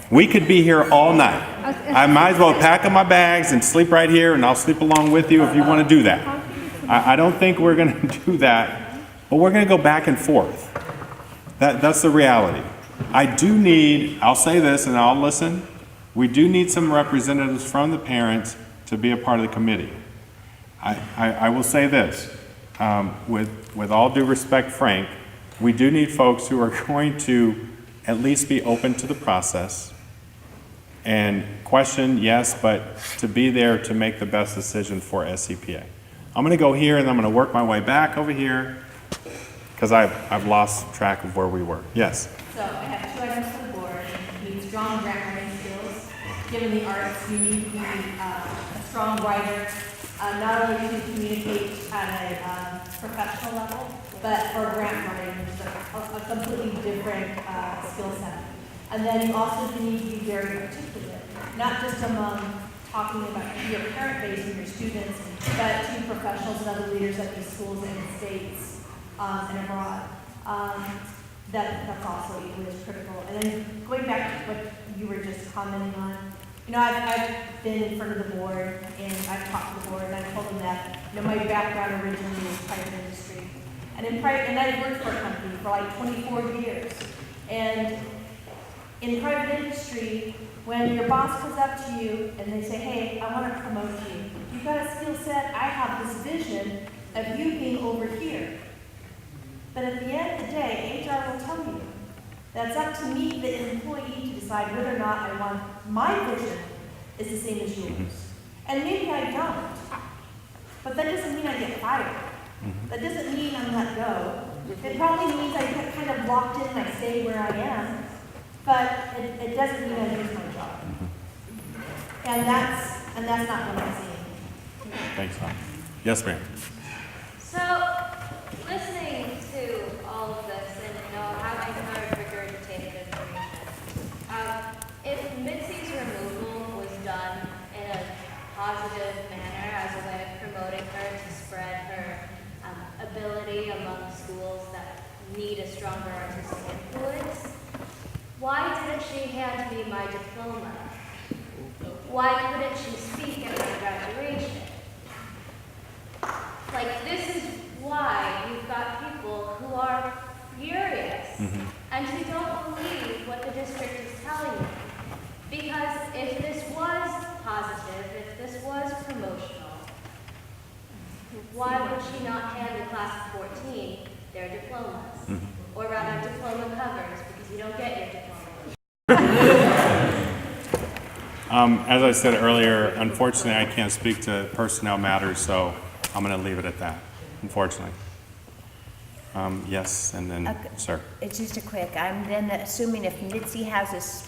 We could be here all night. I might as well pack up my bags and sleep right here, and I'll sleep along with you if you want to do that. I don't think we're going to do that, but we're going to go back and forth. That's the reality. I'll say this and I'll listen, we do need some representatives from the parents to be a part of the committee. I will say this, with all due respect, Frank, we do need folks who are going to at least be open to the process and question, yes, but to be there to make the best decision for SCPA. I'm going to go here and I'm going to work my way back over here because I've lost track of where we were. Yes? So I have 2 items for the board. You need strong grant writing skills. Given the arts, you need to be a strong writer, not only to communicate at a professional level, but for grant writing, which is a completely different skill set. And then you also need to be very articulate, not just among talking about your parent base and your students, but to professionals and other leaders at these schools in the States and abroad. That's also equally as critical. And then going back to what you were just commenting on, I've been in front of the board and I've talked to the board and I've told them that, my background originally was private industry. And I've worked for a company for like 24 years. And in private industry, when your boss comes up to you and they say, hey, I want to promote you. You've got a skill set, I have this vision of you being over here. But at the end of the day, HR will tell you that it's up to me, the employee, to decide whether or not I want my vision is the same as yours. And maybe I don't. But that doesn't mean I get fired. That doesn't mean I'm let go. It probably means I get kind of locked in and I stay where I am. But it doesn't mean I lose my job. And that's not what I'm saying. Thanks, Tom. Yes, ma'am. So, listening to all of this and having heard regurgitated information, if Mitzi's removal was done in a positive manner as a way of promoting her to spread her ability among schools that need a stronger artistic influence, why didn't she hand me my diploma? Why couldn't she speak at my graduation? Like, this is why you've got people who are furious and who don't believe what the district is telling you. Because if this was positive, if this was promotional, why would she not hand the class of 14 their diplomas? Or rather, diploma covers, because you don't get your diploma. As I said earlier, unfortunately, I can't speak to personnel matters, so I'm going to leave it at that, unfortunately. Yes, and then, sir. It's just a quick, I'm then assuming if Mitzi has this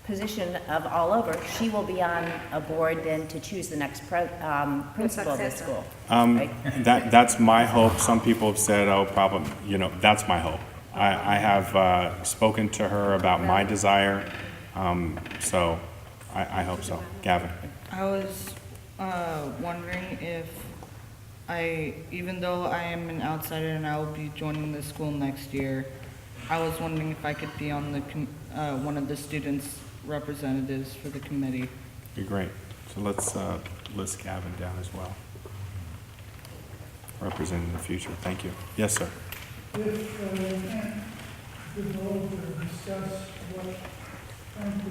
position of all over, she will be on a board then to choose the next principal of the school. Right? That's my hope. Some people have said, oh, probably, that's my hope. I have spoken to her about my desire, so I hope so. Gavin. I was wondering if even though I am an outsider and I will be joining the school next year, I was wondering if I could be on the one of the students' representatives for the committee. Be great. So let's list Gavin down as well. Representing the future. Thank you. Yes, sir. If we can't divulge or discuss what kind of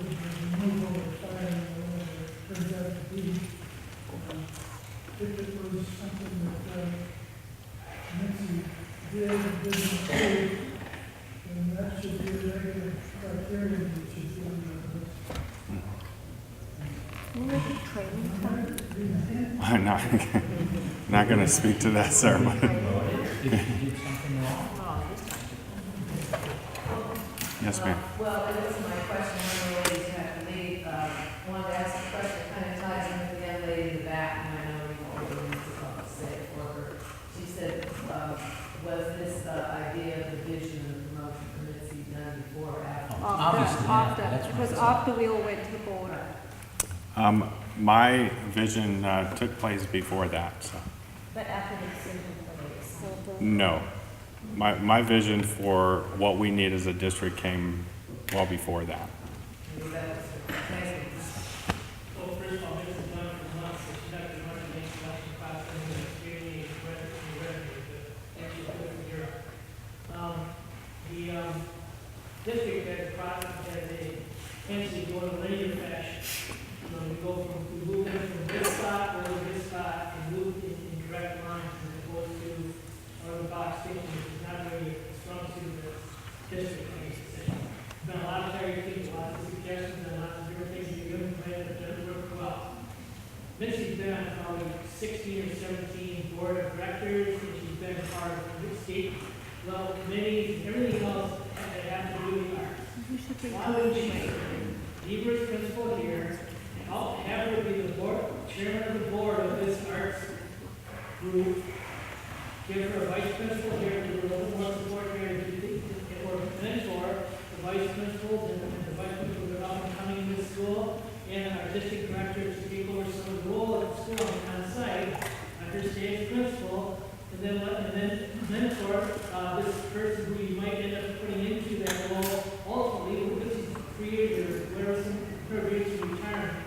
removal or firing or whatever it turns out to be, if it was something that Nancy did or didn't do, then that should be a regular criteria that should be on the list. I'm not going to speak to that, sir. Yes, ma'am. Well, it was my question, one of the ladies who had to leave, wanted to ask a question that kind of ties in with the young lady in the back, and I know you already need to say it for her. She said, was this idea of the vision of the promotion for Mitzi done before or after? After, because after we all went to the board. My vision took place before that. So. But after the decision for the No. My vision for what we need as a district came well before that. Well, first of all, this is done for months, so she's not going to run the next election class, and then it's really ready to actually put it in Europe. The district has a process that they essentially go in a linear fashion. We move from this spot over to this spot and move in direct lines as opposed to the box thinking, which is not really a strong suit of the district makes decision. There's been a lot of cherry-picking, a lot of suggestions, and a lot of different things that you're doing, but it doesn't work well. Mitzi's been on probably 16 or 17 board of directors, and she's been part of the state level committees, and everything else that has to do with arts. Why would she Lieber's principal here, I'll have her be the board, chairman of the board of this arts group, give her a vice principal here, give her a little more support here, or mentor the vice principals and the vice principals that are up and coming in this school, and our district director to take over some of the role of the school on site, under stage principal, and then mentor this person who you might end up putting into that role ultimately, who this is creator, whatever some her reach to retirement.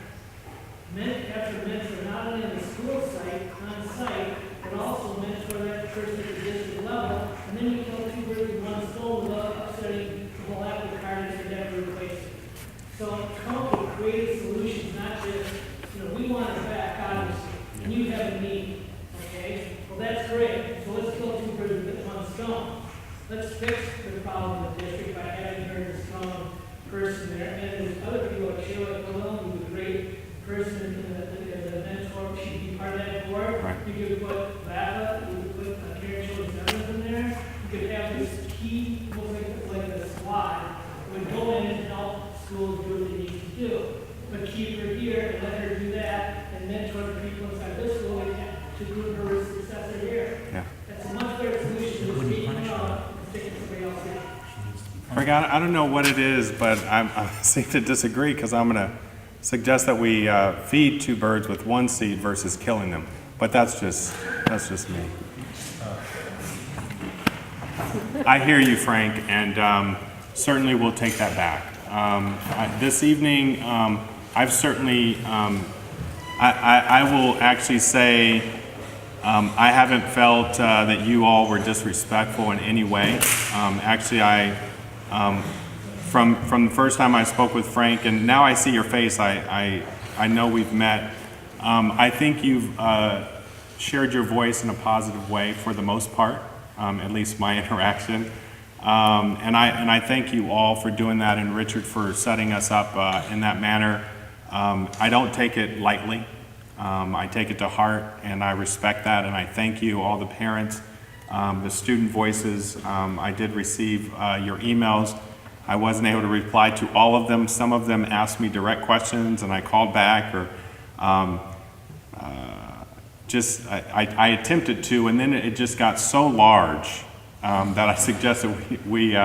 After mentor not only on the school site, on site, but also mentor that person at the district level, and then you kill two birds with one stone without upsetting the whole apple cart and never replace it. So come up with creative solutions, not just, we want it back, obviously, and you have a need, okay? Well, that's great. So let's kill two birds with one stone. Let's fix the problem in the district by having her a strong person there. And there's other people like Sheila Colon, who's a great person as a mentor. She'd be part of that board. Right. You could put Lava, you could put Karen Children's Evans in there. You could have this key, almost like a squad, who would go in and help schools do what they need to do. But keep her here and let her do that and mentor the people inside this school to prove her successor here. Yeah. That's a much better solution than taking her out and sticking somebody else in. Frank, I don't know what it is, but I'm seem to disagree because I'm going to suggest that we feed two birds with one seed versus killing them. But that's just me. I hear you, Frank, and certainly we'll take that back. This evening, I've certainly, I will actually say I haven't felt that you all were disrespectful in any way. Actually, From the first time I spoke with Frank, and now I see your face, I know we've met. I think you've shared your voice in a positive way for the most part, at least my interaction. And I thank you all for doing that, and Richard for setting us up in that manner. I don't take it lightly. I take it to heart, and I respect that, and I thank you, all the parents, the student voices. I did receive your emails. I wasn't able to reply to all of them. Some of them asked me direct questions, and I called back, or I attempted to, and then it just got so large that I suggested we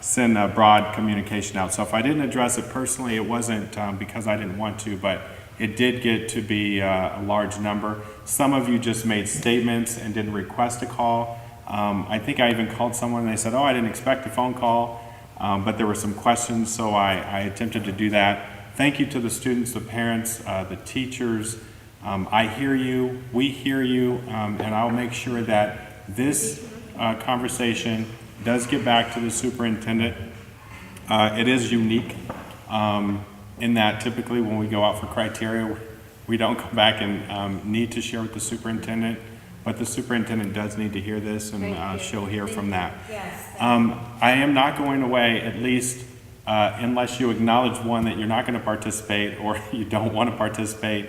send a broad communication out. So if I didn't address it personally, it wasn't because I didn't want to, but it did get to be a large number. Some of you just made statements and didn't request a call. I think I even called someone and they said, oh, I didn't expect a phone call, but there were some questions, so I attempted to do that. Thank you to the students, the parents, the teachers. I hear you, we hear you, and I'll make sure that this conversation does get back to the superintendent. It is unique in that typically when we go out for criteria, we don't come back and need to share with the superintendent, but the superintendent does need to hear this, and she'll hear from that. Yes. I am not going away, at least unless you acknowledge, one, that you're not going to participate or you don't want to participate,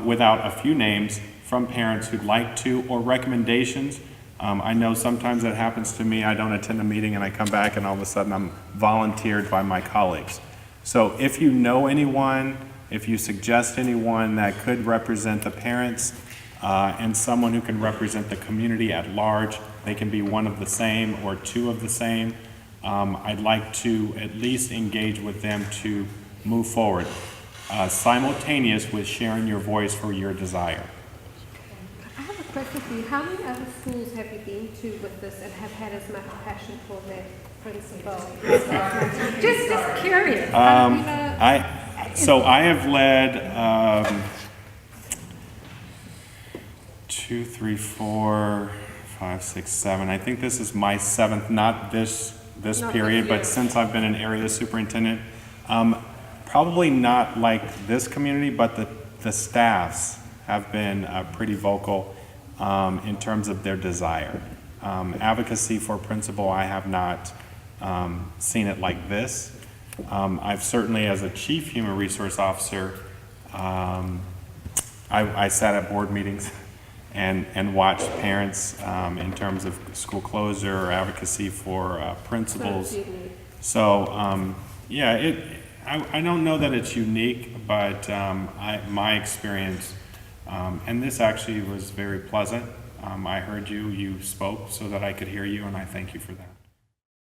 without a few names from parents who'd like to, or recommendations. I know sometimes that happens to me. I don't attend a meeting and I come back and all of a sudden I'm volunteered by my colleagues. So if you know anyone, if you suggest anyone that could represent the parents and someone who can represent the community at large, they can be one of the same or two of the same, I'd like to at least engage with them to move forward, simultaneous with sharing your voice for your desire. I have a question for you. How many other schools have you been to with this and have had as much passion for their principal? Just curious. I have led 2, 3, 4, 5, 6, 7. I think this is my 7th, not this period, but since I've been an area superintendent. Probably not like this community, but the staffs have been pretty vocal in terms of their desire. Advocacy for principal, I have not seen it like this. I've certainly, as a chief human resource officer, I sat at board meetings and watched parents in terms of school closure or advocacy for principals. So yeah, I don't know that it's unique, but my experience, and this actually was very pleasant. I heard you spoke so that I could hear you, and I thank you for that.